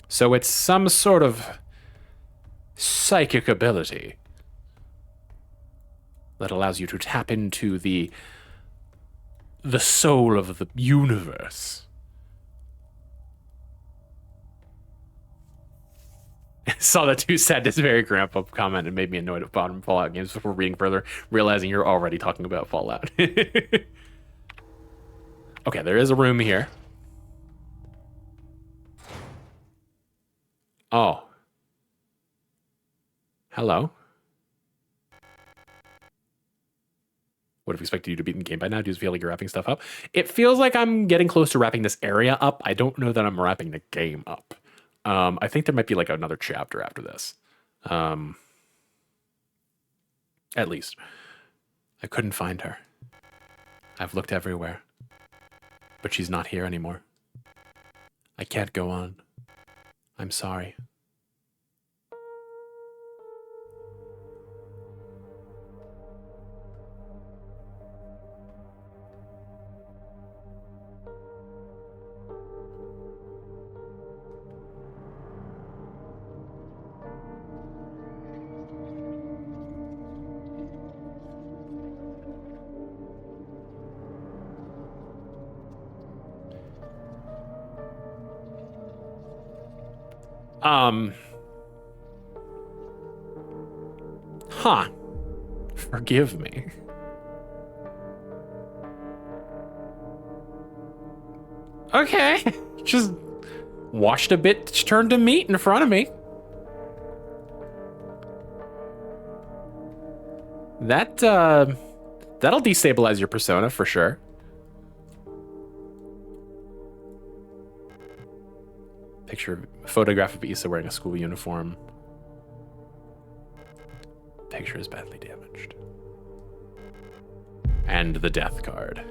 So it's some sort of psychic ability that allows you to tap into the soul of the universe. I saw that too sad this very grandpa comment and made me annoyed at bottom Fallout games before reading further, realizing you're already talking about Fallout. Okay, there is a room here. Oh. Hello. Would have expected you to beat the game by now. Do you feel like you're wrapping stuff up? It feels like I'm getting close to wrapping this area up. I don't know that I'm wrapping the game up. I think there might be like another chapter after this. At least. I couldn't find her. I've looked everywhere. But she's not here anymore. I can't go on. I'm sorry. Huh. Forgive me. Okay. Just watched a bit turn to meat in front of me. That'll destabilize your persona for sure. Photograph of Issa wearing a school uniform. Picture is badly damaged. And the death card.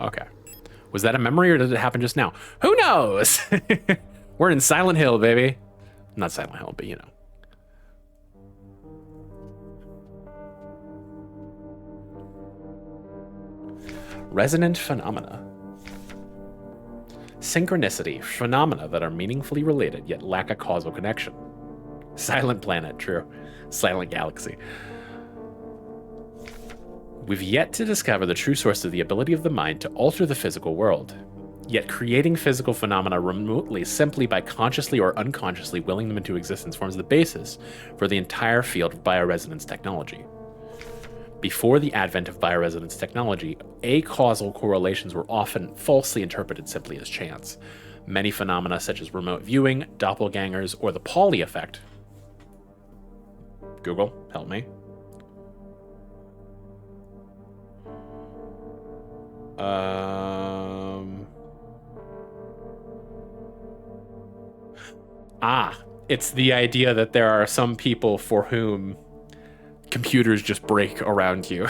Okay. Was that a memory or did it happen just now? Who knows? We're in Silent Hill, baby. Not Silent Hill, but you know. Resonant phenomena. Synchronicity, phenomena that are meaningfully related yet lack a causal connection. Silent planet, true. Silent galaxy. We've yet to discover the true source of the ability of the mind to alter the physical world. Yet creating physical phenomena remotely simply by consciously or unconsciously willing them into existence forms the basis for the entire field of bioresonance technology. Before the advent of bioresonance technology, acausal correlations were often falsely interpreted simply as chance. Many phenomena such as remote viewing, doppelgangers, or the Pauli effect. Google, help me. It's the idea that there are some people for whom computers just break around you.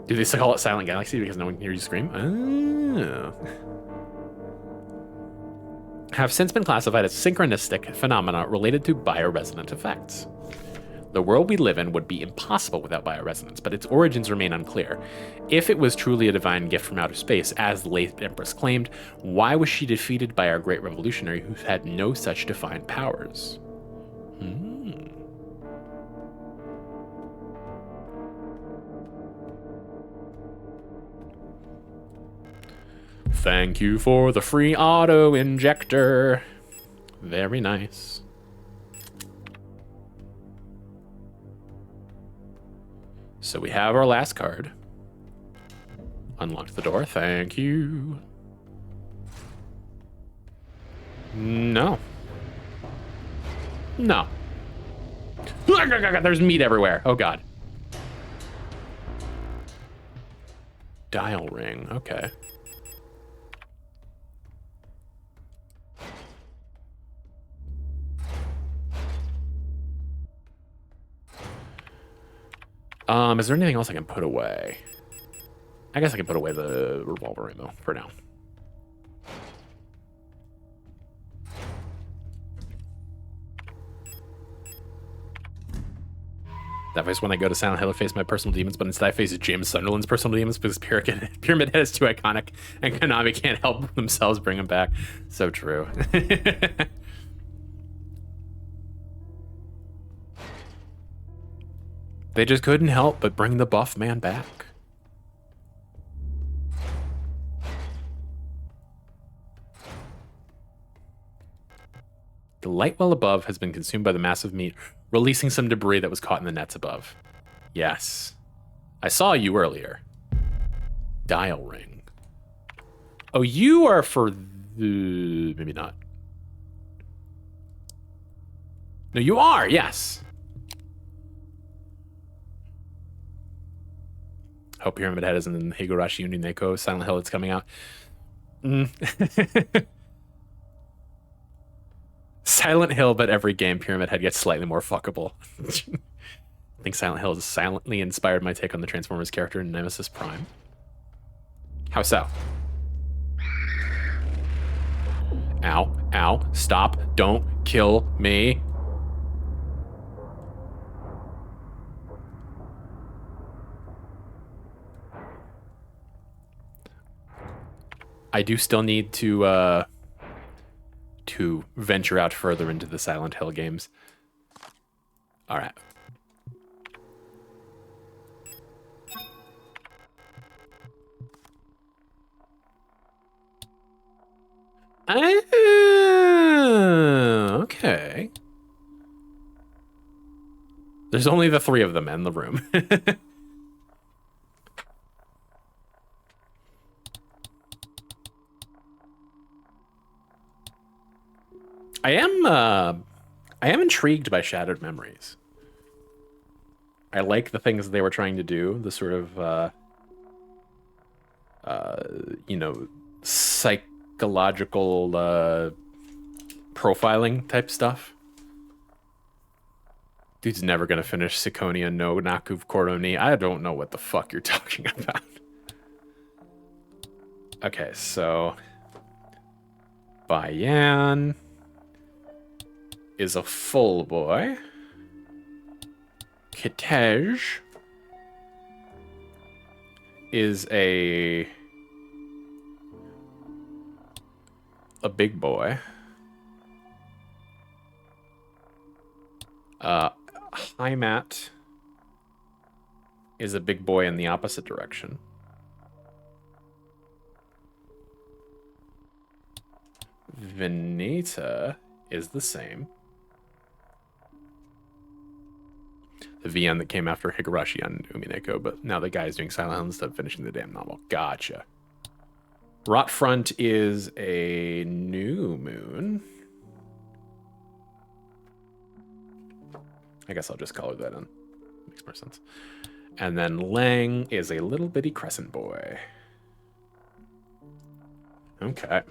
Do they still call it Silent Galaxy because no one can hear you scream? Oh. Have since been classified as synchronistic phenomena related to bioresonant effects. The world we live in would be impossible without bioresonance, but its origins remain unclear. If it was truly a divine gift from outer space, as the late Empress claimed, why was she defeated by our great revolutionary who had no such defined powers? Thank you for the free auto injector. Very nice. So we have our last card. Unlock the door. Thank you. No. No. There's meat everywhere. Oh, God. Dial ring. Okay. Is there anything else I can put away? I guess I can put away the revolver ammo for now. That face when I go to Silent Hill, I face my personal demons, but instead I face James Sunderland's personal demons because Pyramid Head is too iconic and Konami can't help themselves bring him back. So true. They just couldn't help but bring the buff man back. The light well above has been consumed by the massive meat, releasing some debris that was caught in the nets above. Yes. I saw you earlier. Dial ring. Oh, you are for the... Maybe not. No, you are, yes. Hope Pyramid Head isn't in Higurashi Unineko Silent Hill that's coming out. Silent Hill, but every game Pyramid Head gets slightly more fuckable. I think Silent Hill has silently inspired my take on the Transformers character in Nemesis Prime. How so? Ow, ow, stop, don't kill me. I do still need to venture out further into the Silent Hill games. All right. Okay. There's only the three of them in the room. I am intrigued by Shattered Memories. I like the things they were trying to do, the sort of you know, psychological profiling type stuff. Dude's never gonna finish Siconia no Naku Kordo ni. I don't know what the fuck you're talking about. Okay, so Bayan is a full boy. Kitej is a big boy. Heimat is a big boy in the opposite direction. Veneta is the same. The VN that came after Higurashi on Umineko, but now the guy is doing Silent Hill instead of finishing the damn novel. Gotcha. Rotfront is a new moon. I guess I'll just color that in. Makes more sense. And then Lang is a little bitty crescent boy. Okay.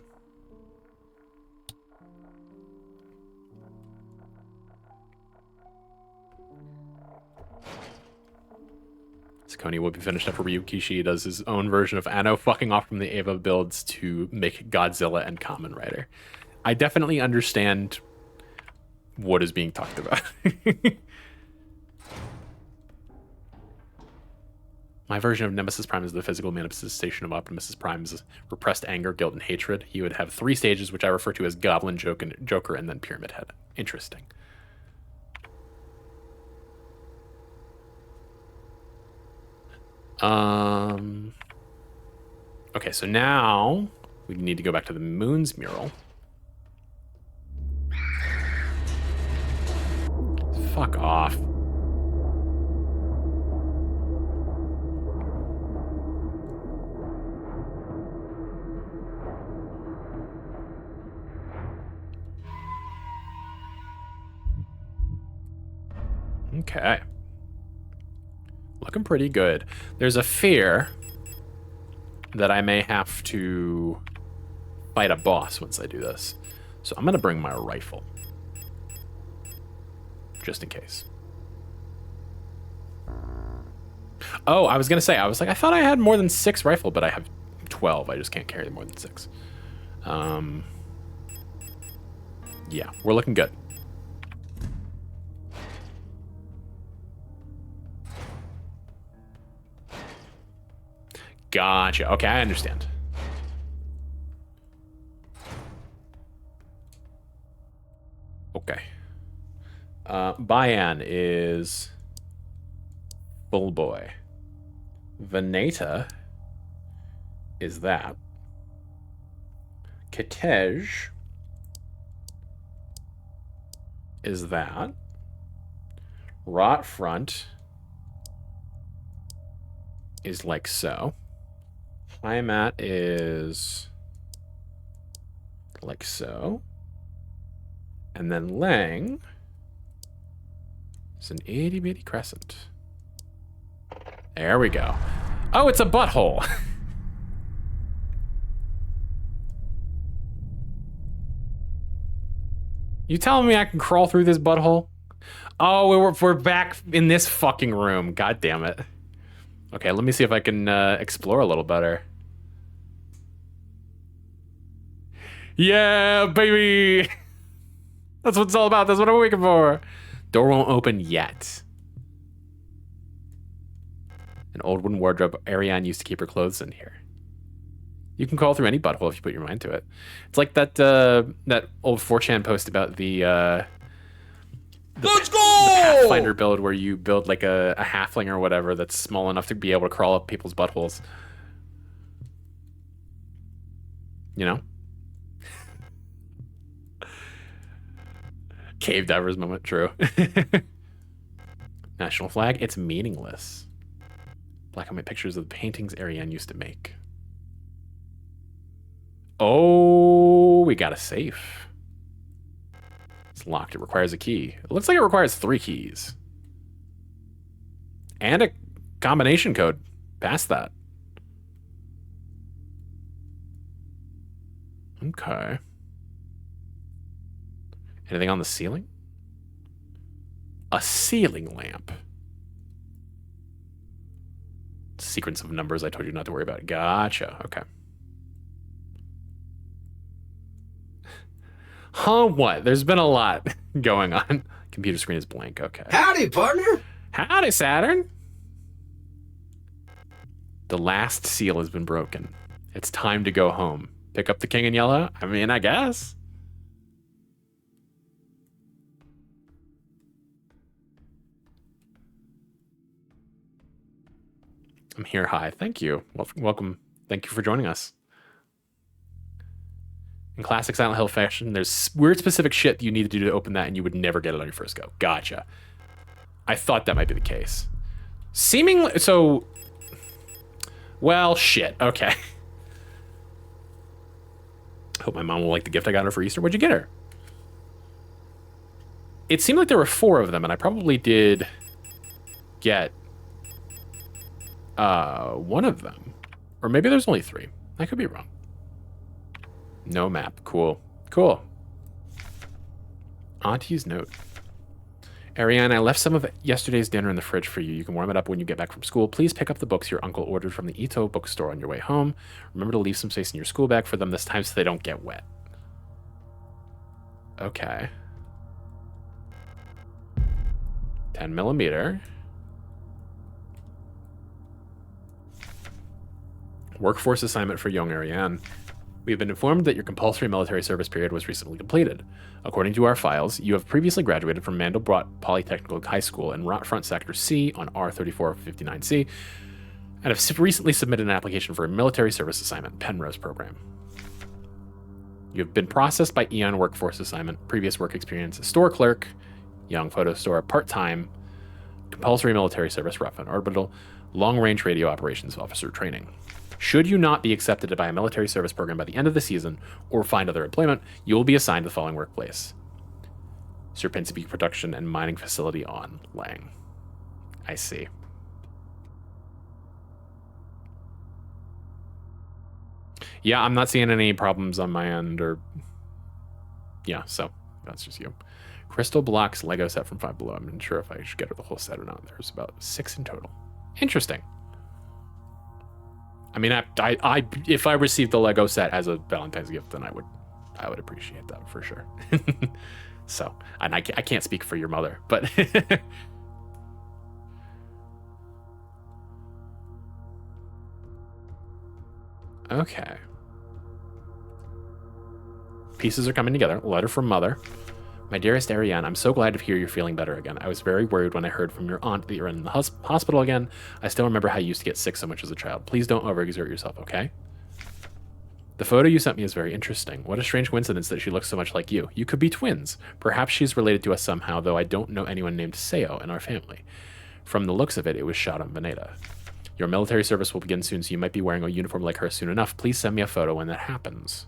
Sakoni will be finished after Ryu Kishi does his own version of Anno, fucking off from the Eva builds to make Godzilla and Kamen Rider. I definitely understand what is being talked about. My version of Nemesis Prime is the physical manifestation of Optimus Prime's repressed anger, guilt, and hatred. He would have 3 stages, which I refer to as Goblin, Joker, and then Pyramid Head. Interesting. Okay, so now we need to go back to the Moon's mural. Fuck off. Okay. Looking pretty good. There's a fear that I may have to fight a boss once I do this. So I'm going to bring my rifle. Just in case. Oh, I was going to say, I thought I had more than 6 rifle, but I have 12. I just can't carry more than 6. Yeah, we're looking good. Gotcha. Okay, I understand. Okay. Bayan is Bull Boy. Veneta is that. Kitej is that. Rot Front is like so. Heimat is like so. And then Lang is an itty bitty crescent. There we go. Oh, it's a butthole. You telling me I can crawl through this butthole? Oh, we're back in this fucking room. God damn it. Okay, let me see if I can explore a little better. Yeah, baby! That's what it's all about. That's what I'm waiting for. Door won't open yet. An old wooden wardrobe. Ariane used to keep her clothes in here. You can crawl through any butthole if you put your mind to it. It's like that that old 4chan post about the Let's go! the Pathfinder build where you build like a halfling or whatever that's small enough to be able to crawl up people's buttholes. You know? Cave divers moment, true. National flag, it's meaningless. Black and white pictures of the paintings Ariane used to make. Oh, we got a safe. It's locked. It requires a key. It looks like it requires 3 keys. And a combination code past that. Okay. Anything on the ceiling? A ceiling lamp. Sequence of numbers I told you not to worry about. Gotcha. Okay. Huh, what? There's been a lot going on. Computer screen is blank. Okay. Howdy, partner. Howdy, Saturn. The last seal has been broken. It's time to go home. Pick up the king in yellow? I mean, I guess. I'm here. Hi. Thank you. Welcome. Thank you for joining us. In classic Silent Hill fashion, there's weird specific shit you need to do to open that, and you would never get it on your first go. Gotcha. I thought that might be the case. Seemingly, so... Well, shit. Okay. Hope my mom will like the gift I got her for Easter. What'd you get her? It seemed like there were 4 of them, and I probably did get... 1 of them. Or maybe there's only 3. I could be wrong. No map. Cool. Cool. Auntie's note. Ariane, I left some of yesterday's dinner in the fridge for you. You can warm it up when you get back from school. Please pick up the books your uncle ordered from the Ito bookstore on your way home. Remember to leave some space in your school bag for them this time so they don't get wet. Okay. 10mm. Workforce assignment for young Ariane. We have been informed that your compulsory military service period was recently completed. According to our files, you have previously graduated from Mandelbrot Polytechnical High School in Rotfront Sector C on R3459C and have recently submitted an application for a military service assignment, Penrose program. You have been processed by Eon Workforce assignment, previous work experience, store clerk, young photo store, part-time, compulsory military service, rough and orbital, long-range radio operations officer training. Should you not be accepted by a military service program by the end of the season or find other employment, you will be assigned the following workplace. Serpentine production and mining facility on Lang. I see. Yeah, I'm not seeing any problems on my end, or... Yeah, so that's just you. Crystal Blocks Lego set from Five Below. I'm not sure if I should get her the whole set or not. There's about 6 in total. Interesting. I mean, I if I received the Lego set as a Valentine's gift, then I would appreciate that for sure. So, and I can't speak for your mother, but okay. Pieces are coming together. Letter from Mother. My dearest Ariane, I'm so glad to hear you're feeling better again. I was very worried when I heard from your aunt that you're in the hospital again. I still remember how you used to get sick so much as a child. Please don't overexert yourself, okay? The photo you sent me is very interesting. What a strange coincidence that she looks so much like you. You could be twins. Perhaps she's related to us somehow, though I don't know anyone named Seo in our family. From the looks of it, it was shot on Veneta. Your military service will begin soon, so you might be wearing a uniform like her soon enough. Please send me a photo when that happens.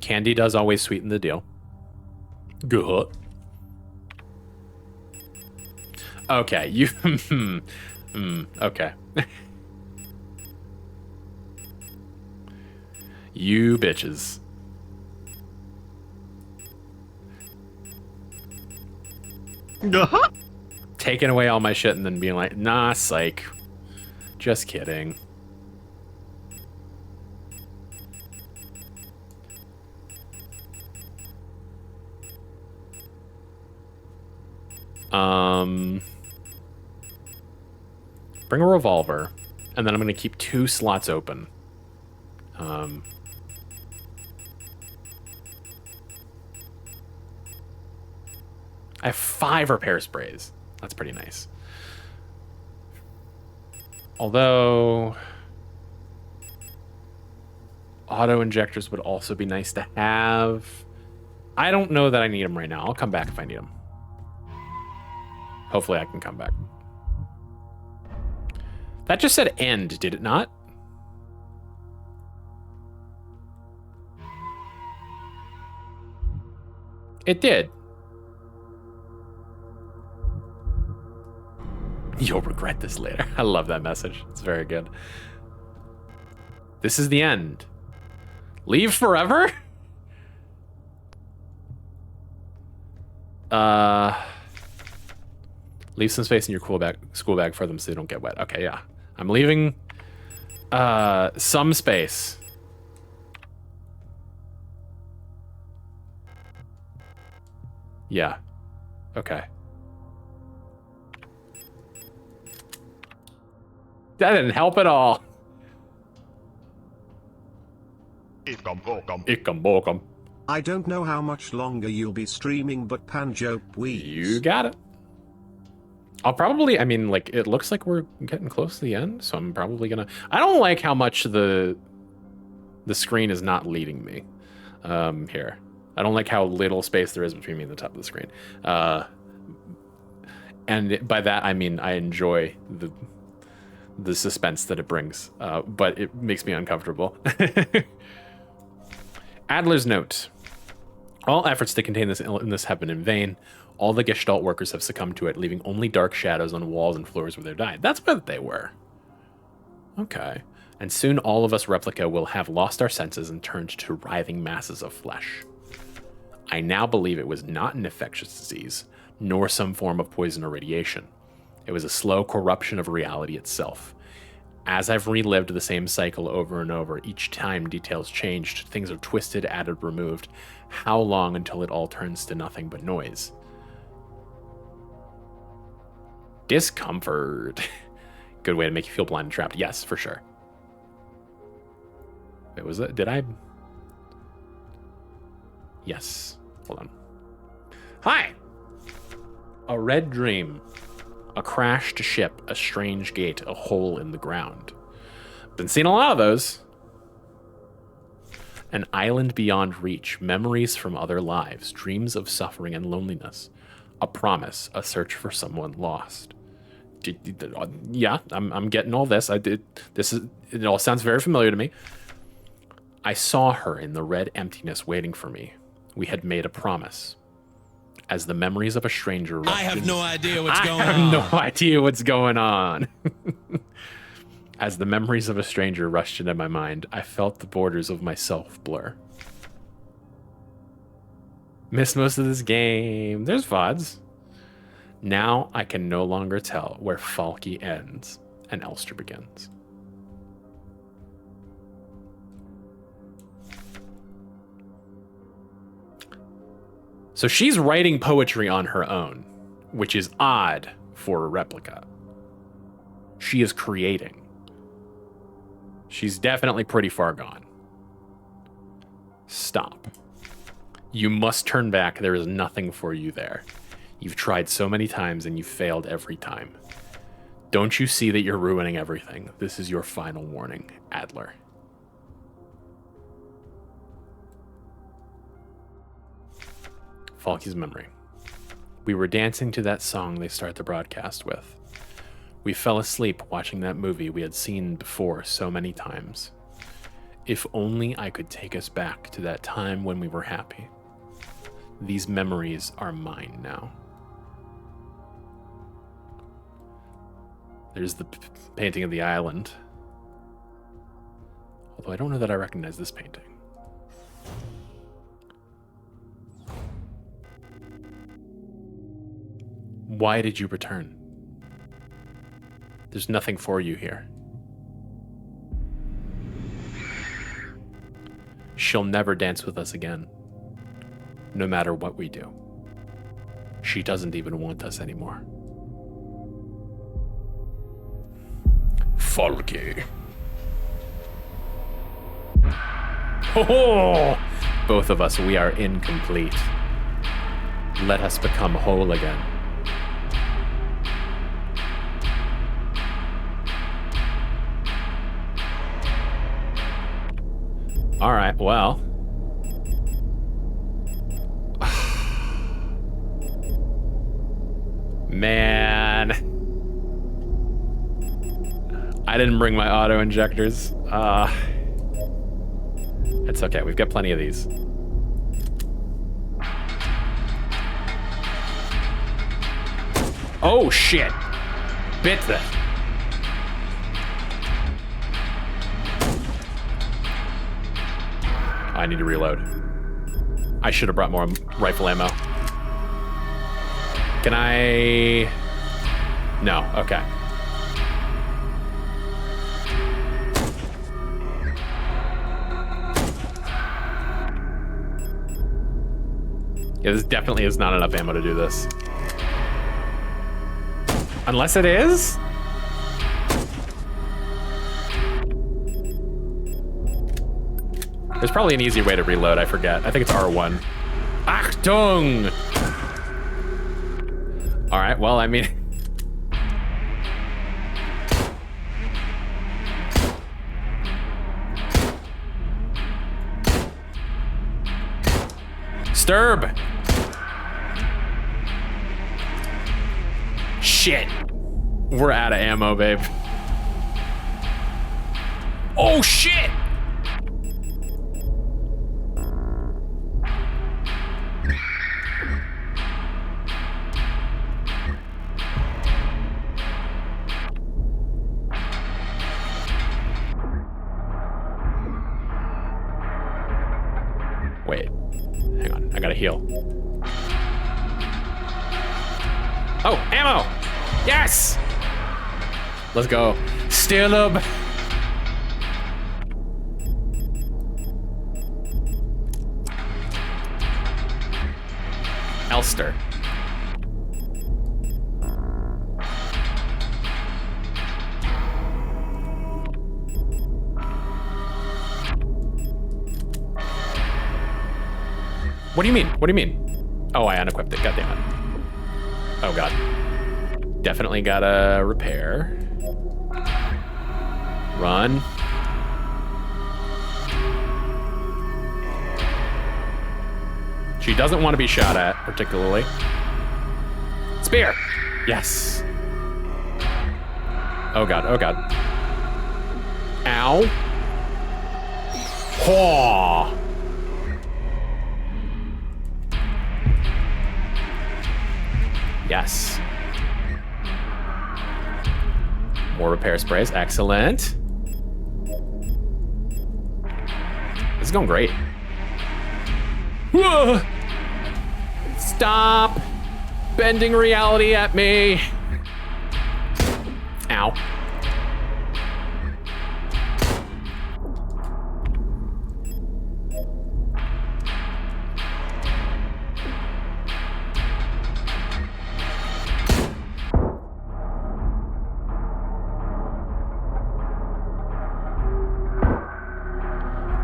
Candy does always sweeten the deal. Good. Okay, you... okay. You bitches. Taking away all my shit and then being like, nah, psych. Just kidding. Bring a revolver, and then I'm going to keep 2 slots open. I have 5 repair sprays. That's pretty nice. Although auto injectors would also be nice to have. I don't know that I need them right now. I'll come back if I need them. Hopefully I can come back. That just said end, did it not? It did. You'll regret this later. I love that message. It's very good. This is the end. Leave forever? Leave some space in your school bag for them so they don't get wet. Okay, yeah. I'm leaving some space. Yeah. Okay. That didn't help at all. I don't know how much longer you'll be streaming, but Panjo, please. You got it. I'll probably, I mean, like, it looks like we're getting close to the end, so I'm probably gonna... I don't like how much the screen is not leading me here. I don't like how little space there is between me and the top of the screen. And by that, I mean I enjoy the suspense that it brings, but it makes me uncomfortable. Adler's note. All efforts to contain this illness have been in vain. All the Gestalt workers have succumbed to it, leaving only dark shadows on walls and floors where they died. That's what they were. Okay. And soon all of us Replica will have lost our senses and turned to writhing masses of flesh. I now believe it was not an infectious disease, nor some form of poison or radiation. It was a slow corruption of reality itself. As I've relived the same cycle over and over, each time details changed, things are twisted, added, removed. How long until it all turns to nothing but noise? Discomfort. Good way to make you feel blind and trapped. Yes, for sure. Wait, was it? Did I? Yes. Hold on. Hi. A red dream. A crashed ship, a strange gate, a hole in the ground. Been seeing a lot of those. An island beyond reach, memories from other lives, dreams of suffering and loneliness. A promise, a search for someone lost. Yeah, I'm getting all this. It all sounds very familiar to me. I saw her in the red emptiness waiting for me. We had made a promise. As the memories of a stranger rushed I have in- no idea what's going I on. have no idea what's going on. As the memories of a stranger rushed into my mind, I felt the borders of myself blur. Missed most of this game. There's VODs. Now I can no longer tell where Falky ends and Elster begins. So she's writing poetry on her own, which is odd for a replica. She is creating. She's definitely pretty far gone. Stop. You must turn back. There is nothing for you there. You've tried so many times and you've failed every time. Don't you see that you're ruining everything? This is your final warning, Adler. Falky's memory. We were dancing to that song they start the broadcast with. We fell asleep watching that movie we had seen before so many times. If only I could take us back to that time when we were happy. These memories are mine now. There's the painting of the island. Although I don't know that I recognize this painting. Why did you return? There's nothing for you here. She'll never dance with us again, no matter what we do. She doesn't even want us anymore. Falky. Oh! Both of us, we are incomplete. Let us become whole again. All right, well. Man. I didn't bring my auto injectors. It's okay, we've got plenty of these. Oh shit! Bit that. I need to reload. I should have brought more rifle ammo. Can I? No, okay. Yeah, this definitely is not enough ammo to do this. Unless it is? There's probably an easy way to reload, I forget. I think it's R1. Achtung! Alright, well, I mean... Sturb! Shit! We're out of ammo, babe. Oh, shit! Wait, hang on, I gotta heal. Oh, ammo! Yes! Let's go. Stilub! Elster. What do you mean? What do you mean? Oh, I unequipped it. God damn it. Oh, God. Definitely gotta repair. Run. She doesn't want to be shot at, particularly. Spear! Yes. Oh god, oh god. Ow. Haw! Yes. More repair sprays, excellent. This is going great. Whoa! Stop bending reality at me. Ow.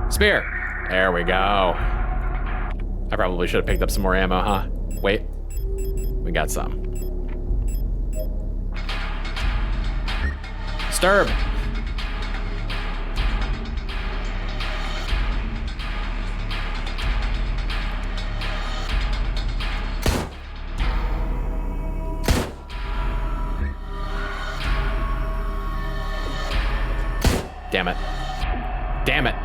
Spear. There we go. I probably should have picked up some more ammo, huh? Wait. We got some. Sturb. Damn it. Damn it.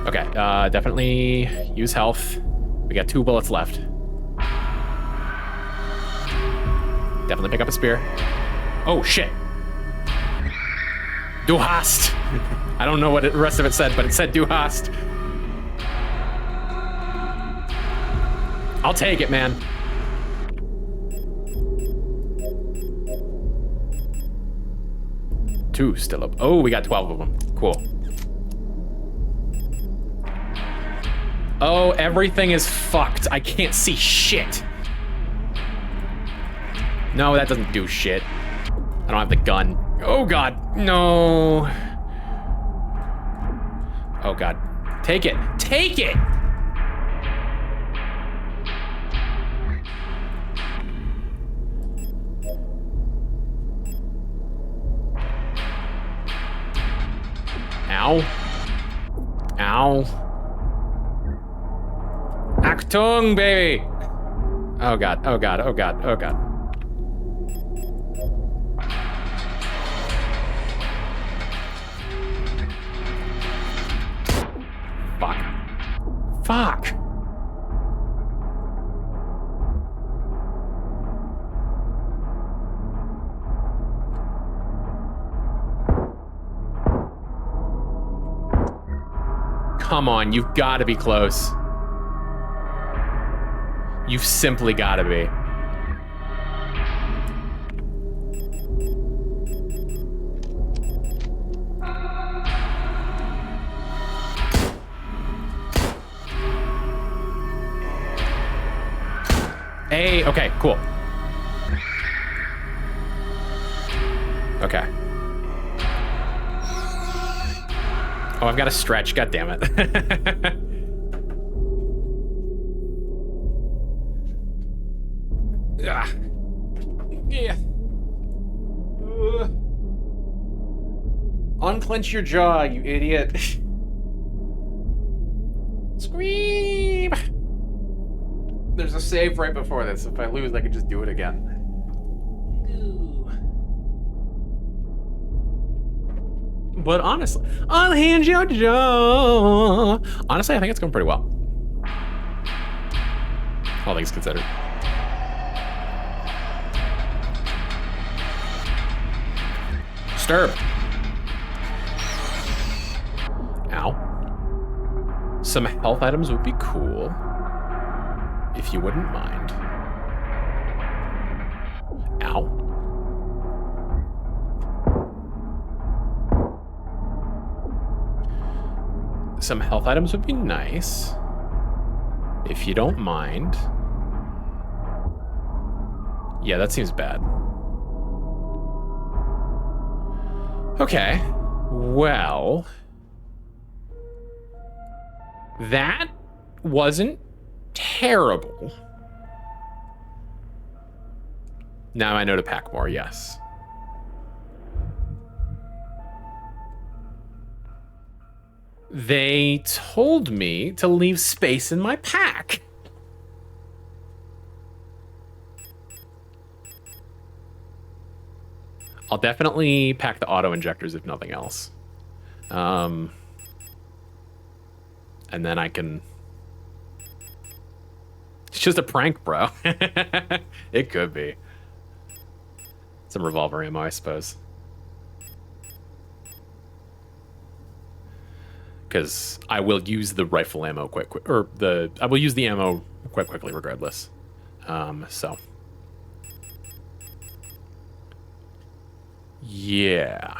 Okay, definitely use health. We got 2 bullets left. Definitely pick up a spear. Oh, shit. Du hast. I don't know what the rest of it said, but it said du hast. I'll take it, man. Two still up. Oh, we got 12 of them. Cool. Oh, everything is fucked. I can't see shit. No, that doesn't do shit. I don't have the gun. Oh god, no. Oh god. Take it. Take it! Ow. Ow. Achtung, baby! Oh god, oh god, oh god, oh god. Fuck. Fuck! Come on, you've got to be close. You've simply got to be. Hey, okay, cool. Okay. Oh, I've got to stretch, god damn it. Ah. Yeah. Unclench your jaw, you idiot. Scream! There's a save right before this. If I lose, I can just do it again. But honestly, unhinge your jaw. Honestly, I think it's going pretty well. All things considered. Sturb. Ow. Some health items would be cool. If you wouldn't mind. Ow. Some health items would be nice. If you don't mind. Yeah, that seems bad. Okay. Well. That wasn't terrible. Now I know to pack more, yes. They told me to leave space in my pack. I'll definitely pack the auto injectors if nothing else. And then I can... It's just a prank, bro. It could be. Some revolver ammo, I suppose. Because I will use the rifle ammo I will use the ammo quite quickly regardless. So. Yeah.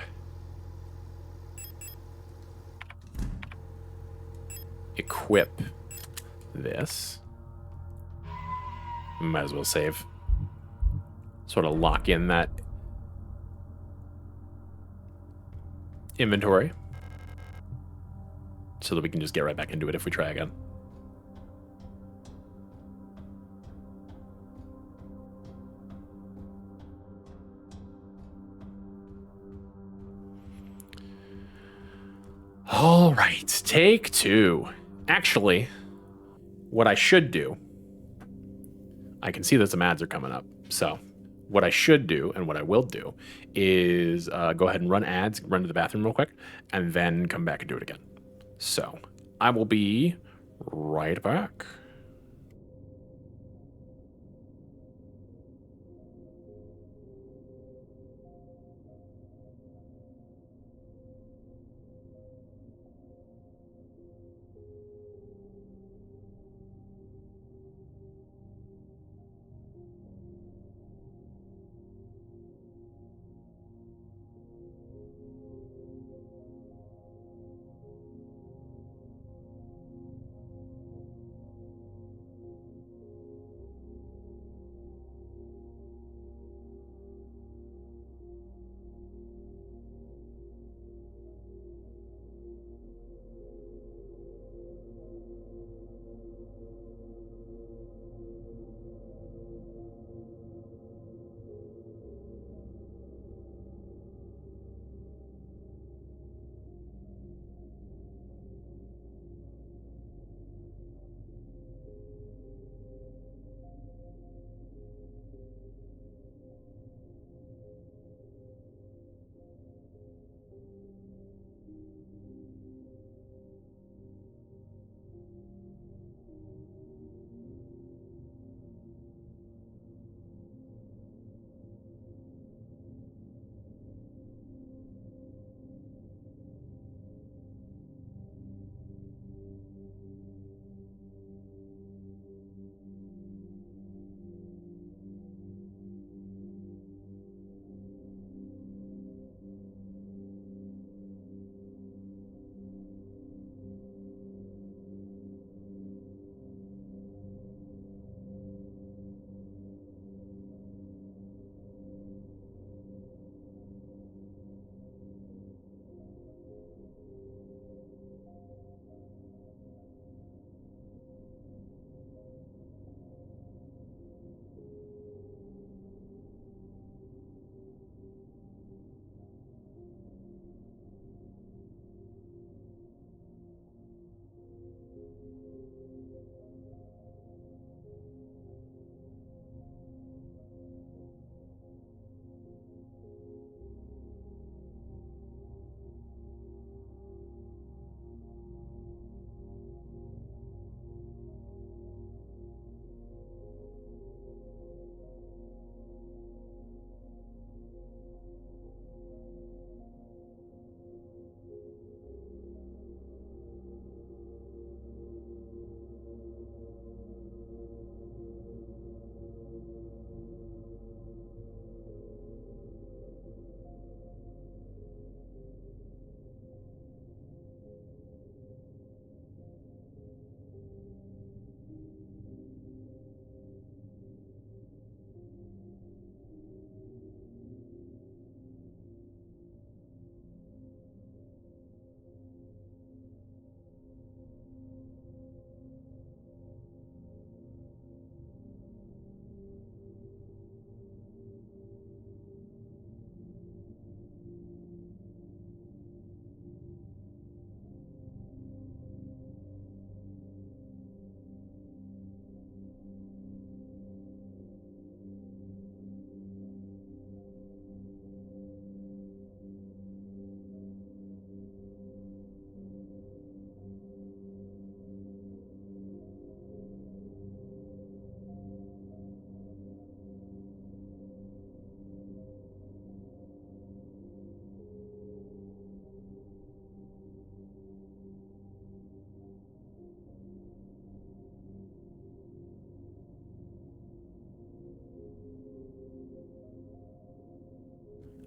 Equip this. Might as well save. Sort of lock in that inventory. So that we can just get right back into it if we try again. All right, take 2. Actually, what I should do, I can see that some ads are coming up. So what I should do and what I will do is go ahead and run ads, run to the bathroom real quick, and then come back and do it again. So I will be right back.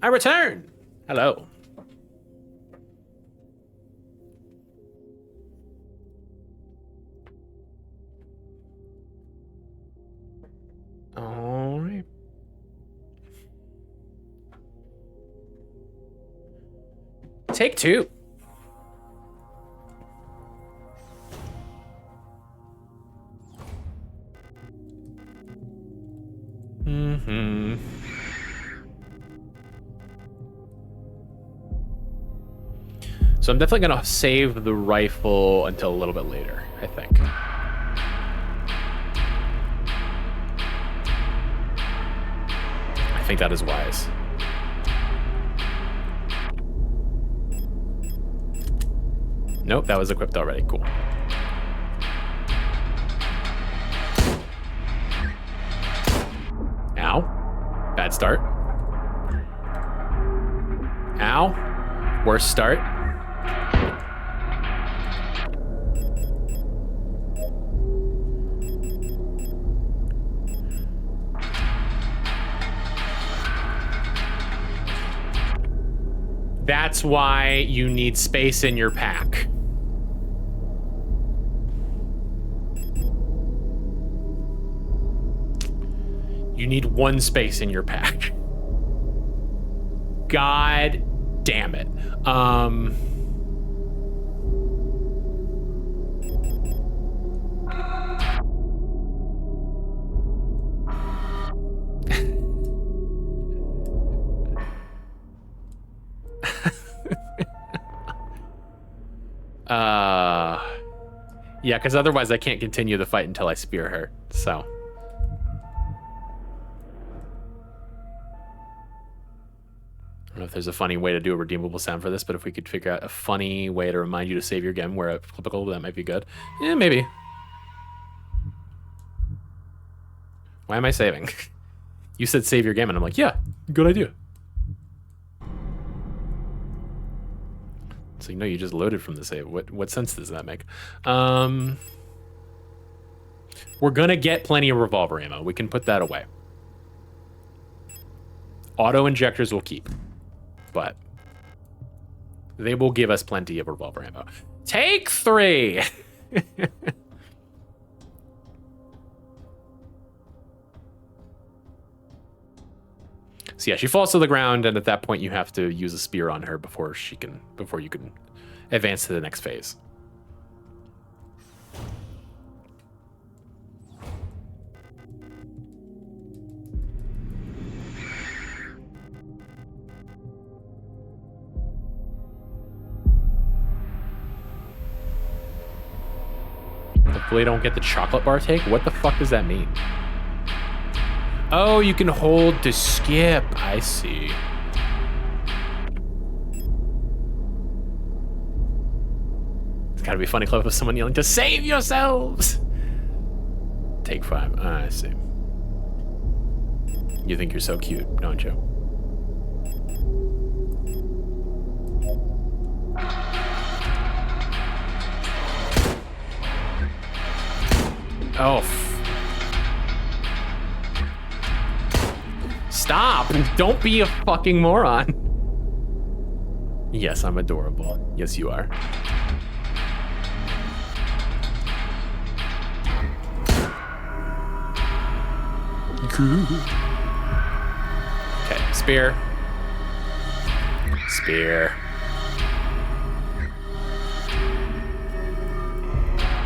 I return. Hello. All right. Take two. Mm-hmm. So I'm definitely gonna save the rifle until a little bit later, I think. I think that is wise. Nope, that was equipped already. Cool. Ow. Bad start. Ow. Worst start. That's why you need space in your pack. You need one space in your pack. God damn it. Yeah, because otherwise I can't continue the fight until I spear her, so. I don't know if there's a funny way to do a redeemable sound for this, but if we could figure out a funny way to remind you to save your game where applicable, that might be good. Yeah, maybe. Why am I saving? You said save your game, and I'm like, yeah, good idea. So, no, you just loaded from the save. What sense does that make? We're gonna get plenty of revolver ammo. We can put that away. Auto injectors will keep, but they will give us plenty of revolver ammo. Take 3. So yeah, she falls to the ground, and at that point you have to use a spear on her before you can advance to the next phase. Hopefully I don't get the chocolate bar take. What the fuck does that mean? Oh, you can hold to skip. I see. It's gotta be a funny clip of someone yelling to save yourselves. Take 5. I see. You think you're so cute, don't you? Oh. Stop! Don't be a fucking moron. Yes, I'm adorable. Yes, you are. Okay, spear. Spear.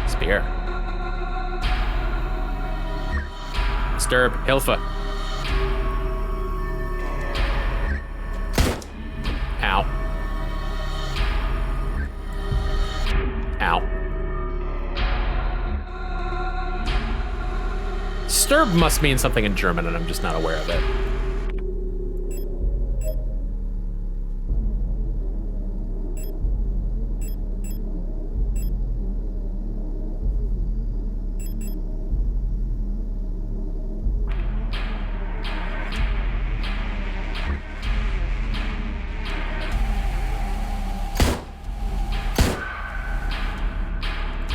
Spear. Stirb. Hilfa. Ow. Ow. Stirb must mean something in German and I'm just not aware of it.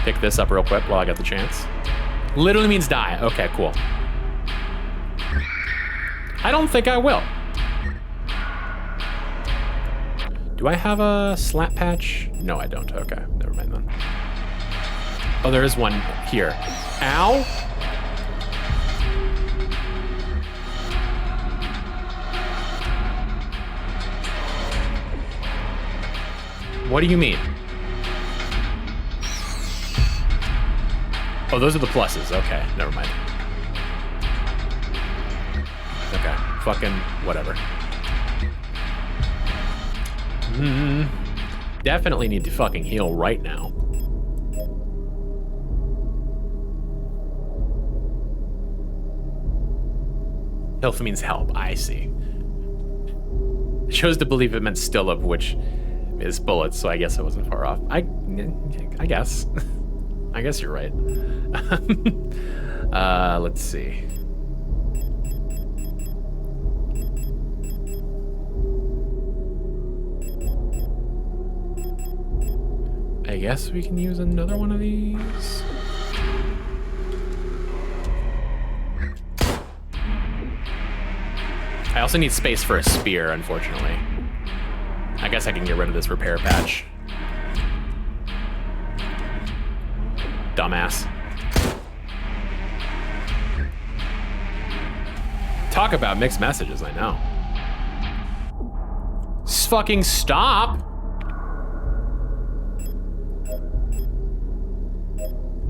Pick this up real quick while I got the chance. Literally means die. Okay, cool. I don't think I will. Do I have a slap patch? No, I don't. Okay, never mind then. Oh, there is one here. Ow! What do you mean? Oh, those are the pluses. Okay, never mind. Okay, fucking whatever. Definitely need to fucking heal right now. Health means help, I see. I chose to believe it meant still, of which is bullets, so I guess I wasn't far off. I guess. I guess you're right. Let's see. I guess we can use another one of these. I also need space for a spear, unfortunately. I guess I can get rid of this repair patch. Dumbass. Talk about mixed messages, I know. Fucking stop!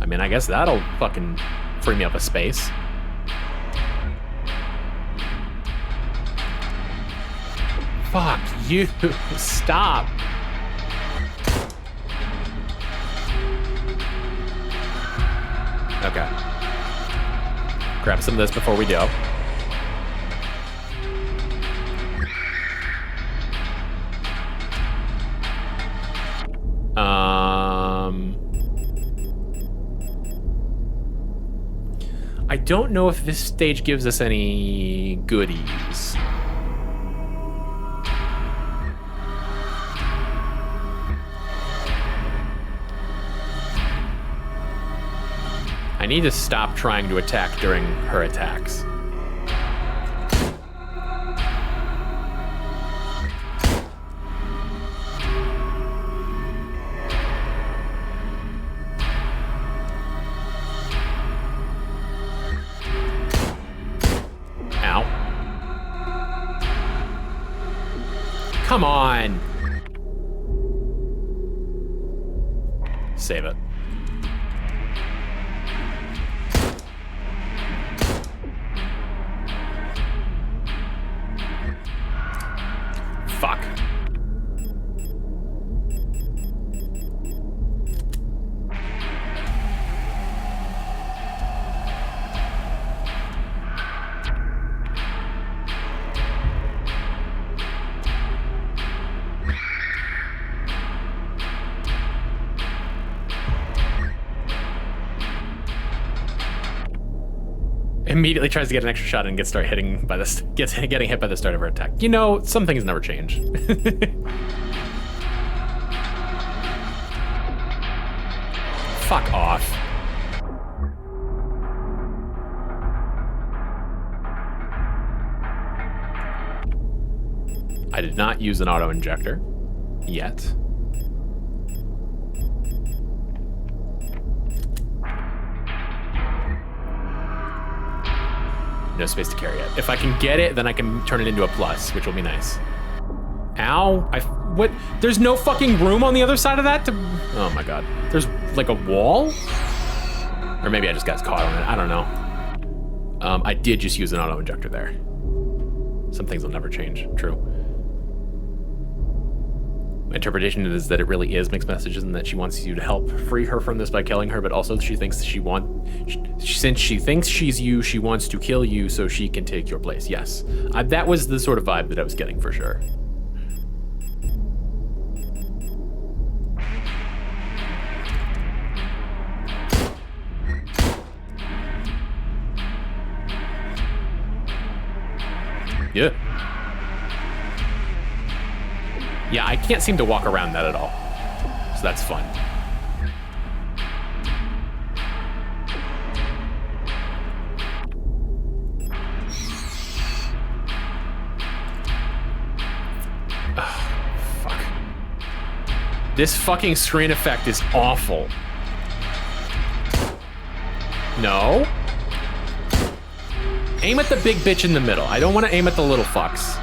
I mean, I guess that'll fucking free me up a space. Fuck you, stop. Okay. Grab some of this before we go. I don't know if this stage gives us any goodies. I need to stop trying to attack during her attacks. Ow. Come on. Save it. Fuck. Immediately tries to get an extra shot and getting hit by the start of her attack. You know, some things never change. Fuck off. I did not use an auto injector yet. No space to carry it. If I can get it, then I can turn it into a plus, which will be nice. Ow. What? There's no fucking room on the other side of that to... Oh my god. There's like a wall? Or maybe I just got caught on it. I don't know. I did just use an auto injector there. Some things will never change. True. My interpretation is that it really is mixed messages and that she wants you to help free her from this by killing her, but also she thinks since she thinks she's you, she wants to kill you so she can take your place. Yes. That was the sort of vibe that I was getting for sure. Yeah. Yeah, I can't seem to walk around that at all. So that's fun. Ugh, fuck. This fucking screen effect is awful. No. Aim at the big bitch in the middle. I don't want to aim at the little fucks.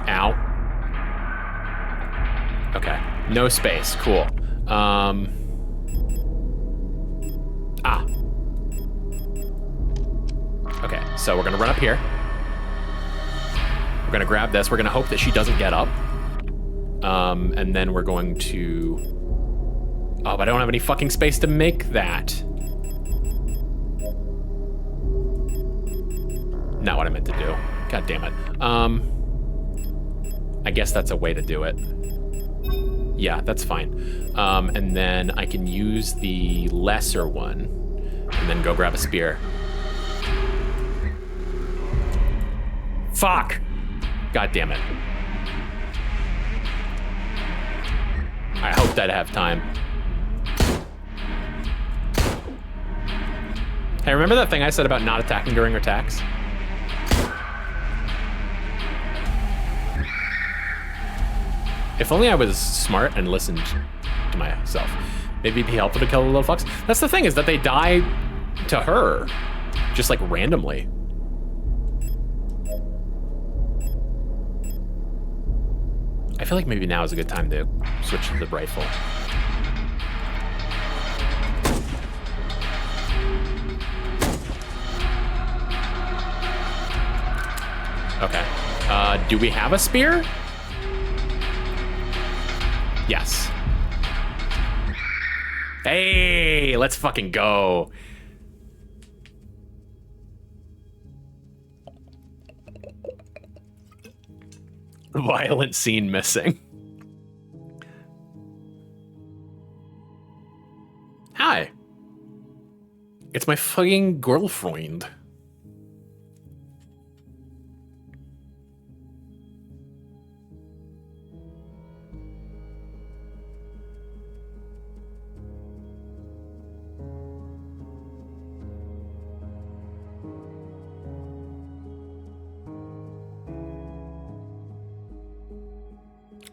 Ow. Okay. No space. Cool. Okay, so we're gonna run up here. We're gonna grab this. We're gonna hope that she doesn't get up. And then we're going to... Oh, but I don't have any fucking space to make that. Not what I meant to do. God damn it. I guess that's a way to do it. Yeah, that's fine. And then I can use the lesser one and then go grab a spear. Fuck! God damn it. I hoped I'd have time. Hey, remember that thing I said about not attacking during attacks? If only I was smart and listened to myself. Maybe it'd be helpful to kill the little fucks. That's the thing, is that they die to her. Just like randomly. I feel like maybe now is a good time to switch to the rifle. Okay. Do we have a spear? Yes. Hey, let's fucking go. Violent scene missing. Hi. It's my fucking girlfriend.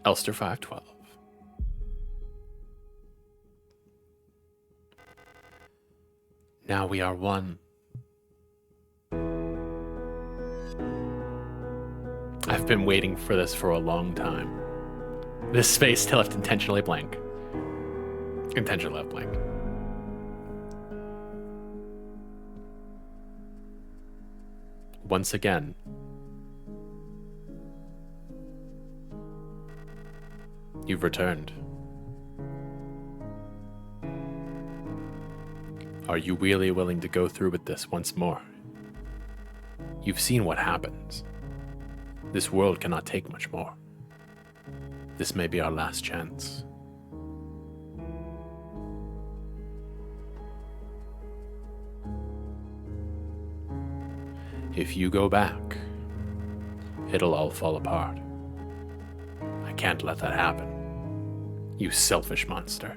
Elster 512. Now we are one. I've been waiting for this for a long time. This space still left intentionally blank. Intentionally left blank. Once again. You've returned. Are you really willing to go through with this once more? You've seen what happens. This world cannot take much more. This may be our last chance. If you go back, it'll all fall apart. I can't let that happen. You selfish monster.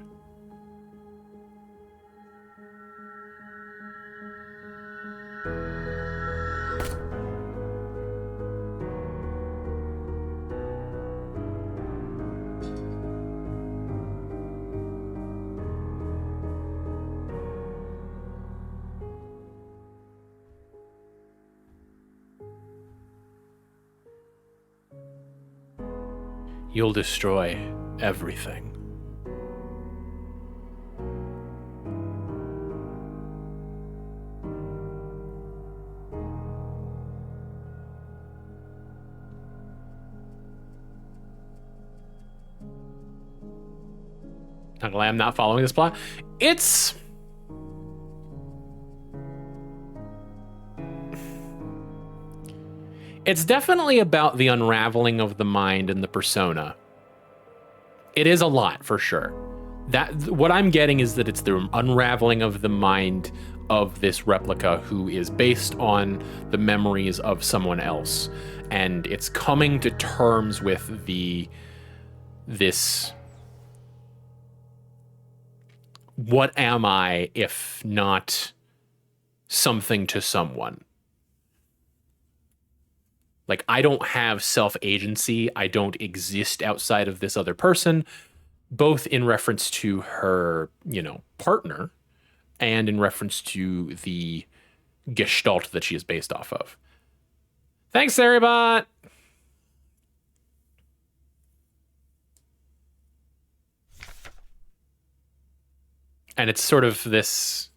You'll destroy everything. Not gonna lie, I'm not following this plot. It's definitely about the unraveling of the mind and the persona. It is a lot, for sure. What I'm getting is that it's the unraveling of the mind of this replica who is based on the memories of someone else. And it's coming to terms with this what am I if not something to someone? Like, I don't have self-agency. I don't exist outside of this other person, both in reference to her, partner, and in reference to the gestalt that she is based off of. Thanks, Saribot! And it's sort of this...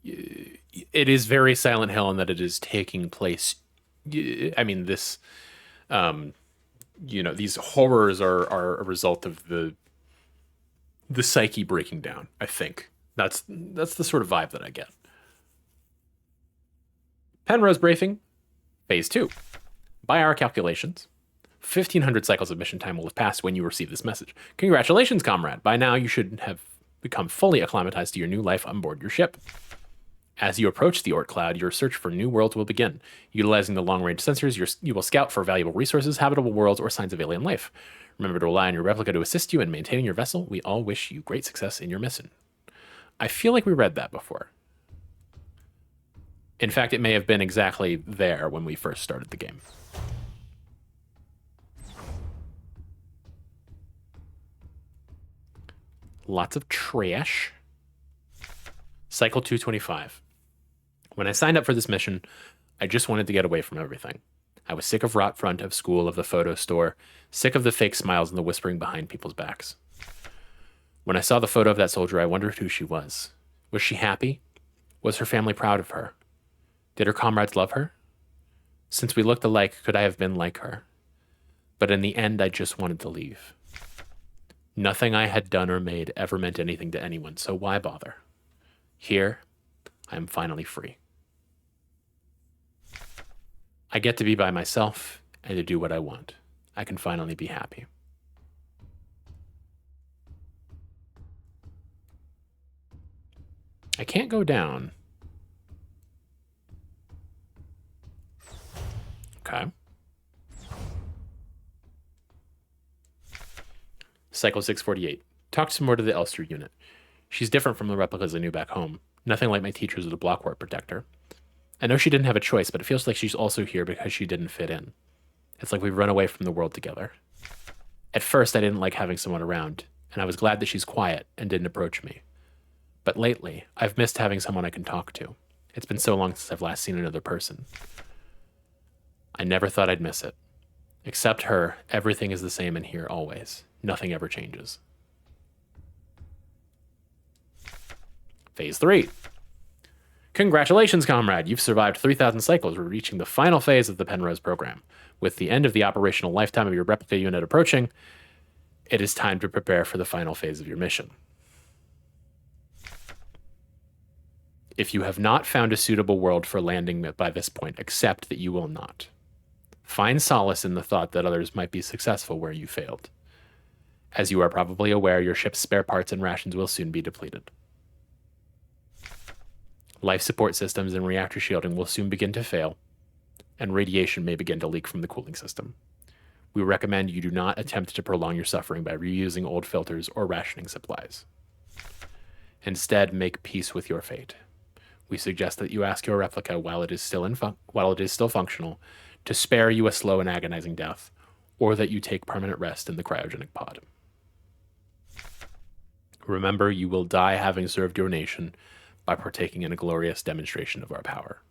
It is very Silent Hill in that it is taking place... I mean, this... these horrors are a result of the psyche breaking down, I think. That's the sort of vibe that I get. Penrose briefing, phase 2. By our calculations, 1,500 cycles of mission time will have passed when you receive this message. Congratulations, comrade. By now, you should have become fully acclimatized to your new life on board your ship. As you approach the Oort Cloud, your search for new worlds will begin. Utilizing the long-range sensors, you will scout for valuable resources, habitable worlds, or signs of alien life. Remember to rely on your replica to assist you in maintaining your vessel. We all wish you great success in your mission. I feel like we read that before. In fact, it may have been exactly there when we first started the game. Lots of trash. Cycle 225. When I signed up for this mission, I just wanted to get away from everything. I was sick of rot front of school, of the photo store, sick of the fake smiles and the whispering behind people's backs. When I saw the photo of that soldier, I wondered who she was. Was she happy? Was her family proud of her? Did her comrades love her? Since we looked alike, could I have been like her? But in the end, I just wanted to leave. Nothing I had done or made ever meant anything to anyone, so why bother? Here, I am finally free. I get to be by myself and to do what I want. I can finally be happy. I can't go down. Okay. Cycle 648. Talk some more to the Elster unit. She's different from the replicas I knew back home. Nothing like my teachers or the block warp protector. I know she didn't have a choice, but it feels like she's also here because she didn't fit in. It's like we've run away from the world together. At first, I didn't like having someone around, and I was glad that she's quiet and didn't approach me. But lately, I've missed having someone I can talk to. It's been so long since I've last seen another person. I never thought I'd miss it. Except her, everything is the same in here always. Nothing ever changes. Phase 3. Congratulations, comrade. You've survived 3,000 cycles. We're reaching the final phase of the Penrose program. With the end of the operational lifetime of your replica unit approaching, it is time to prepare for the final phase of your mission. If you have not found a suitable world for landing by this point, accept that you will not. Find solace in the thought that others might be successful where you failed. As you are probably aware, your ship's spare parts and rations will soon be depleted. Life support systems and reactor shielding will soon begin to fail, and radiation may begin to leak from the cooling system. We recommend you do not attempt to prolong your suffering by reusing old filters or rationing supplies. Instead, make peace with your fate. We suggest that you ask your replica while it is still functional to spare you a slow and agonizing death, or that you take permanent rest in the cryogenic pod. Remember, you will die having served your nation by partaking in a glorious demonstration of our power.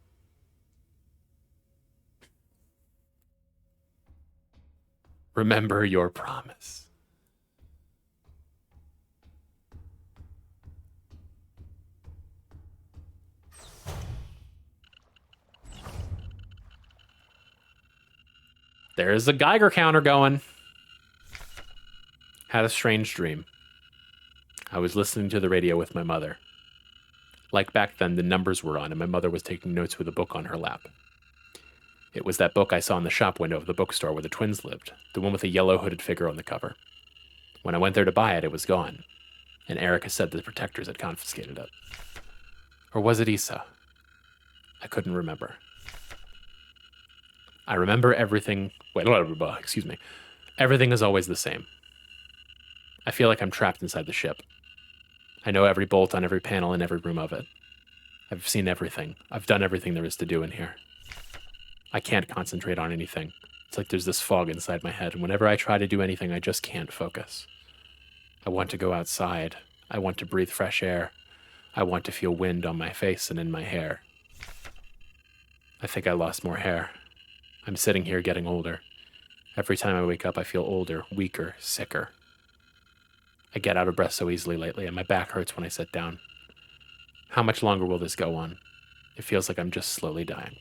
Remember your promise. There's a Geiger counter going. Had a strange dream. I was listening to the radio with my mother. Like back then, the numbers were on, and my mother was taking notes with a book on her lap. It was that book I saw in the shop window of the bookstore where the twins lived, the one with a yellow hooded figure on the cover. When I went there to buy it, it was gone, and Erica said the protectors had confiscated it. Or was it Issa? I couldn't remember. I remember everything... excuse me. Everything is always the same. I feel like I'm trapped inside the ship. I know every bolt on every panel in every room of it. I've seen everything. I've done everything there is to do in here. I can't concentrate on anything. It's like there's this fog inside my head, and whenever I try to do anything, I just can't focus. I want to go outside. I want to breathe fresh air. I want to feel wind on my face and in my hair. I think I lost more hair. I'm sitting here getting older. Every time I wake up, I feel older, weaker, sicker. I get out of breath so easily lately, and my back hurts when I sit down. How much longer will this go on? It feels like I'm just slowly dying.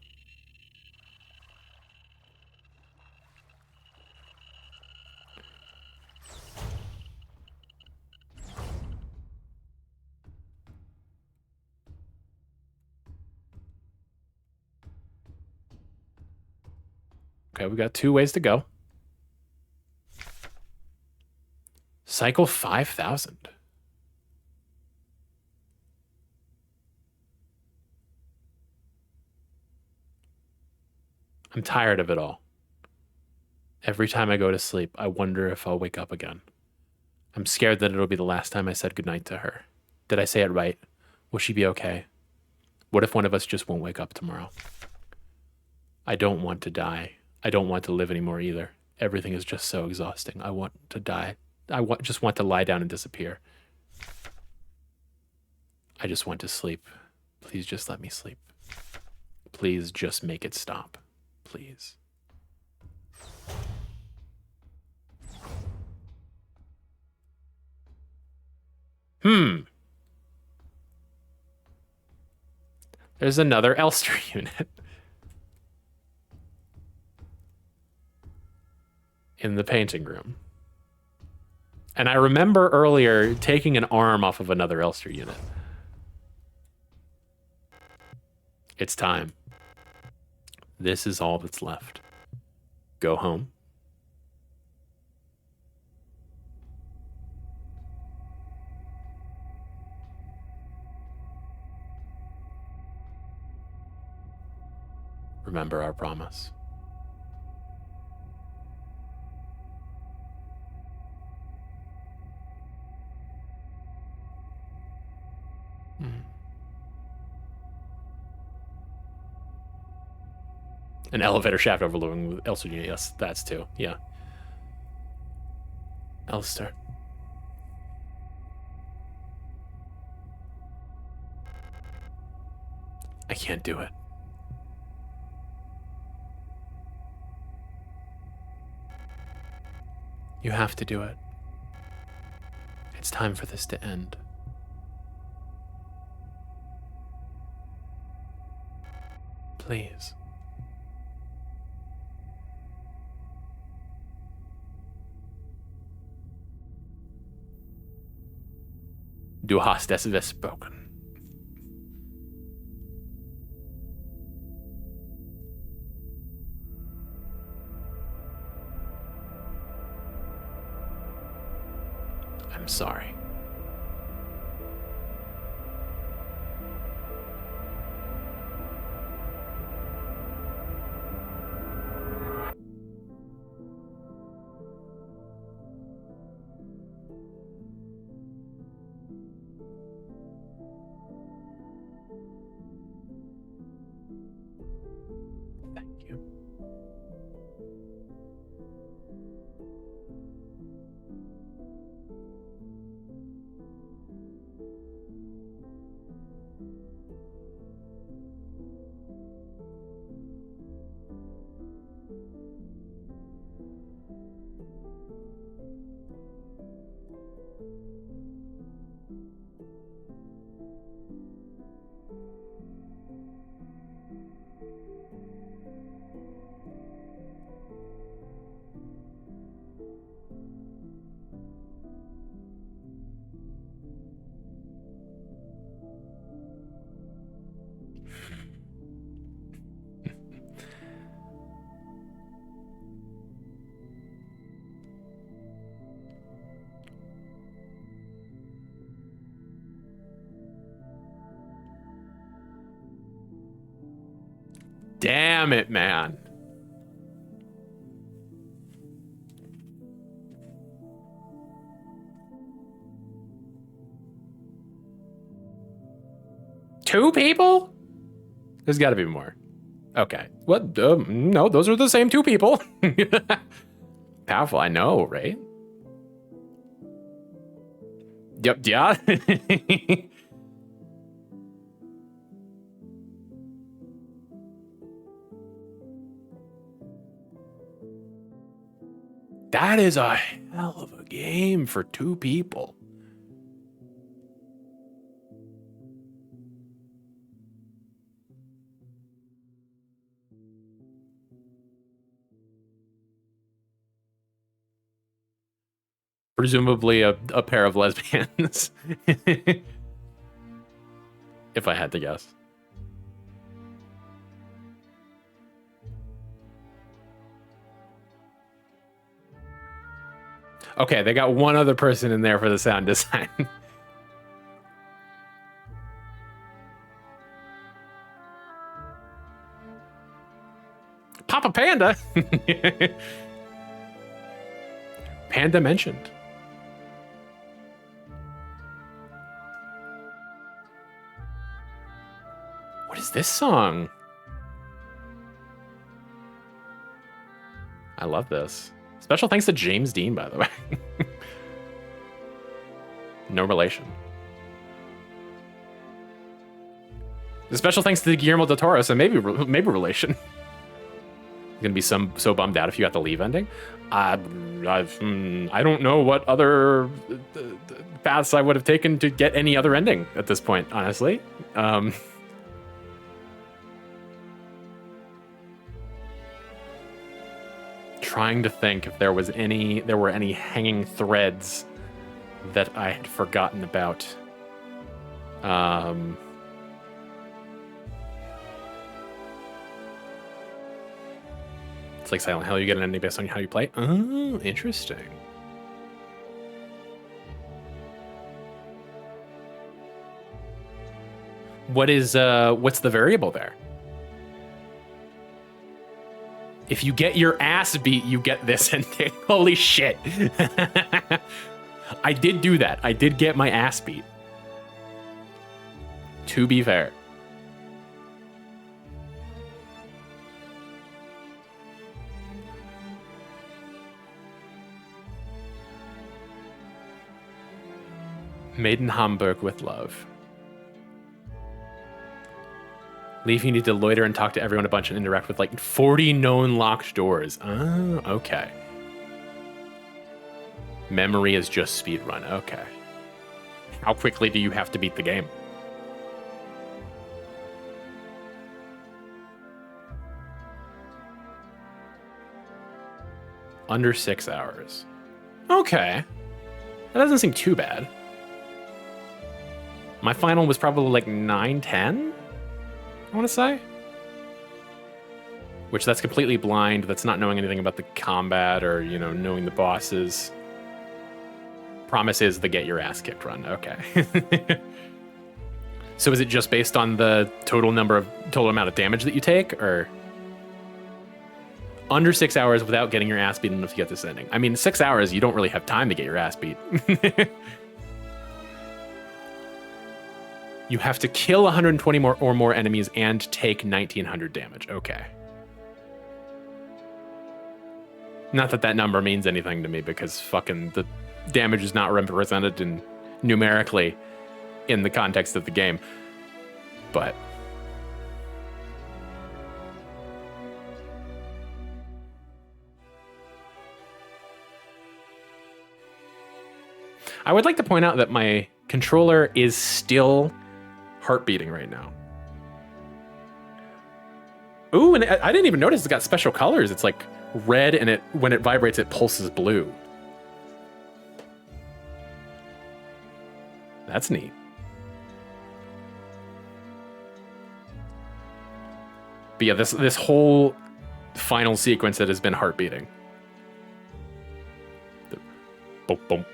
Okay, we got 2 ways to go. Cycle 5,000. I'm tired of it all. Every time I go to sleep, I wonder if I'll wake up again. I'm scared that it'll be the last time I said goodnight to her. Did I say it right? Will she be okay? What if one of us just won't wake up tomorrow? I don't want to die. I don't want to live anymore either. Everything is just so exhausting. I want to die. Just want to lie down and disappear. I just want to sleep. Please just let me sleep. Please just make it stop. Please. There's another Elster unit. In the painting room. And I remember earlier taking an arm off of another Elster unit. It's time. This is all that's left. Go home. Remember our promise. An elevator shaft overlooking Elster unit. Yes, that's too. Yeah. Elster. I can't do it. You have to do it. It's time for this to end. Please. Du hast es versprochen. I'm sorry. Thank you. Damn it, man. 2 people? There's got to be more. Okay. What? No, those are the same 2 people. Powerful, I know, right? Yep, yeah. That is a hell of a game for 2 people. Presumably a pair of lesbians. If I had to guess. Okay, they got one other person in there for the sound design. Papa Panda. Panda mentioned. What is this song? I love this. Special thanks to James Dean, by the way. No relation. Special thanks to Guillermo del Toro, so maybe relation. Gonna be so bummed out if you got the leave ending. I don't know what other paths I would have taken to get any other ending at this point, honestly. Trying to think if there were any hanging threads that I had forgotten about. It's like Silent Hill, you get an ending based on how you play. Oh, interesting. What's the variable there? If you get your ass beat, you get this ending. Holy shit. I did do that. I did get my ass beat. To be fair. Made in Hamburg with love. Leave, you need to loiter and talk to everyone a bunch and interact with like 40 known locked doors. Oh, okay. Memory is just speedrun. Okay. How quickly do you have to beat the game? Under 6 hours. Okay. That doesn't seem too bad. My final was probably like 9-10, I want to say. Which that's completely blind. That's not knowing anything about the combat or, you know, knowing the bosses. Promise is the get your ass kicked run. Okay. So is it just based on the total amount of damage that you take, or under 6 hours without getting your ass beaten enough to get this ending? I mean, 6 hours, you don't really have time to get your ass beat. You have to kill 120 or more enemies and take 1900 damage. Okay. Not that that number means anything to me, because fucking the damage is not represented numerically in the context of the game. But I would like to point out that my controller is still heart beating right now. Ooh, and I didn't even notice it's got special colors. It's like red, and when it vibrates, it pulses blue. That's neat. But yeah, this whole final sequence that has been heart beating. Bump, bump,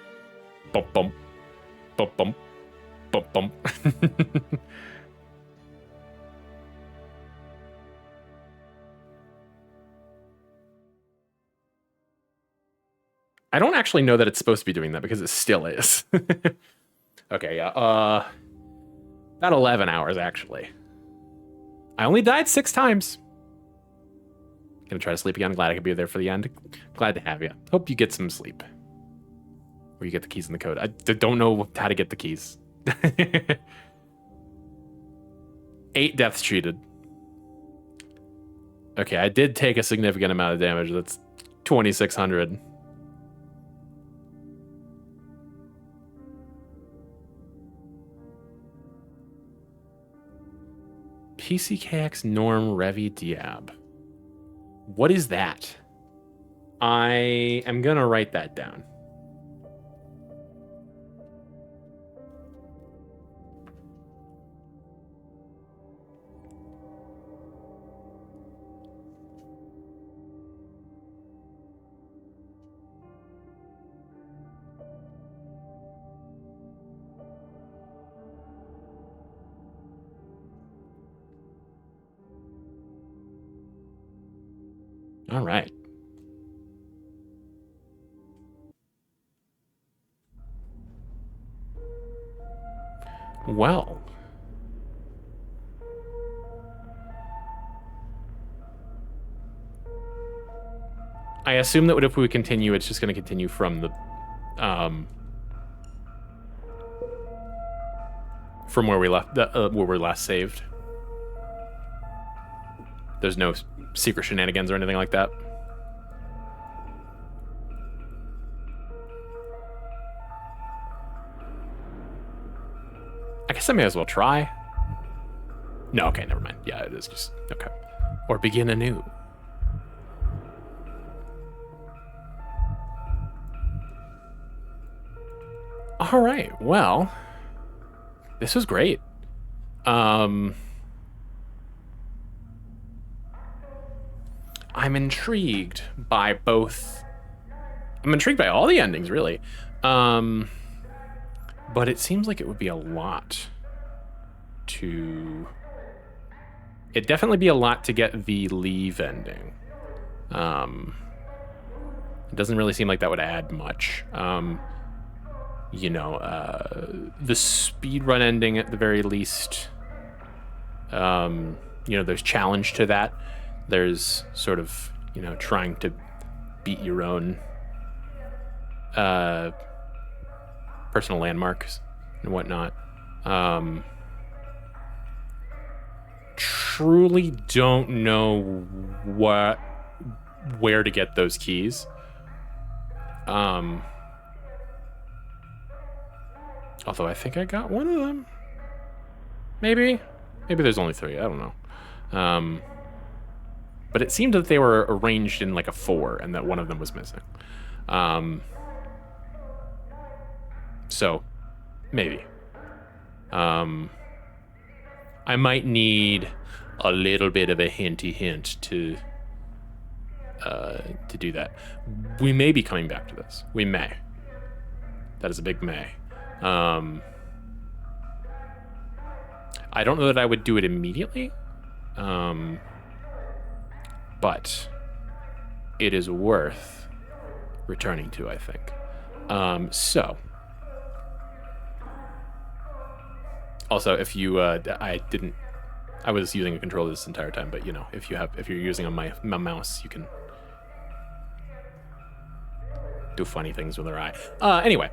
bump, bump, bump, bump. Bump, bump. I don't actually know that it's supposed to be doing that, because it still is. Okay, yeah. About 11 hours, actually. I only died 6 times. Gonna try to sleep again. Glad I could be there for the end. Glad to have you. Hope you get some sleep. Or you get the keys and the code. I don't know how to get the keys. 8 deaths treated. Okay, I did take a significant amount of damage. That's 2,600. PCKX Norm Revi Diab. What is that? I am gonna write that down. All right. Well. I assume that if we continue, it's just going to continue from the, from where we left, where we're last saved. There's no secret shenanigans or anything like that. I guess I may as well try. No, okay, never mind. Yeah, it is just, okay. Or begin anew. All right, well, this was great. I'm intrigued by both. I'm intrigued by all the endings, really. But it seems like it would be a lot to... It'd definitely be a lot to get the leave ending. It doesn't really seem like that would add much. You know, the speedrun ending at the very least. You know, there's challenge to that. There's sort of, you know, trying to beat your own personal landmarks and whatnot. Truly don't know where to get those keys. Although I think I got one of them. Maybe there's only 3. I don't know. But it seemed that they were arranged in like a 4 and that one of them was missing. So maybe. I might need a little bit of a hinty hint to do that. We may be coming back to this. We may. That is a big may. I don't know that I would do it immediately. But it is worth returning to, I think. So. Also, if you, I was using a controller this entire time, but you know, if you're using a my mouse, you can do funny things with your eye. Anyway,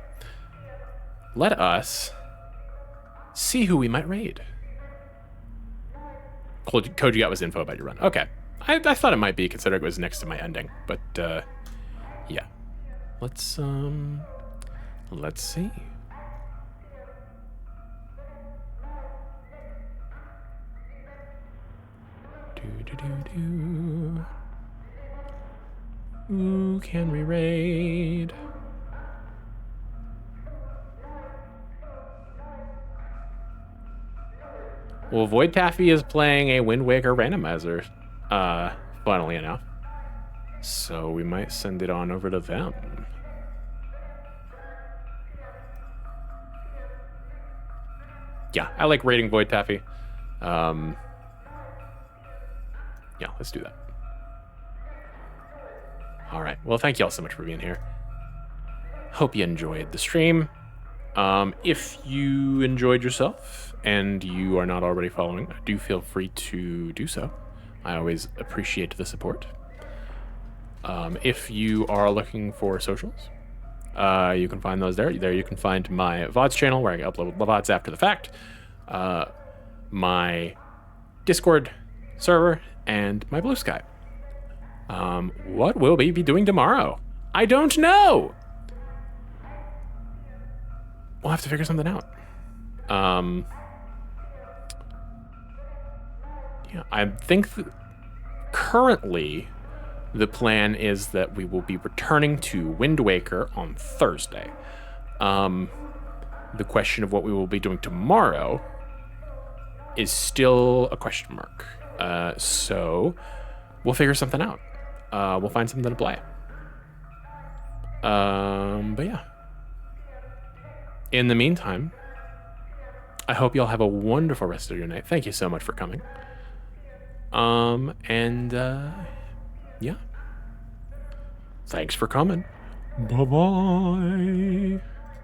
let us see who we might raid. Code you got was info about your run. Okay. I thought it might be, considering it was next to my ending, but yeah. Let's see. Who can we raid? Well, Void Taffy is playing a Wind Waker randomizer, funnily enough. So we might send it on over to them. Yeah, I like raiding Void Taffy. Yeah, let's do that. All right. Well, thank you all so much for being here. Hope you enjoyed the stream. If you enjoyed yourself and you are not already following, do feel free to do so. I always appreciate the support. If you are looking for socials, you can find those there. There you can find my VODs channel where I upload the VODs after the fact, my Discord server, and my Blue Sky. What will we be doing tomorrow? I don't know! We'll have to figure something out. Yeah, I think currently the plan is that we will be returning to Wind Waker on Thursday. The question of what we will be doing tomorrow is still a question mark. So we'll figure something out. We'll find something to play. But yeah. In the meantime, I hope y'all have a wonderful rest of your night. Thank you so much for coming. Yeah. Thanks for coming. Bye-bye.